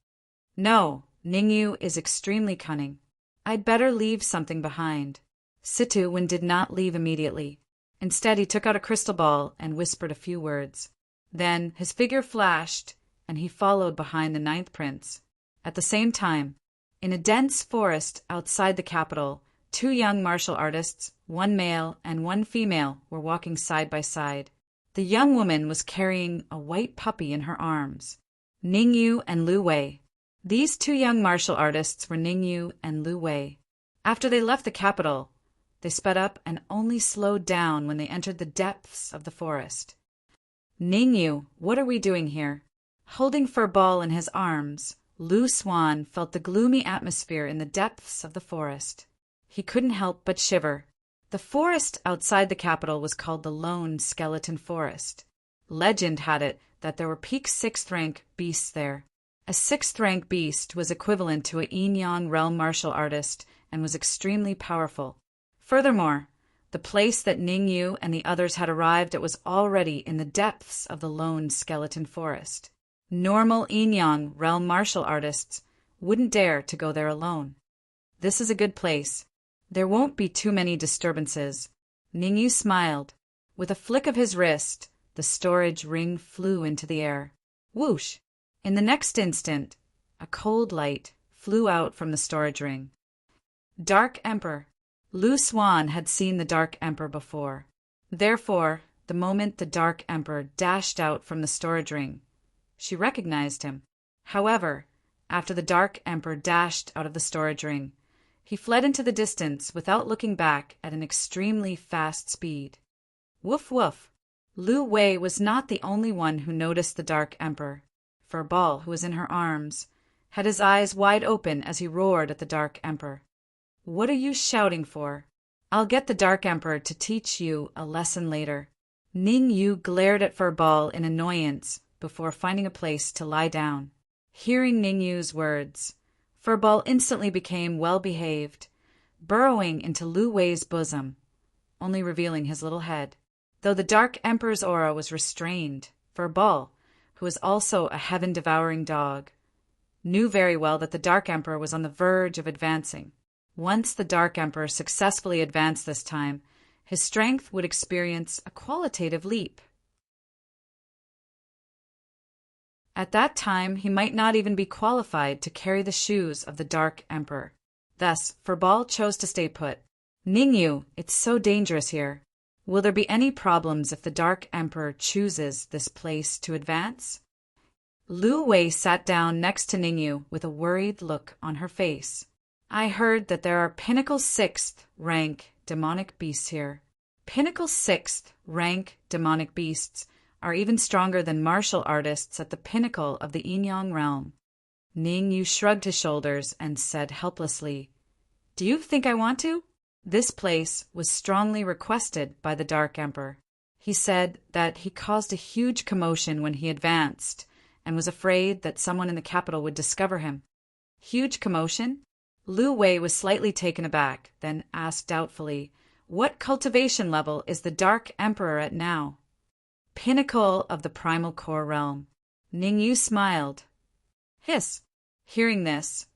No, Ningyu is extremely cunning. I'd better leave something behind. Situ-Wen did not leave immediately. Instead, he took out a crystal ball and whispered a few words. Then his figure flashed, and he followed behind the 9th Prince. At the same time, in a dense forest outside the capital, 2 young martial artists, 1 male and 1 female, were walking side by side. The young woman was carrying a white puppy in her arms. Ningyu and Lu Wei. These 2 young martial artists were Ningyu and Lu Wei. After they left the capital, they sped up and only slowed down when they entered the depths of the forest. Ningyu, what are we doing here? Holding Furball in his arms, Lu Swan felt the gloomy atmosphere in the depths of the forest. He couldn't help but shiver. The forest outside the capital was called the Lone Skeleton Forest. Legend had it that there were peak sixth-rank beasts there. A sixth-rank beast was equivalent to a yin-yang realm martial artist and was extremely powerful. Furthermore, the place that Ning Yu and the others had arrived at was already in the depths of the Lone Skeleton Forest. Normal yin-yang realm martial artists wouldn't dare to go there alone. This is a good place. There won't be too many disturbances. Ning Yu smiled. With a flick of his wrist, the storage ring flew into the air. Whoosh! In the next instant, a cold light flew out from the storage ring. Dark Emperor. Lu Swan had seen the Dark Emperor before. Therefore, the moment the Dark Emperor dashed out from the storage ring, she recognized him. However, after the Dark Emperor dashed out of the storage ring, he fled into the distance without looking back at an extremely fast speed. Woof woof! Lu Wei was not the only one who noticed the Dark Emperor. Furball, who was in her arms, had his eyes wide open as he roared at the Dark Emperor. What are you shouting for? I'll get the Dark Emperor to teach you a lesson later. Ning Yu glared at Furball in annoyance before finding a place to lie down. Hearing Ning Yu's words, Furball instantly became well-behaved, burrowing into Lu Wei's bosom, only revealing his little head. Though the Dark Emperor's aura was restrained, Furball, who was also a heaven-devouring dog, knew very well that the Dark Emperor was on the verge of advancing. Once the Dark Emperor successfully advanced this time, his strength would experience a qualitative leap. At that time, he might not even be qualified to carry the shoes of the Dark Emperor. Thus, Furball chose to stay put. Ning Yu, it's so dangerous here. Will there be any problems if the Dark Emperor chooses this place to advance? Lu Wei sat down next to Ning Yu with a worried look on her face. I heard that there are pinnacle 6th rank demonic beasts here. Pinnacle 6th rank demonic beasts are even stronger than martial artists at the pinnacle of the yin-yang realm. Ning Yu shrugged his shoulders and said helplessly, Do you think I want to? This place was strongly requested by the Dark Emperor. He said that he caused a huge commotion when he advanced and was afraid that someone in the capital would discover him. Huge commotion? Lu Wei was slightly taken aback, then asked doubtfully, What cultivation level is the Dark Emperor at now? Pinnacle of the primal core realm. Ning Yu smiled. Hiss! Hearing this,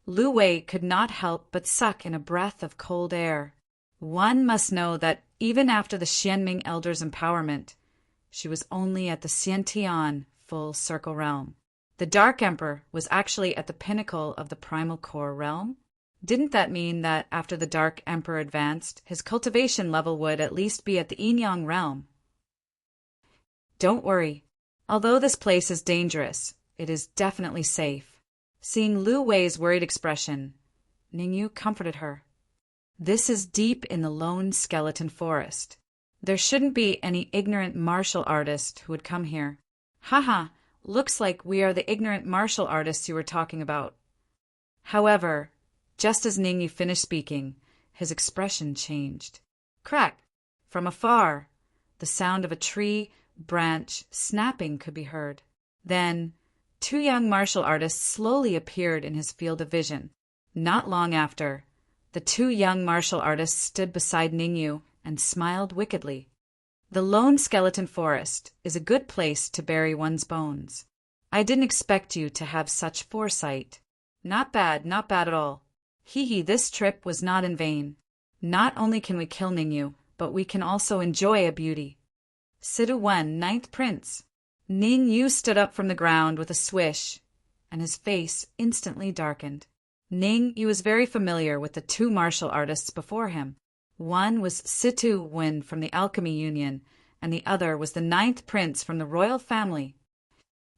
Lu Wei could not help but suck in a breath of cold air. One must know that even after the Xianming Elder's empowerment, she was only at the Xiantian full circle realm. The Dark Emperor was actually at the pinnacle of the primal core realm. Didn't that mean that after the Dark Emperor advanced, his cultivation level would at least be at the yin-yang realm? Don't worry. Although this place is dangerous, it is definitely safe. Seeing Lu Wei's worried expression, Ning Yu comforted her. This is deep in the Lone Skeleton Forest. There shouldn't be any ignorant martial artist who would come here. Haha, looks like we are the ignorant martial artists you were talking about. However, just as Ning Yu finished speaking, his expression changed. Crack! From afar, the sound of a tree branch snapping could be heard. Then, 2 young martial artists slowly appeared in his field of vision. Not long after, the 2 young martial artists stood beside Ning Yu and smiled wickedly. The Lone Skeleton Forest is a good place to bury one's bones. I didn't expect you to have such foresight. Not bad at all. Hee, this trip was not in vain. Not only can we kill Ning Yu, but we can also enjoy a beauty. Sidu 1, 9th Prince. Ning Yu stood up from the ground with a swish, and his face instantly darkened. Ning Yu was very familiar with the 2 martial artists before him. One was Situ Wen from the Alchemy Union, and the other was the 9th Prince from the royal family.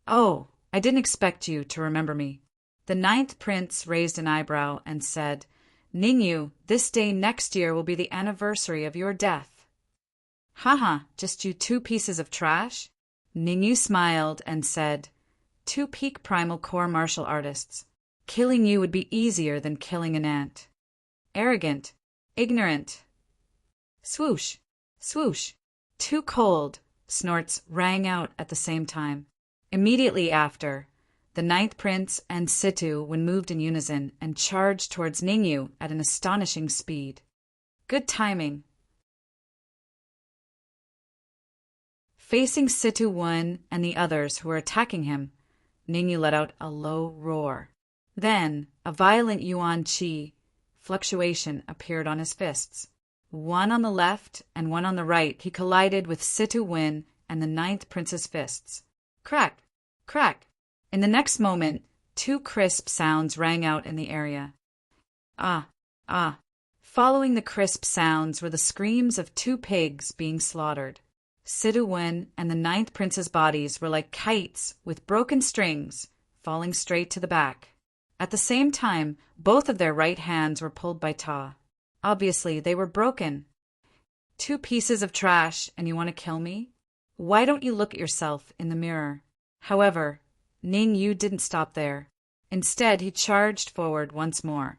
Oh, I didn't expect you to remember me. The 9th Prince raised an eyebrow and said, Ning Yu, this day next year will be the anniversary of your death. Haha, just you 2 pieces of trash? Ning Yu smiled and said, two peak primal core martial artists. Killing you would be easier than killing an ant. Arrogant. Ignorant. Swoosh. Swoosh. Too cold, snorts rang out at the same time. Immediately after, the Ninth Prince and Situ moved in unison and charged towards Ningyu at an astonishing speed. Good timing. Facing Situ and the others who were attacking him, Ningyu let out a low roar. Then, a violent yuan qi fluctuation appeared on his fists. One on the left and one on the right, he collided with Situ and the Ninth Prince's fists. Crack! Crack! In the next moment, two crisp sounds rang out in the area. Ah! Ah! Following the crisp sounds were the screams of two pigs being slaughtered. Situ and the Ninth Prince's bodies were like kites with broken strings, falling straight to the back. At the same time, both of their right hands were pulled by Ta. Obviously, they were broken. Two pieces of trash, and you want to kill me? Why don't you look at yourself in the mirror? However, Ningyu didn't stop there. Instead, he charged forward once more.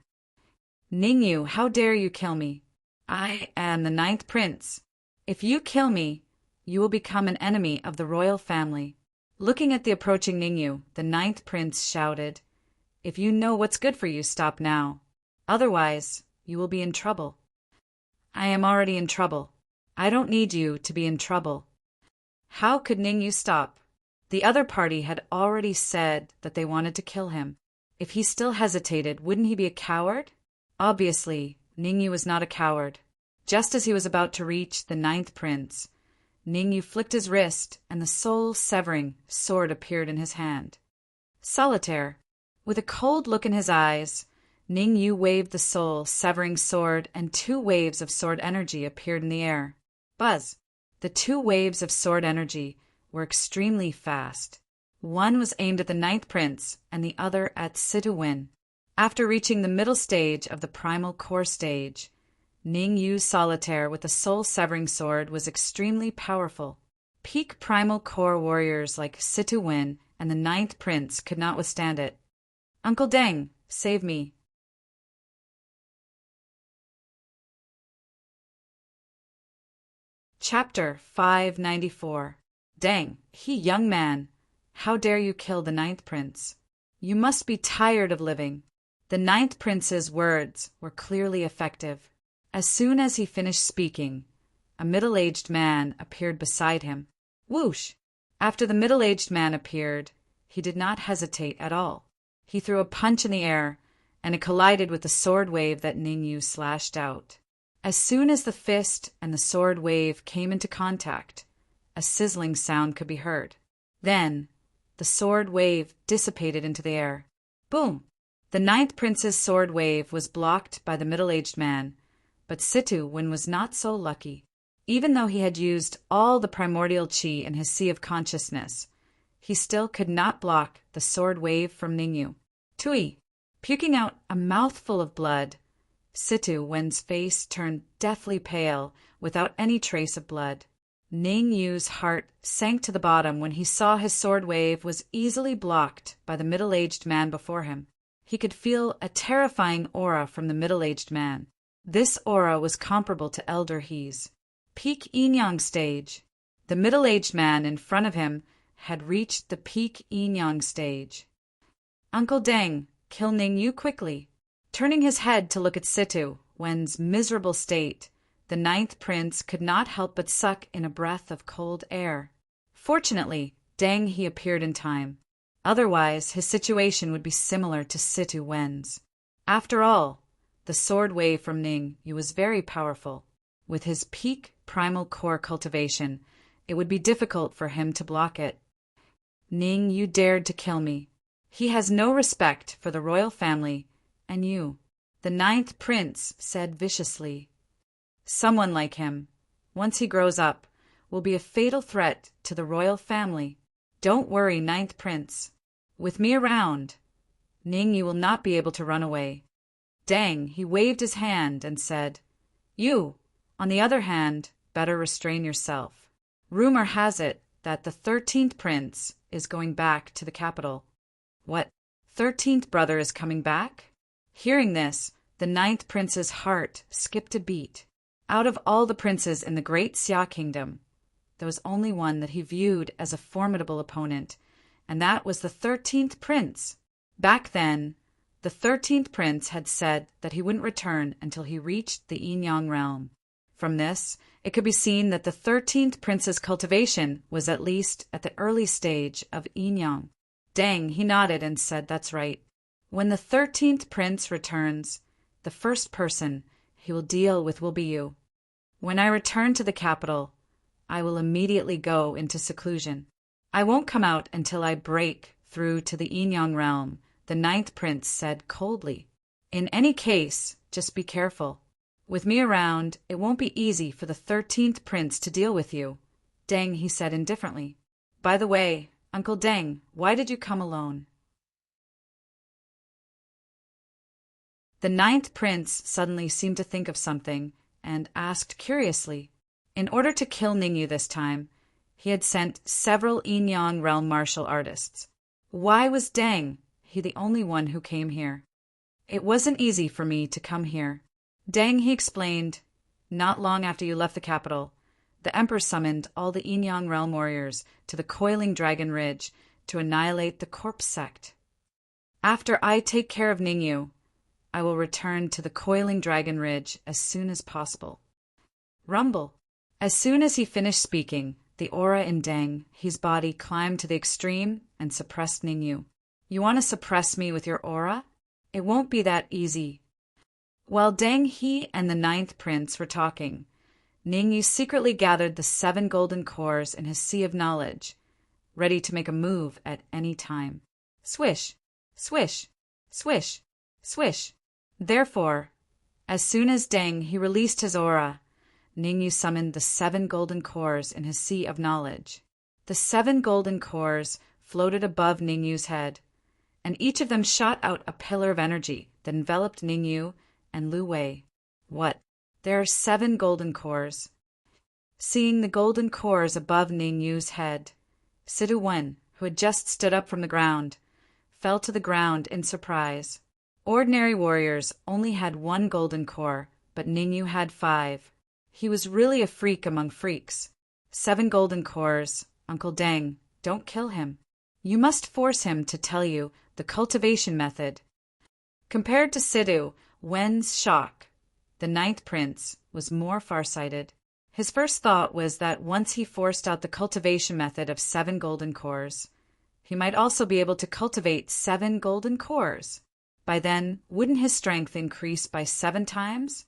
Ningyu, how dare you kill me? I am the Ninth Prince. If you kill me, you will become an enemy of the royal family. Looking at the approaching Ningyu, the Ninth Prince shouted, If you know what's good for you, stop now. Otherwise, you will be in trouble. I am already in trouble. I don't need you to be in trouble. How could Ningyu stop? The other party had already said that they wanted to kill him. If he still hesitated, wouldn't he be a coward? Obviously, Ningyu was not a coward. Just as he was about to reach the Ninth Prince, Ningyu flicked his wrist and the soul-severing sword appeared in his hand. Solitaire. With a cold look in his eyes, Ningyu waved the soul-severing sword and two waves of sword energy appeared in the air. Buzz. The two waves of sword energy were extremely fast. One was aimed at the Ninth Prince and the other at Situ. After reaching the middle stage of the primal core stage, Ningyu's solitaire with the soul-severing sword was extremely powerful. Peak primal core warriors like Situ and the Ninth Prince could not withstand it. Uncle Deng, save me. Chapter 594. Deng, he young man, how dare you kill the Ninth Prince? You must be tired of living. The Ninth Prince's words were clearly effective. As soon as he finished speaking, a middle-aged man appeared beside him. Whoosh! After the middle-aged man appeared, he did not hesitate at all. He threw a punch in the air, and it collided with the sword wave that Ningyu slashed out. As soon as the fist and the sword wave came into contact, a sizzling sound could be heard. Then, the sword wave dissipated into the air. Boom! The Ninth Prince's sword wave was blocked by the middle-aged man, but Situ was not so lucky. Even though he had used all the primordial qi in his sea of consciousness, he still could not block the sword wave from Ningyu. Tui! Puking out a mouthful of blood, Situ's face turned deathly pale without any trace of blood. Ningyu's heart sank to the bottom when he saw his sword wave was easily blocked by the middle-aged man before him. He could feel a terrifying aura from the middle-aged man. This aura was comparable to Elder He's peak yin-yang stage. The middle-aged man in front of him had reached the peak yin-yang stage. Uncle Deng, kill Ningyu quickly. Turning his head to look at Situ's miserable state, the Ninth Prince could not help but suck in a breath of cold air. Fortunately, Deng he appeared in time. Otherwise, his situation would be similar to Situ's. After all, the sword wave from Ningyu was very powerful. With his peak primal core cultivation, it would be difficult for him to block it. Ningyu dared to kill me. He has no respect for the royal family, and you, the Ninth Prince said viciously. Someone like him, once he grows up, will be a fatal threat to the royal family. Don't worry, Ninth Prince. With me around, Ningyu will not be able to run away. Deng, he waved his hand and said, You, on the other hand, better restrain yourself. Rumor has it that the 13th Prince is going back to the capital. What? 13th brother is coming back? Hearing this, the 9th prince's heart skipped a beat. Out of all the princes in the great Xia kingdom, there was only one that he viewed as a formidable opponent, and that was the 13th prince. Back then, the 13th prince had said that he wouldn't return until he reached the Yinyang realm. From this, it could be seen that the 13th prince's cultivation was at least at the early stage of Yinyang. Deng, he nodded and said, "That's right. When the 13th prince returns, the first person he will deal with will be you. When I return to the capital, I will immediately go into seclusion. I won't come out until I break through to the Yinyang realm," the 9th prince said coldly. "In any case, just be careful. With me around, it won't be easy for the 13th prince to deal with you." Deng, he said indifferently. "By the way, Uncle Deng, why did you come alone?" The 9th prince suddenly seemed to think of something and asked curiously. In order to kill Ningyu this time, he had sent several Yinyang realm martial artists. Why was Deng the only one who came here? "It wasn't easy for me to come here. Deng," he explained, "not long after you left the capital, the Emperor summoned all the Yinyang realm warriors to the Coiling Dragon Ridge to annihilate the Corpse Sect. After I take care of Ningyu, I will return to the Coiling Dragon Ridge as soon as possible." Rumble. As soon as he finished speaking, the aura in Deng, his body climbed to the extreme and suppressed Ningyu. "You want to suppress me with your aura? It won't be that easy." While Deng He and the 9th prince were talking, Ningyu secretly gathered the 7 golden cores in his sea of knowledge, ready to make a move at any time. Swish, swish, swish, swish. Therefore, as soon as Deng He released his aura, Ningyu summoned the 7 golden cores in his sea of knowledge. The 7 golden cores floated above Ningyu's head, and each of them shot out a pillar of energy that enveloped Ningyu and Lu Wei. What? There are 7 golden cores. Seeing the golden cores above Ningyu's head, Sidu Wen, who had just stood up from the ground, fell to the ground in surprise. Ordinary warriors only had 1 golden core, but Ningyu had 5. He was really a freak among freaks. 7 golden cores. Uncle Deng, don't kill him. You must force him to tell you the cultivation method. Compared to Sidu Wen's shock, the 9th prince was more farsighted. His first thought was that once he forced out the cultivation method of 7 golden cores, he might also be able to cultivate 7 golden cores. By then, wouldn't his strength increase by 7 times?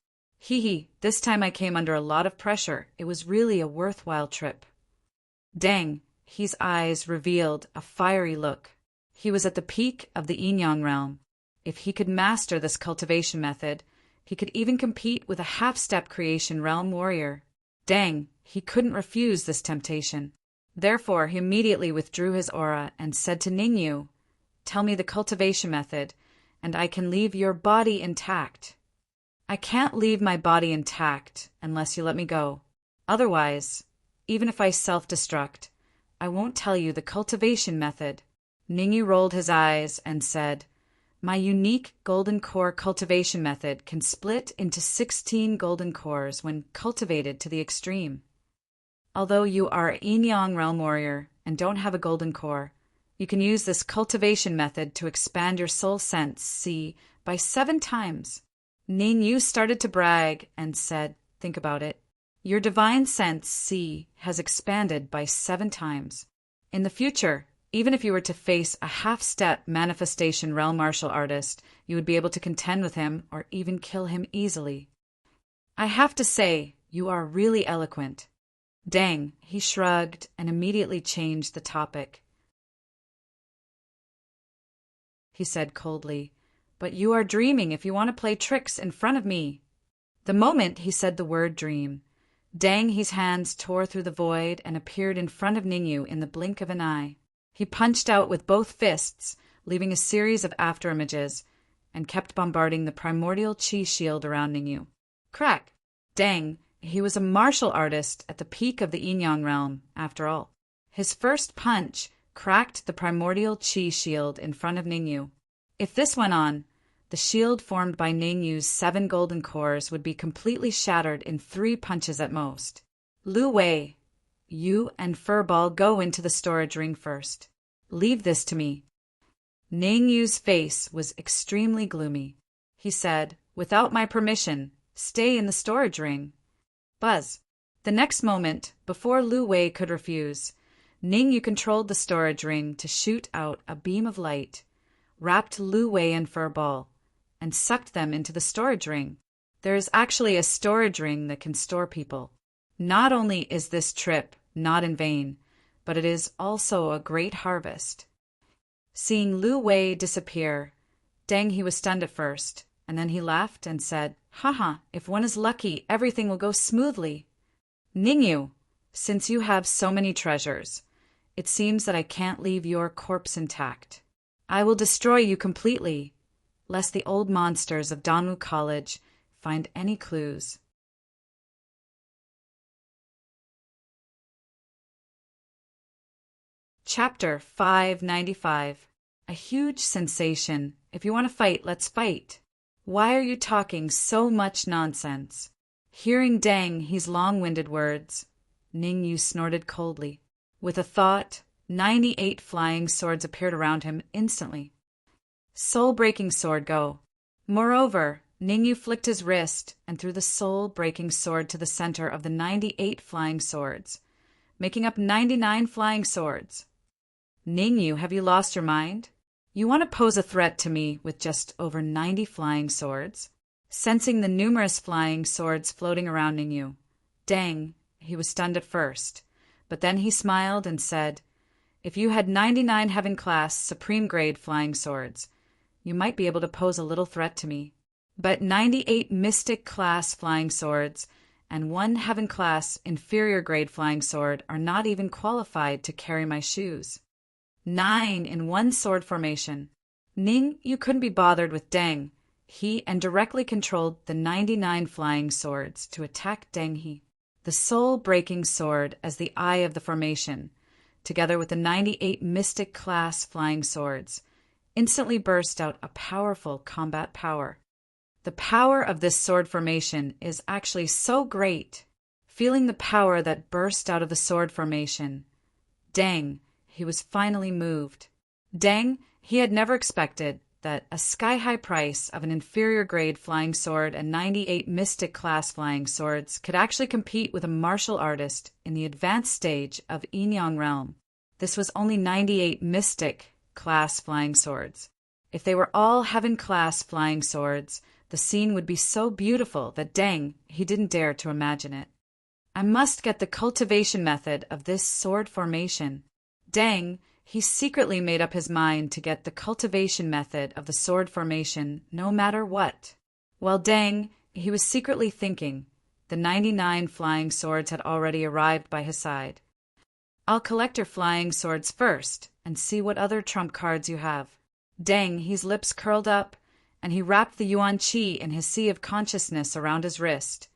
This time I came under a lot of pressure. It was really a worthwhile trip. Deng, his eyes revealed a fiery look. He was at the peak of the Yinyang realm. If he could master this cultivation method, he could even compete with a half-step creation realm warrior. Deng, he couldn't refuse this temptation. Therefore, he immediately withdrew his aura and said to Ningyu, "Tell me the cultivation method, and I can leave your body intact." "I can't leave my body intact unless you let me go. Otherwise, even if I self-destruct, I won't tell you the cultivation method." Ningyu rolled his eyes and said, "My unique golden core cultivation method can split into 16 golden cores when cultivated to the extreme. Although you are a Yinyang realm warrior and don't have a golden core, you can use this cultivation method to expand your soul sense, see, by 7 times. Ningyu started to brag and said, "Think about it. Your divine sense, see, has expanded by 7 times. In the future, even if you were to face a half-step manifestation realm martial artist, you would be able to contend with him or even kill him easily. I have to say, you are really eloquent." Deng, he shrugged and immediately changed the topic. He said coldly, "But you are dreaming if you want to play tricks in front of me." The moment he said the word dream, Deng, his hands tore through the void and appeared in front of Ningyu in the blink of an eye. He punched out with both fists, leaving a series of afterimages, and kept bombarding the primordial chi shield around Ningyu. Crack! Deng, he was a martial artist at the peak of the Yinyang realm, after all. His first punch cracked the primordial chi shield in front of Ningyu. If this went on, the shield formed by Ningyu's 7 golden cores would be completely shattered in 3 punches at most. Lu Wei, you and Furball go into the storage ring first. Leave this to me. Ningyu's face was extremely gloomy. He said, without my permission, stay in the storage ring. Buzz. The next moment, before Lu Wei could refuse, Ningyu controlled the storage ring to shoot out a beam of light, wrapped Lu Wei and Furball, and sucked them into the storage ring. There is actually a storage ring that can store people. Not only is this trip not in vain, but it is also a great harvest. Seeing Lu Wei disappear, Deng He was stunned at first, and then he laughed and said, "Haha, if one is lucky, everything will go smoothly. Ningyu, since you have so many treasures, it seems that I can't leave your corpse intact. I will destroy you completely, lest the old monsters of Danwu College find any clues." Chapter 595. A huge sensation. If you want to fight, let's fight. Why are you talking so much nonsense? Hearing Deng He's long-winded words, Ningyu snorted coldly. With a thought, 98 flying swords appeared around him instantly. Soul-breaking sword, go. Moreover, Ningyu flicked his wrist and threw the soul-breaking sword to the center of the 98 flying swords, making up 99 flying swords. Ningyu, have you lost your mind? You want to pose a threat to me with just over 90 flying swords? Sensing the numerous flying swords floating around Ningyu, Deng, he was stunned at first, but then he smiled and said, "If you had 99 heaven-class, supreme-grade flying swords, you might be able to pose a little threat to me. But 98 mystic-class flying swords and 1 heaven-class, inferior-grade flying sword are not even qualified to carry my shoes. 9 in 1 sword formation." Ning, you couldn't be bothered with Deng He and directly controlled the 99 flying swords to attack Deng He. The soul-breaking sword as the eye of the formation, together with the 98 mystic-class flying swords, instantly burst out a powerful combat power. The power of this sword formation is actually so great. Feeling the power that burst out of the sword formation, Deng, he was finally moved. Deng, he had never expected that a sky-high price of an inferior-grade flying sword and 98 mystic-class flying swords could actually compete with a martial artist in the advanced stage of Yin-Yang realm. This was only 98 mystic-class flying swords. If they were all heaven-class flying swords, the scene would be so beautiful that Deng, he didn't dare to imagine it. I must get the cultivation method of this sword formation. Deng, he secretly made up his mind to get the cultivation method of the sword formation no matter what. While Deng, he was secretly thinking, the 99 flying swords had already arrived by his side. "I'll collect your flying swords first and see what other trump cards you have." Deng, his lips curled up, and he wrapped the Yuan Qi in his sea of consciousness around his wrist,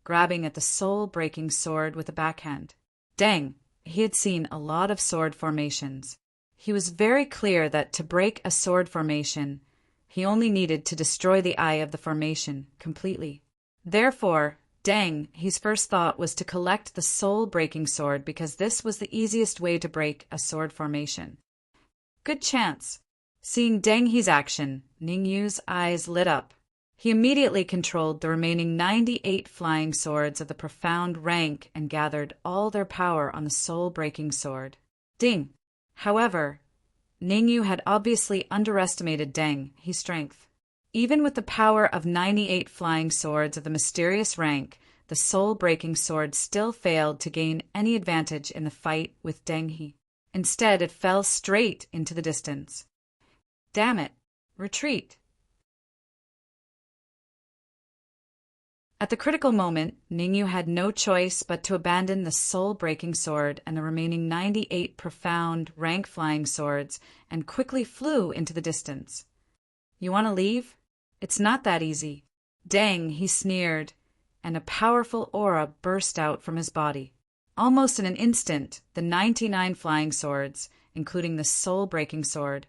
grabbing at the soul-breaking sword with a backhand. Deng, he had seen a lot of sword formations. He was very clear that to break a sword formation, he only needed to destroy the eye of the formation completely. Therefore, Deng, his first thought was to collect the soul-breaking sword because this was the easiest way to break a sword formation. Good chance. Seeing Deng He's action, Ningyu's eyes lit up. He immediately controlled the remaining 98 flying swords of the profound rank and gathered all their power on the soul-breaking sword. Ding! However, Ningyu had obviously underestimated Deng He's strength. Even with the power of 98 flying swords of the mysterious rank, the soul-breaking sword still failed to gain any advantage in the fight with Deng He. Instead, it fell straight into the distance. Damn it! Retreat! At the critical moment, Ningyu had no choice but to abandon the soul-breaking sword and the remaining 98 profound, rank-flying swords and quickly flew into the distance. "You want to leave? It's not that easy." Deng, he sneered, and a powerful aura burst out from his body. Almost in an instant, the 99 flying swords, including the soul-breaking sword,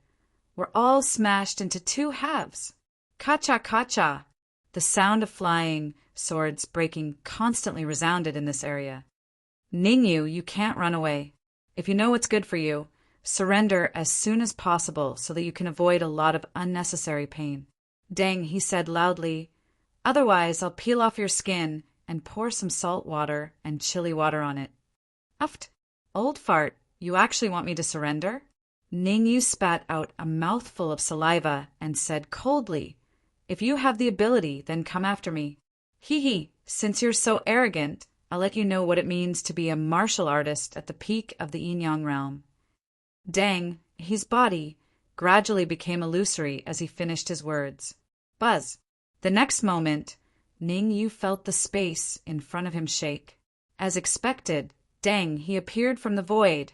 were all smashed into two halves. Ka-cha-ka-cha! The sound of flying swords breaking constantly resounded in this area. Ningyu, you can't run away. If you know what's good for you, surrender as soon as possible so that you can avoid a lot of unnecessary pain. Dang, he said loudly. Otherwise, I'll peel off your skin and pour some salt water and chili water on it. Uft. Old fart, you actually want me to surrender? Ningyu spat out a mouthful of saliva and said coldly, If you have the ability, then come after me. Hee, since you're so arrogant, I'll let you know what it means to be a martial artist at the peak of the Yin-Yang realm. Dang, his body gradually became illusory as he finished his words. Buzz. The next moment, Ningyu felt the space in front of him shake. As expected, Dang, he appeared from the void.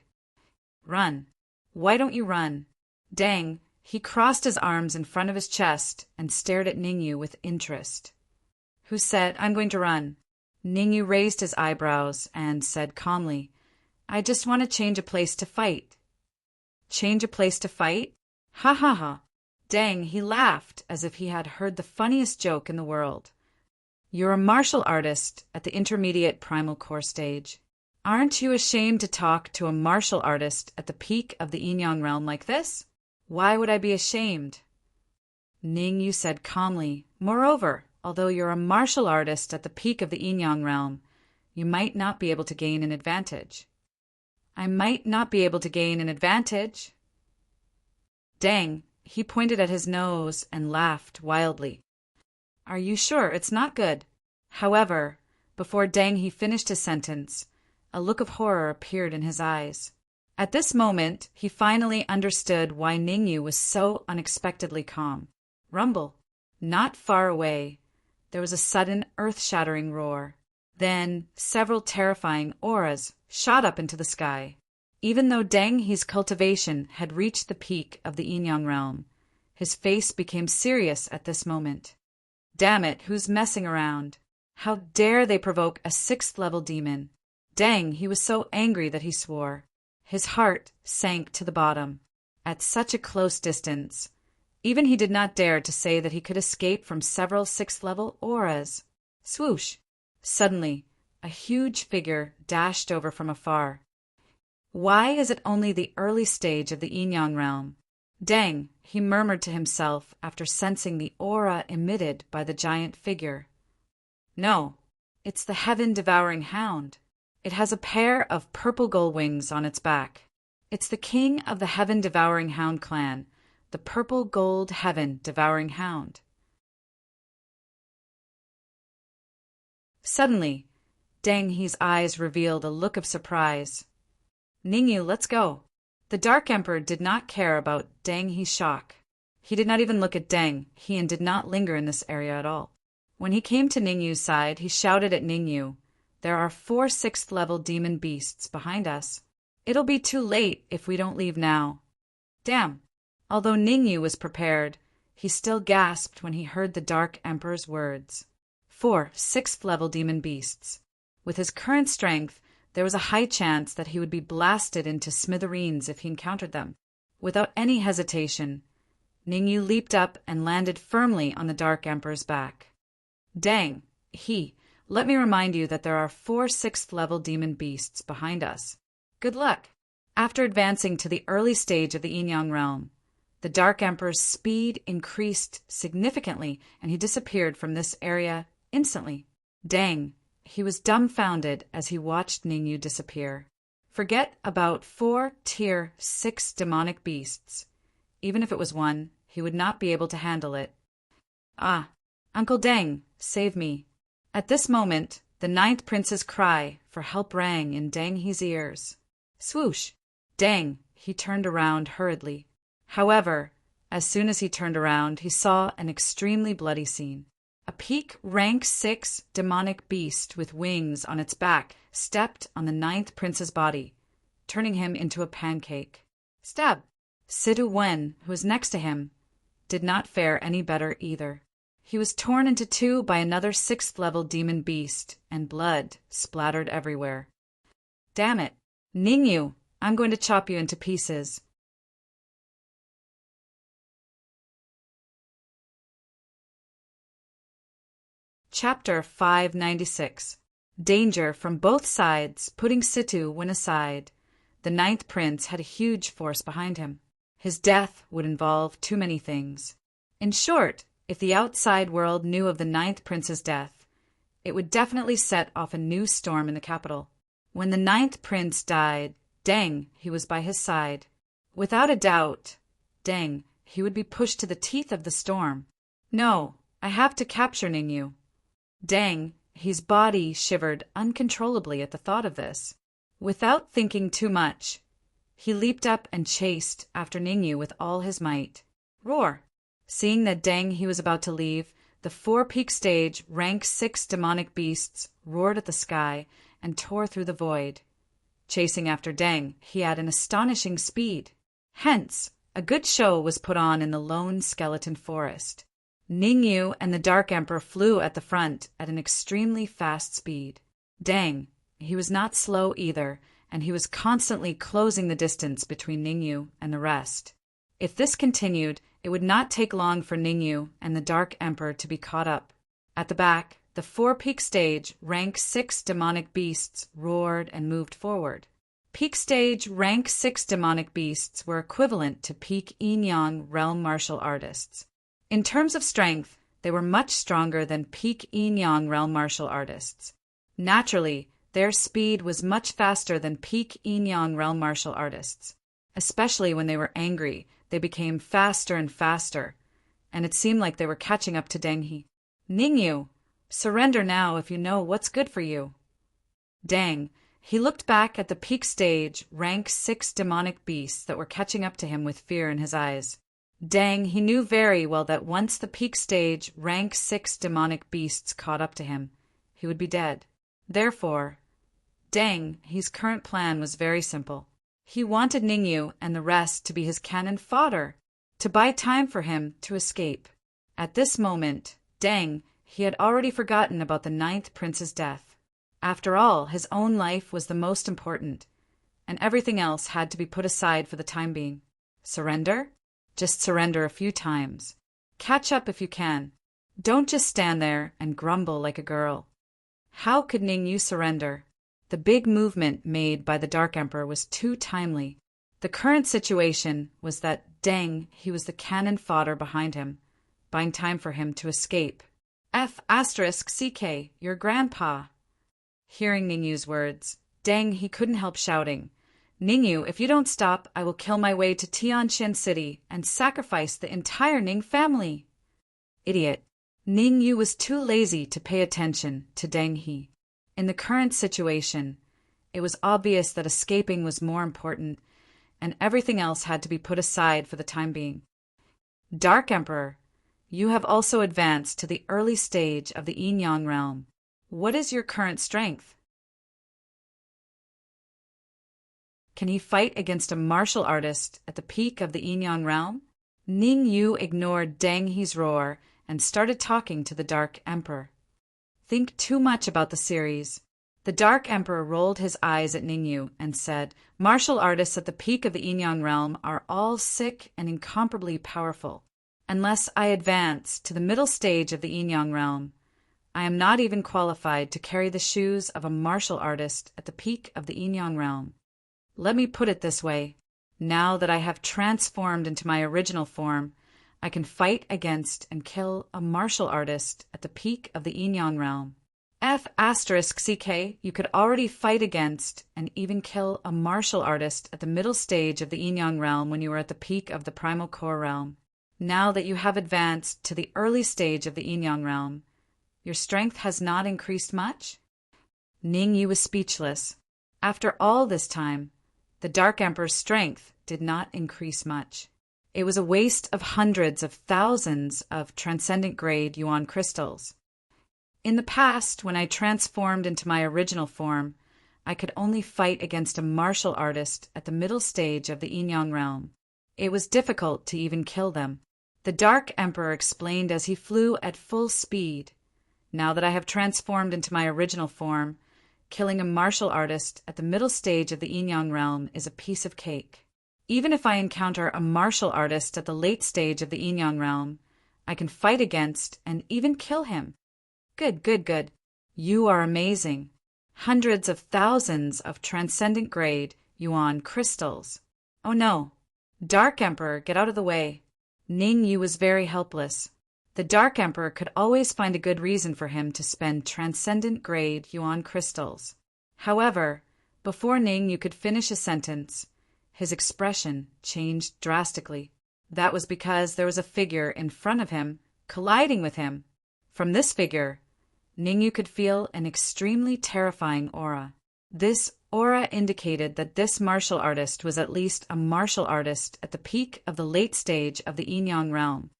Run. Why don't you run? Dang, he crossed his arms in front of his chest and stared at Ningyu with interest. Who said, I'm going to run? Ningyu raised his eyebrows and said calmly, I just want to change a place to fight. Change a place to fight? Ha ha ha. Dang, he laughed as if he had heard the funniest joke in the world. You're a martial artist at the intermediate primal core stage. Aren't you ashamed to talk to a martial artist at the peak of the Yin-Yang realm like this? Why would I be ashamed? Ningyu said calmly, Moreover, although you're a martial artist at the peak of the Yin-Yang realm, you might not be able to gain an advantage. I might not be able to gain an advantage. Dang, he pointed at his nose and laughed wildly. Are you sure it's not good? However, before Dang he finished his sentence, a look of horror appeared in his eyes. At this moment, he finally understood why Ningyu was so unexpectedly calm. Rumble. Not far away, there was a sudden earth-shattering roar. Then, several terrifying auras shot up into the sky. Even though Deng He's cultivation had reached the peak of the Yin-Yang realm, his face became serious at this moment. Damn it, who's messing around? How dare they provoke a 6th-level demon? Dang, he was so angry that he swore. His heart sank to the bottom. At such a close distance, even he did not dare to say that he could escape from several 6th-level auras. Swoosh! Suddenly, a huge figure dashed over from afar. Why is it only the early stage of the Yin-Yang realm? Dang, he murmured to himself after sensing the aura emitted by the giant figure. No, it's the heaven-devouring hound. It has a pair of purple gull wings on its back. It's the king of the heaven-devouring hound clan, the purple gold heaven-devouring hound. Suddenly, Dang He's eyes revealed a look of surprise. Ningyu, let's go. The Dark Emperor did not care about Dang He's shock. He did not even look at Dang He and did not linger in this area at all. When he came to Ningyu's side, he shouted at Ningyu, "There are 4 6th-level demon beasts behind us. It'll be too late if we don't leave now." Damn. Although Ningyu was prepared, he still gasped when he heard the Dark Emperor's words. 4 6th-level demon beasts. With his current strength, there was a high chance that he would be blasted into smithereens if he encountered them. Without any hesitation, Ningyu leaped up and landed firmly on the Dark Emperor's back. Dang, let me remind you that there are 4 6th-level demon beasts behind us. Good luck. After advancing to the early stage of the Yin-Yang realm, the Dark Emperor's speed increased significantly and he disappeared from this area instantly. Dang, he was dumbfounded as he watched Ningyu disappear. Forget about 4 tier 6 demonic beasts. Even if it was one, he would not be able to handle it. Ah, Uncle Deng, save me. At this moment, the 9th prince's cry for help rang in Dang He's ears. Swoosh! Dang, he turned around hurriedly. However, as soon as he turned around, he saw an extremely bloody scene. A peak rank 6 demonic beast with wings on its back stepped on the 9th prince's body, turning him into a pancake. Stab! Sidu Wen, who was next to him, did not fare any better either. He was torn into 2 by another 6th-level demon beast, and blood splattered everywhere. Damn it! Ningyu, I'm going to chop you into pieces. Chapter 596. Danger from both sides, putting Situ Win aside. The ninth prince had a huge force behind him. His death would involve too many things. In short, if the outside world knew of the ninth prince's death, it would definitely set off a new storm in the capital. When the ninth prince died, dang, he was by his side. Without a doubt, dang, he would be pushed to the teeth of the storm. No, I have to capture Ningyu. Dang, his body shivered uncontrollably at the thought of this. Without thinking too much, he leaped up and chased after Ningyu with all his might. Roar! Seeing that Dang he was about to leave, the four-peak stage, rank 6 demonic beasts roared at the sky and tore through the void. Chasing after Dang, he had an astonishing speed. Hence, a good show was put on in the lone skeleton forest. Ningyu and the Dark Emperor flew at the front at an extremely fast speed. Dang, he was not slow either, and he was constantly closing the distance between Ningyu and the rest. If this continued, it would not take long for Ningyu and the Dark Emperor to be caught up. At the back, the four-peak stage, rank 6 demonic beasts roared and moved forward. Peak stage, rank 6 demonic beasts were equivalent to peak Yin-Yang realm martial artists. In terms of strength, they were much stronger than peak Yin-Yang realm martial artists. Naturally, their speed was much faster than peak Yin-Yang realm martial artists. Especially when they were angry, they became faster and faster, and it seemed like they were catching up to Denghe. Ningyu, surrender now if you know what's good for you. Dang, he looked back at the peak stage, rank 6 demonic beasts that were catching up to him with fear in his eyes. Dang, he knew very well that once the peak stage, rank 6 demonic beasts caught up to him, he would be dead. Therefore, Dang, his current plan was very simple. He wanted Ningyu and the rest to be his cannon fodder, to buy time for him to escape. At this moment, Dang, he had already forgotten about the ninth prince's death. After all, his own life was the most important, and everything else had to be put aside for the time being. Surrender? Just surrender a few times. Catch up if you can. Don't just stand there and grumble like a girl. How could Ningyu surrender? The big movement made by the Dark Emperor was too timely. The current situation was that Dang, he was the cannon fodder behind him, buying time for him to escape. F***CK, your grandpa. Hearing Ningyu's words, Dang, he couldn't help shouting, Ningyu, if you don't stop, I will kill my way to Tianjin City and sacrifice the entire Ning family. Idiot. Ningyu was too lazy to pay attention to Denghe. In the current situation, it was obvious that escaping was more important, and everything else had to be put aside for the time being. Dark Emperor, you have also advanced to the early stage of the Yin-Yang realm. What is your current strength? Can he fight against a martial artist at the peak of the Yin-Yang realm? Ningyu ignored Denghe's roar and started talking to the Dark Emperor. Think too much about the series. The Dark Emperor rolled his eyes at Ningyu and said, martial artists at the peak of the Yin-Yang realm are all sick and incomparably powerful. Unless I advance to the middle stage of the Yin-Yang realm, I am not even qualified to carry the shoes of a martial artist at the peak of the Yin-Yang realm. Let me put it this way. Now that I have transformed into my original form, I can fight against and kill a martial artist at the peak of the Yin-Yang realm. F***CK, you could already fight against and even kill a martial artist at the middle stage of the Yin-Yang realm when you were at the peak of the Primal Core realm. Now that you have advanced to the early stage of the Yin-Yang realm, your strength has not increased much? Ningyu was speechless. After all this time, the Dark Emperor's strength did not increase much. It was a waste of hundreds of thousands of transcendent grade yuan crystals. In the past, when I transformed into my original form, I could only fight against a martial artist at the middle stage of the Yin-Yang realm. It was difficult to even kill them. The Dark Emperor explained as he flew at full speed. Now that I have transformed into my original form, killing a martial artist at the middle stage of the Inyang realm is a piece of cake. Even if I encounter a martial artist at the late stage of the Inyang realm, I can fight against and even kill him. Good, good, good. You are amazing. Hundreds of thousands of transcendent grade yuan crystals. Oh no. Dark Emperor, get out of the way. Ning Yu was very helpless. The Dark Emperor could always find a good reason for him to spend transcendent grade yuan crystals. However, before Ning Yu could finish a sentence, his expression changed drastically. That was because there was a figure in front of him, colliding with him. From this figure, Ning Yu could feel an extremely terrifying aura. This aura indicated that this martial artist was at least a martial artist at the peak of the late stage of the Inyang realm.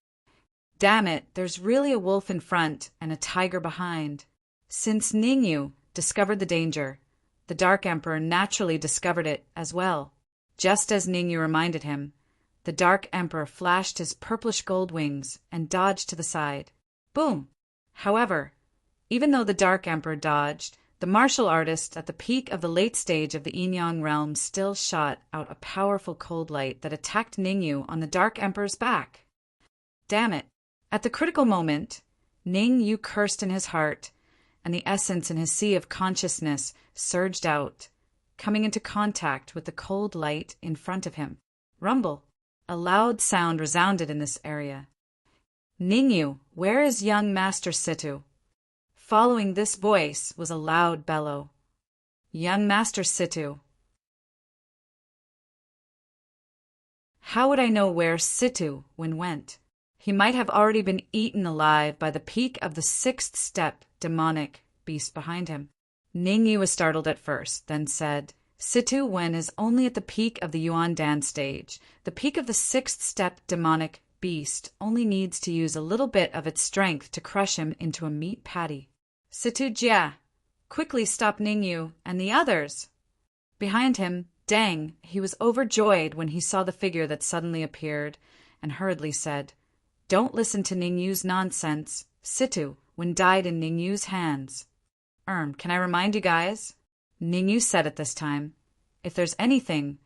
Damn it, there's really a wolf in front and a tiger behind. Since Ning Yu discovered the danger, the Dark Emperor naturally discovered it as well. Just as Ning Yu reminded him, the Dark Emperor flashed his purplish gold wings and dodged to the side. Boom! However, even though the Dark Emperor dodged, the martial artist at the peak of the late stage of the Inyang realm still shot out a powerful cold light that attacked Ning Yu on the Dark Emperor's back. Damn it! At the critical moment, Ning Yu cursed in his heart, and the essence in his sea of consciousness surged out, coming into contact with the cold light in front of him. Rumble! A loud sound resounded in this area. Ning Yu, where is young Master Situ? Following this voice was a loud bellow. Young Master Situ. How would I know where Situ went? He might have already been eaten alive by the peak of the sixth step demonic beast behind him. Ning Yu was startled at first, then said, Situ Wen is only at the peak of the Yuan Dan stage. The peak of the sixth step demonic beast only needs to use a little bit of its strength to crush him into a meat patty. Situ Jia, quickly stop Ning Yu and the others. Behind him, Deng, he was overjoyed when he saw the figure that suddenly appeared, and hurriedly said, Don't listen to Ning Yu's nonsense. Situ Wen died in Ning Yu's hands. Can I remind you guys? Ning Yu said at this time, if there's anything,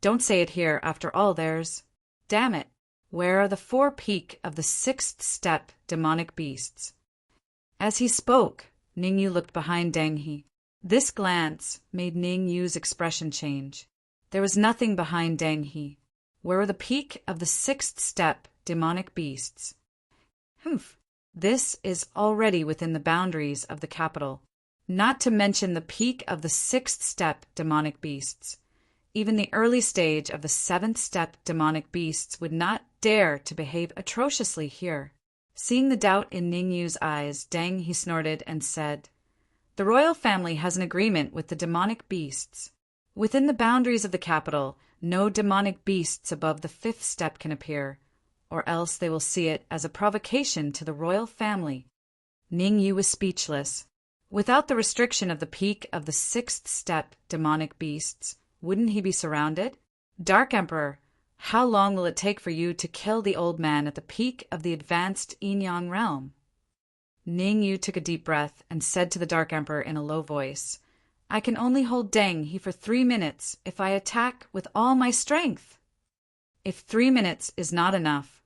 don't say it here. After all, there's... Damn it! Where are the four peak of the sixth step demonic beasts? As he spoke, Ning Yu looked behind Deng He. This glance made Ning Yu's expression change. There was nothing behind Deng He. Where were the peak of the sixth step demonic beasts? Humph! This is already within the boundaries of the capital. Not to mention the peak of the sixth step demonic beasts. Even the early stage of the seventh step demonic beasts would not dare to behave atrociously here. Seeing the doubt in Ning Yu's eyes, Deng He snorted and said, The royal family has an agreement with the demonic beasts. Within the boundaries of the capital, no demonic beasts above the fifth step can appear, or else they will see it as a provocation to the royal family. Ning Yu was speechless. Without the restriction of the peak of the sixth step demonic beasts, wouldn't he be surrounded? Dark Emperor, how long will it take for you to kill the old man at the peak of the advanced Inyang realm? Ning Yu took a deep breath and said to the Dark Emperor in a low voice, I can only hold Deng He for 3 minutes if I attack with all my strength. If 3 minutes is not enough,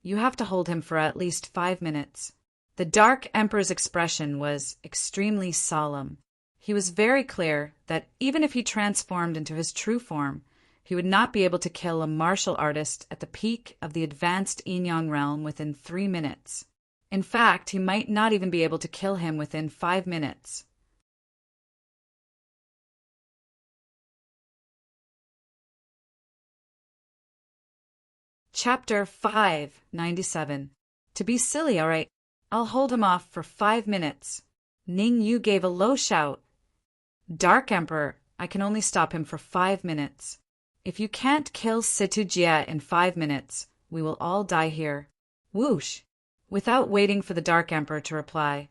you have to hold him for at least 5 minutes. The Dark Emperor's expression was extremely solemn. He was very clear that even if he transformed into his true form, he would not be able to kill a martial artist at the peak of the advanced Inyang realm within 3 minutes. In fact, he might not even be able to kill him within 5 minutes. Chapter 597. To be silly, all right. I'll hold him off for 5 minutes. Ning Yu gave a low shout. Dark Emperor, I can only stop him for 5 minutes. If you can't kill Situ Jia in 5 minutes, we will all die here. Whoosh! Without waiting for the Dark Emperor to reply,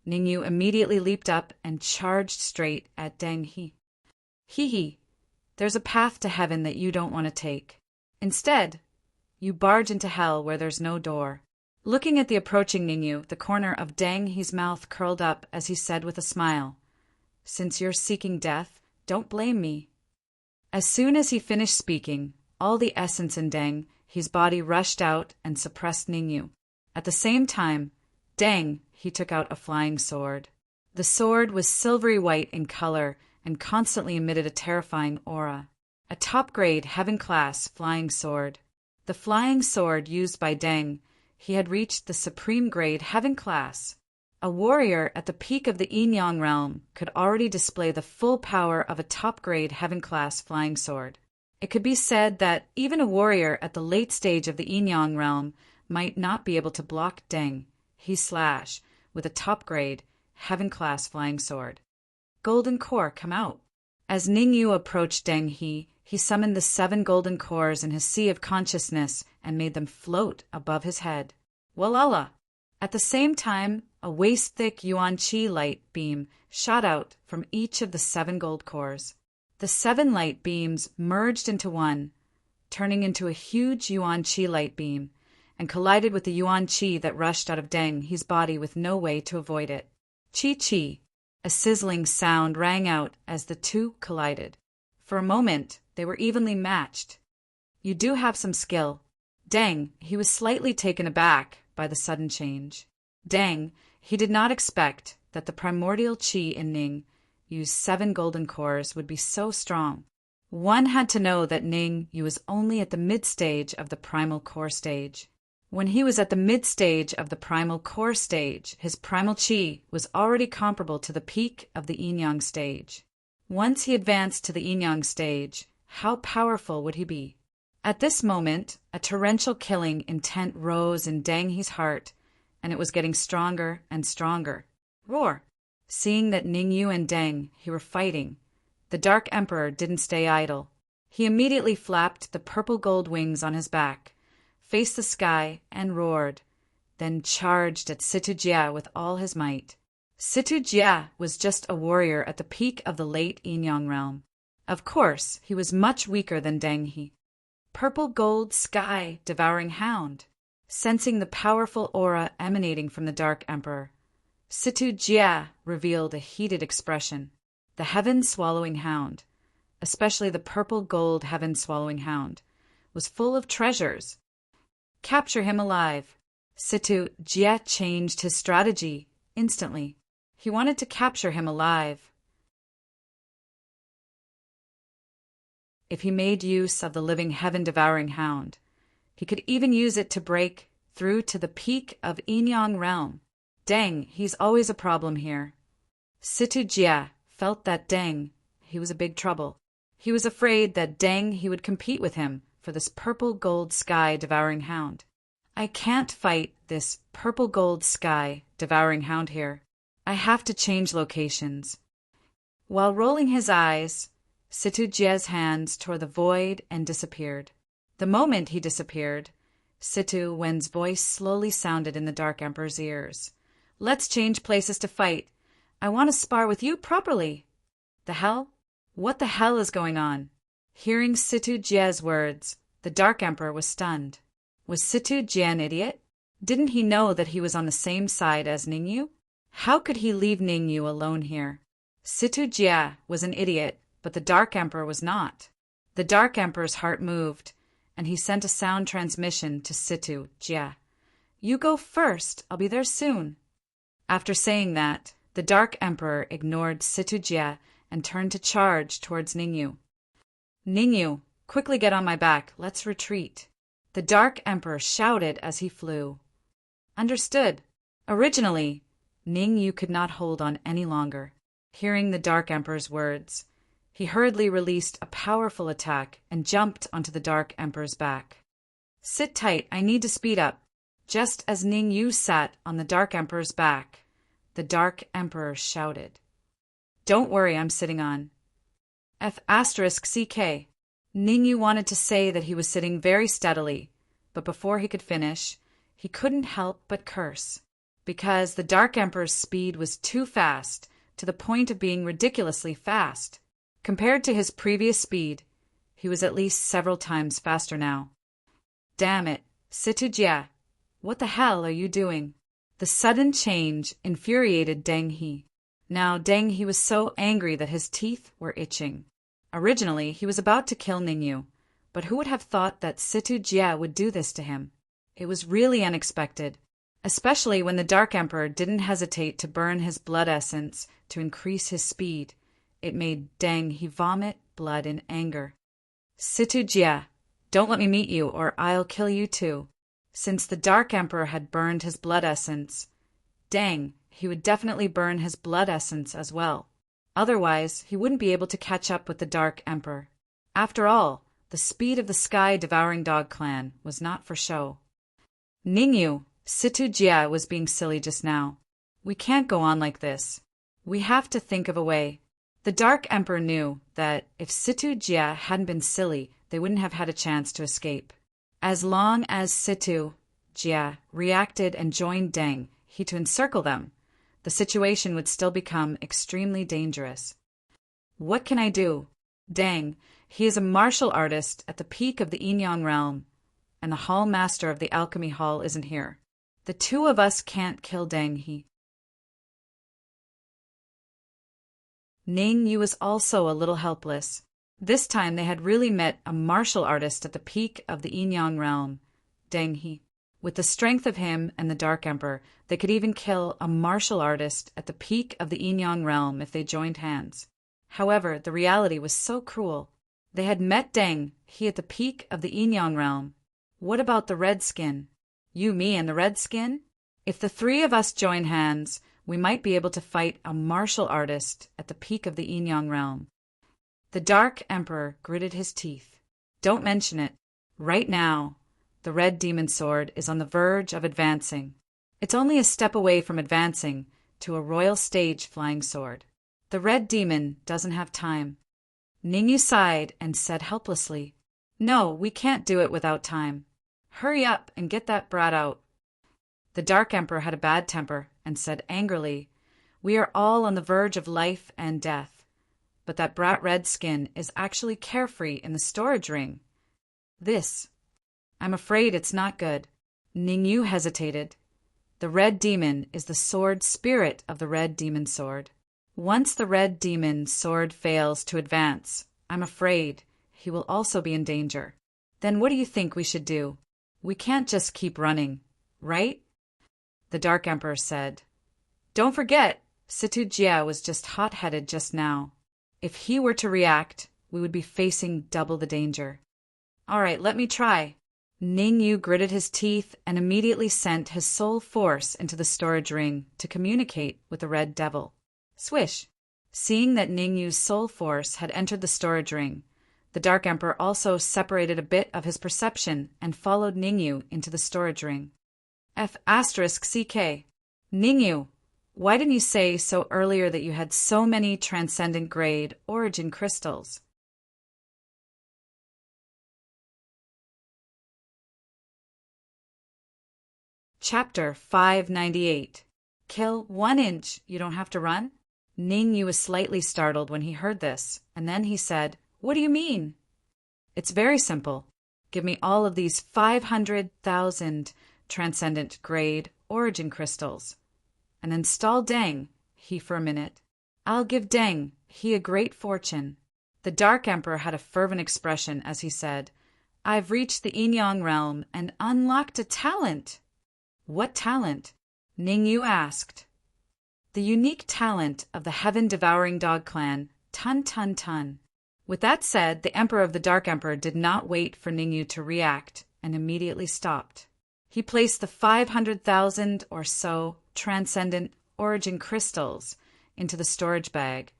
Ning Yu immediately leaped up and charged straight at Deng He. Hee, there's a path to heaven that you don't want to take. Instead, you barge into hell where there's no door. Looking at the approaching Ning Yu, the corner of Deng He's mouth curled up as he said with a smile, since you're seeking death, don't blame me." As soon as he finished speaking, all the essence in Deng He's body rushed out and suppressed Ningyu. At the same time, Deng He took out a flying sword. The sword was silvery white in color and constantly emitted a terrifying aura. A top-grade heaven-class flying sword. The flying sword used by Deng He had reached the supreme grade heaven class. A warrior at the peak of the Yin-Yang realm could already display the full power of a top-grade heaven-class flying sword. It could be said that even a warrior at the late stage of the Yin-Yang realm might not be able to block Deng He's slash with a top-grade heaven-class flying sword. Golden core, come out. As Ningyu approached Deng he summoned the 7 golden cores in his sea of consciousness and made them float above his head. Walala! At the same time, a waist-thick yuan qi light beam shot out from each of the 7 gold cores. The 7 light beams merged into one, turning into a huge yuan qi light beam, and collided with the yuan qi that rushed out of Deng He's body with no way to avoid it. Chi-chi! A sizzling sound rang out as the two collided. For a moment, they were evenly matched. You do have some skill. Deng He was slightly taken aback by the sudden change. Deng He did not expect that the primordial qi in Ning Yu's 7 golden cores would be so strong. One had to know that Ning Yu was only at the mid-stage of the primal core stage. When he was at the mid-stage of the primal core stage, his primal qi was already comparable to the peak of the yin-yang stage. Once he advanced to the yin-yang stage, how powerful would he be? At this moment, a torrential killing intent rose in Deng He's heart, and it was getting stronger and stronger. Roar! Seeing that Ningyu and Deng He were fighting, the Dark Emperor didn't stay idle. He immediately flapped the purple gold wings on his back, faced the sky, and roared, then charged at Situ Jia with all his might. Situ Jia was just a warrior at the peak of the late Yin-Yang realm. Of course, he was much weaker than Deng He. Purple gold sky devouring hound. Sensing the powerful aura emanating from the Dark Emperor, Situ Jia revealed a heated expression. The heaven-swallowing hound, especially the purple gold heaven-swallowing hound, was full of treasures. Capture him alive. Situ Jia changed his strategy instantly. He wanted to capture him alive. If he made use of the living heaven-devouring hound, he could even use it to break through to the peak of Yin-Yang realm. Deng He's always a problem here. Situ Jia felt that Deng He was a big trouble. He was afraid that Deng He would compete with him for this purple gold sky devouring hound. I can't fight this purple gold sky devouring hound here. I have to change locations. While rolling his eyes, Situ Jia's hands tore the void and disappeared. The moment he disappeared, Situ Wen's voice slowly sounded in the Dark Emperor's ears. Let's change places to fight. I want to spar with you properly. The hell? What the hell is going on? Hearing Situ Jia's words, the Dark Emperor was stunned. Was Situ Jia an idiot? Didn't he know that he was on the same side as Ningyu? How could he leave Ningyu alone here? Situ Jia was an idiot, but the Dark Emperor was not. The Dark Emperor's heart moved, and he sent a sound transmission to Situ Jia. You go first, I'll be there soon. After saying that, the Dark Emperor ignored Situ Jia and turned to charge towards Ningyu. Ningyu, quickly get on my back, let's retreat. The Dark Emperor shouted as he flew. Understood. Originally, Ningyu could not hold on any longer. Hearing the Dark Emperor's words, he hurriedly released a powerful attack and jumped onto the Dark Emperor's back. Sit tight, I need to speed up. Just as Ningyu sat on the Dark Emperor's back, the Dark Emperor shouted. Don't worry, I'm sitting on F***CK. Ningyu wanted to say that he was sitting very steadily, but before he could finish, he couldn't help but curse, because the Dark Emperor's speed was too fast, to the point of being ridiculously fast. Compared to his previous speed, he was at least several times faster now. Damn it, Situ Jia, what the hell are you doing? The sudden change infuriated Deng He. Now Deng He was so angry that his teeth were itching. Originally, he was about to kill Ningyu, but who would have thought that Situ Jie would do this to him? It was really unexpected, especially when the Dark Emperor didn't hesitate to burn his blood essence to increase his speed. It made Deng He vomit blood in anger. Situ Jie, don't let me meet you or I'll kill you too. Since the Dark Emperor had burned his blood essence, Deng He would definitely burn his blood essence as well. Otherwise, he wouldn't be able to catch up with the Dark Emperor. After all, the speed of the sky-devouring dog clan was not for show. Ningyu, Situ Jie was being silly just now. We can't go on like this. We have to think of a way. The Dark Emperor knew that if Situ Jie hadn't been silly, they wouldn't have had a chance to escape. As long as Situ Jie reacted and joined Deng He to encircle them, the situation would still become extremely dangerous. What can I do? Deng, he is a martial artist at the peak of the Yin-Yang realm, and the hall master of the alchemy hall isn't here. The two of us can't kill Deng He. Ning Yu was also a little helpless. This time they had really met a martial artist at the peak of the Yin-Yang realm, Deng He. With the strength of him and the Dark Emperor, they could even kill a martial artist at the peak of the Yin-Yang realm if they joined hands. However, the reality was so cruel. They had met Deng He at the peak of the Yin-Yang realm. What about the Red Skin? You, me, and the Red Skin? If the three of us join hands, we might be able to fight a martial artist at the peak of the Yin-Yang realm. The Dark Emperor gritted his teeth. Don't mention it. Right now, the Red Demon Sword is on the verge of advancing. It's only a step away from advancing to a royal stage flying sword. The Red Demon doesn't have time. Ningyu sighed and said helplessly, No, we can't do it without time. Hurry up and get that brat out. The Dark Emperor had a bad temper and said angrily, We are all on the verge of life and death, but that brat Red Skin is actually carefree in the storage ring. I'm afraid it's not good. Ningyu hesitated. The Red Demon is the sword spirit of the Red Demon Sword. Once the Red Demon Sword fails to advance, I'm afraid he will also be in danger. Then what do you think we should do? We can't just keep running, right? The Dark Emperor said. Don't forget, Situ Jie was just hot-headed just now. If he were to react, we would be facing double the danger. All right, let me try. Ningyu gritted his teeth and immediately sent his soul force into the storage ring to communicate with the Red Devil. Swish! Seeing that Ningyu's soul force had entered the storage ring, the Dark Emperor also separated a bit of his perception and followed Ningyu into the storage ring. F***CK. Ningyu, why didn't you say so earlier that you had so many transcendent grade origin crystals? Chapter 598. Kill 1 inch, you don't have to run? Ningyu was slightly startled when he heard this, and then he said, What do you mean? It's very simple. Give me all of these 500,000 transcendent grade origin crystals, and then stall Deng He for a minute. I'll give Deng He a great fortune. The Dark Emperor had a fervent expression as he said, I've reached the Yin-Yang realm and unlocked a talent. What talent? Ningyu asked. The unique talent of the heaven-devouring dog clan, Tun Tun Tun. With that said, the Emperor of the Dark Emperor did not wait for Ningyu to react and immediately stopped. He placed the 500,000 or so transcendent origin crystals into the storage bag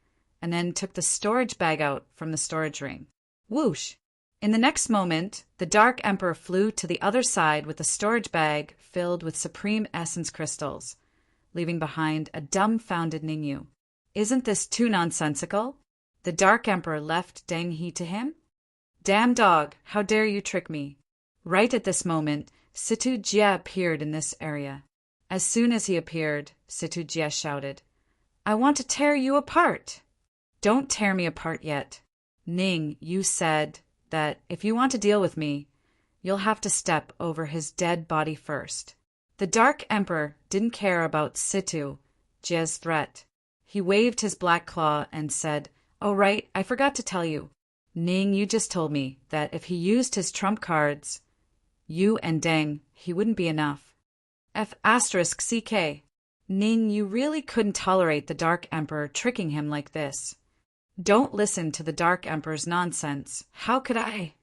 and then took the storage bag out from the storage ring. Whoosh! In the next moment, the Dark Emperor flew to the other side with the storage bag filled with supreme essence crystals, leaving behind a dumbfounded Ningyu. Isn't this too nonsensical? The Dark Emperor left Deng He to him? Damn dog, how dare you trick me? Right at this moment, Situ Jie appeared in this area. As soon as he appeared, Situ Jie shouted, I want to tear you apart. Don't tear me apart yet. Ning, you said that if you want to deal with me, you'll have to step over his dead body first. The Dark Emperor didn't care about Situ Jie's threat. He waved his black claw and said, "Oh right, I forgot to tell you. Ning, you just told me that if he used his trump cards, you and Deng, he wouldn't be enough. F***ck. Ning, you really couldn't tolerate the Dark Emperor tricking him like this. Don't listen to the Dark Emperor's nonsense. How could I?"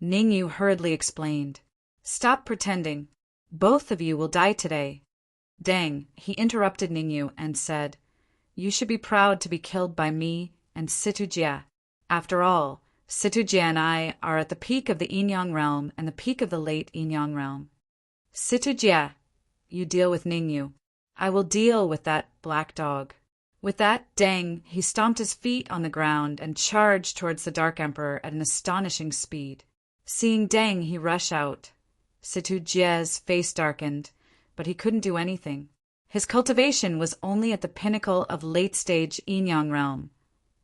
Ningyu hurriedly explained. "Stop pretending. Both of you will die today." Deng, he interrupted Ningyu and said, "You should be proud to be killed by me and Situjia. After all, Situjia and I are at the peak of the Yin-Yang realm and the peak of the late Yin-Yang realm. Situjia, you deal with Ningyu. I will deal with that black dog." With that, Deng, he stomped his feet on the ground and charged towards the Dark Emperor at an astonishing speed. Seeing Deng, he rushed out. Situjia's face darkened, but he couldn't do anything. His cultivation was only at the pinnacle of late-stage Yin-Yang realm,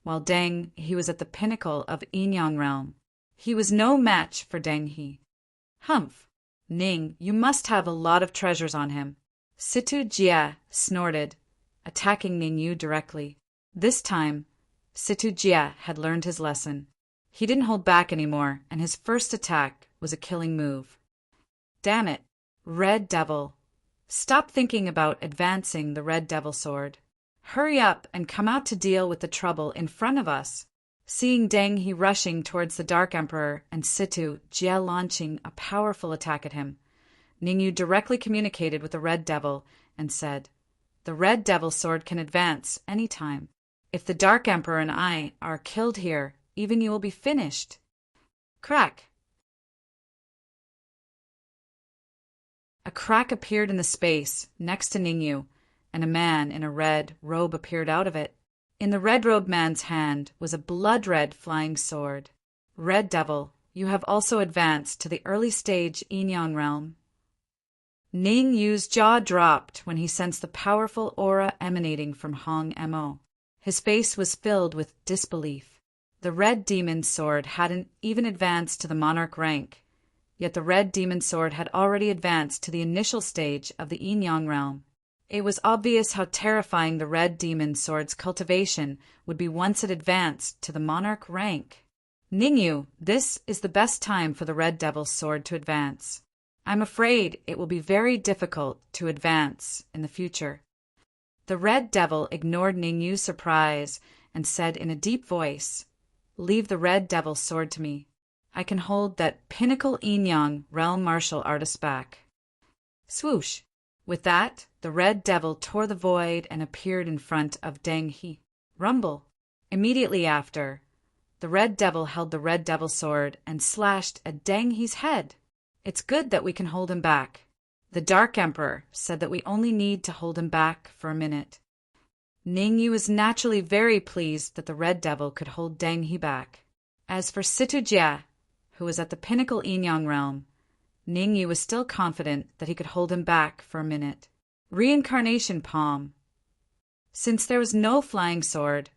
while Deng, he was at the pinnacle of Yin-Yang realm. He was no match for Deng He. "Humph! Ning, you must have a lot of treasures on him." Situjia snorted, attacking Ningyu directly. This time, Situjia had learned his lesson. He didn't hold back anymore, and his first attack was a killing move. "Damn it, Red Devil. Stop thinking about advancing the Red Devil sword. Hurry up and come out to deal with the trouble in front of us." Seeing Deng He rushing towards the Dark Emperor and Situjia launching a powerful attack at him, Ningyu directly communicated with the Red Devil and said, "The Red Devil sword can advance any time. If the Dark Emperor and I are killed here, even you will be finished." Crack! A crack appeared in the space next to Ningyu, and a man in a red robe appeared out of it. In the red-robed man's hand was a blood-red flying sword. "Red Devil, you have also advanced to the early stage Yin-Yang realm." Ningyu's jaw dropped when he sensed the powerful aura emanating from Hong Mo. His face was filled with disbelief. The red demon sword hadn't even advanced to the monarch rank, yet the red demon sword had already advanced to the initial stage of the Yin-Yang realm. It was obvious how terrifying the red demon sword's cultivation would be once it advanced to the monarch rank. "Ningyu, this is the best time for the Red Devil's sword to advance. I'm afraid it will be very difficult to advance in the future." The Red Devil ignored Ningyu's surprise and said in a deep voice, "Leave the Red Devil's sword to me. I can hold that pinnacle Yin-Yang realm martial artist back." Swoosh! With that, the Red Devil tore the void and appeared in front of Deng He. Rumble! Immediately after, the Red Devil held the Red Devil sword and slashed at Deng He's head. "It's good that we can hold him back. The Dark Emperor said that we only need to hold him back for a minute." Ningyu was naturally very pleased that the Red Devil could hold Deng He back. As for Situjia, who was at the pinnacle Yin-Yang realm, Ningyu was still confident that he could hold him back for a minute. Reincarnation Palm. Since there was no flying sword,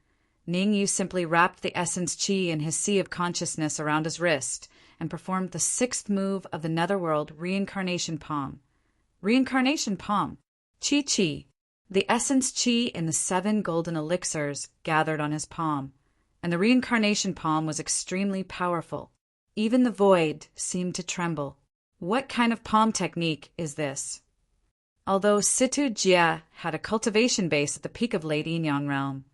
Ningyu simply wrapped the essence chi in his sea of consciousness around his wrist and performed the sixth move of the Netherworld Reincarnation Palm. Reincarnation Palm. Chi. The essence chi in the 7 golden elixirs gathered on his palm, and the Reincarnation Palm was extremely powerful. Even the void seemed to tremble. What kind of palm technique is this? Although Situjia had a cultivation base at the peak of late Yin-Yang realm,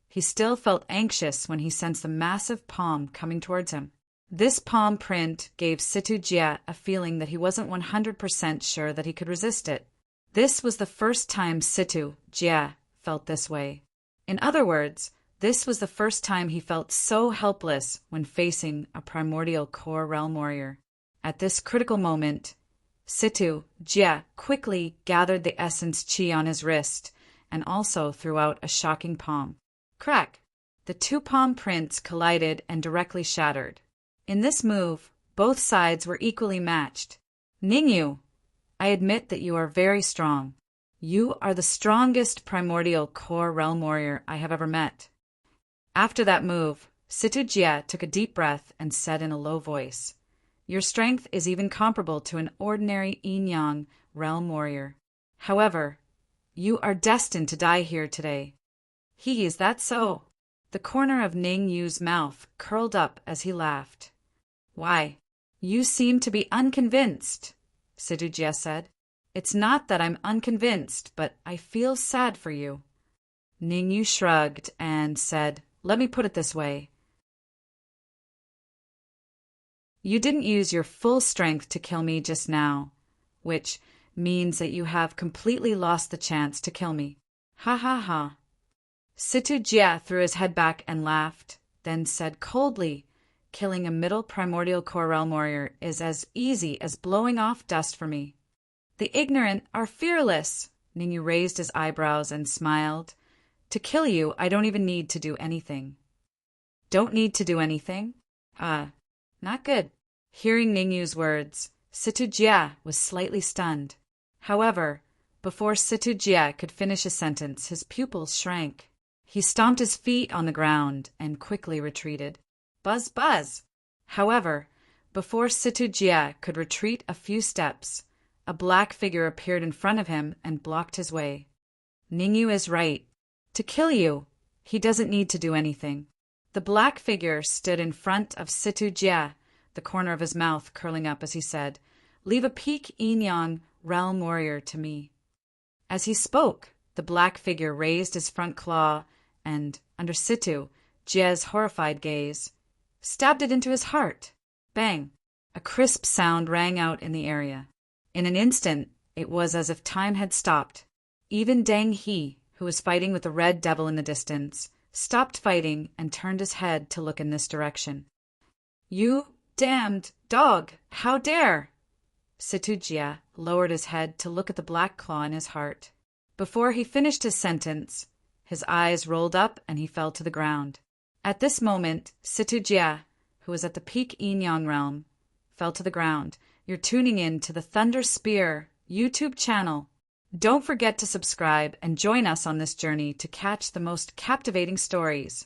he still felt anxious when he sensed the massive palm coming towards him. This palm print gave Situjia a feeling that he wasn't 100% sure that he could resist it. This was the first time Situjia felt this way. In other words, this was the first time he felt so helpless when facing a primordial core realm warrior. At this critical moment, Situjia quickly gathered the essence chi on his wrist and also threw out a shocking palm. Crack! The 2 palm prints collided and directly shattered. In this move, both sides were equally matched. "Ningyu, I admit that you are very strong. You are the strongest primordial core realm warrior I have ever met." After that move, Situjia took a deep breath and said in a low voice, "Your strength is even comparable to an ordinary Yin-Yang realm warrior. However, you are destined to die here today." Is that so? The corner of Ning Yu's mouth curled up as he laughed. Why, you seem to be unconvinced, Situjia said. It's not that I'm unconvinced, but I feel sad for you. Ning Yu shrugged and said, let me put it this way. You didn't use your full strength to kill me just now, which means that you have completely lost the chance to kill me. Ha ha ha. Situjia threw his head back and laughed, then said coldly, killing a middle primordial core realm warrior is as easy as blowing off dust for me. The ignorant are fearless. Ningyu raised his eyebrows and smiled. To kill you, I don't even need to do anything. Don't need to do anything? Not good. Hearing Ningyu's words, Situjia was slightly stunned. However, before Situjia could finish his sentence, his pupils shrank. He stomped his feet on the ground and quickly retreated. Buzz, buzz! However, before Situjia could retreat a few steps, a black figure appeared in front of him and blocked his way. Ningyu is right. To kill you, he doesn't need to do anything. The black figure stood in front of Situjia, the corner of his mouth curling up as he said, Leave a peak Inyang realm warrior to me. As he spoke, the black figure raised his front claw and, under Situjia's horrified gaze, stabbed it into his heart. Bang! A crisp sound rang out in the area. In an instant, it was as if time had stopped. Even Deng He, who was fighting with the red devil in the distance, stopped fighting and turned his head to look in this direction. You damned dog! How dare! Situjia lowered his head to look at the black claw in his heart. Before he finished his sentence, his eyes rolled up and he fell to the ground. At this moment, Situjia, who was at the peak Inyang realm, fell to the ground. You're tuning in to the Thunder Spear YouTube channel. Don't forget to subscribe and join us on this journey to catch the most captivating stories.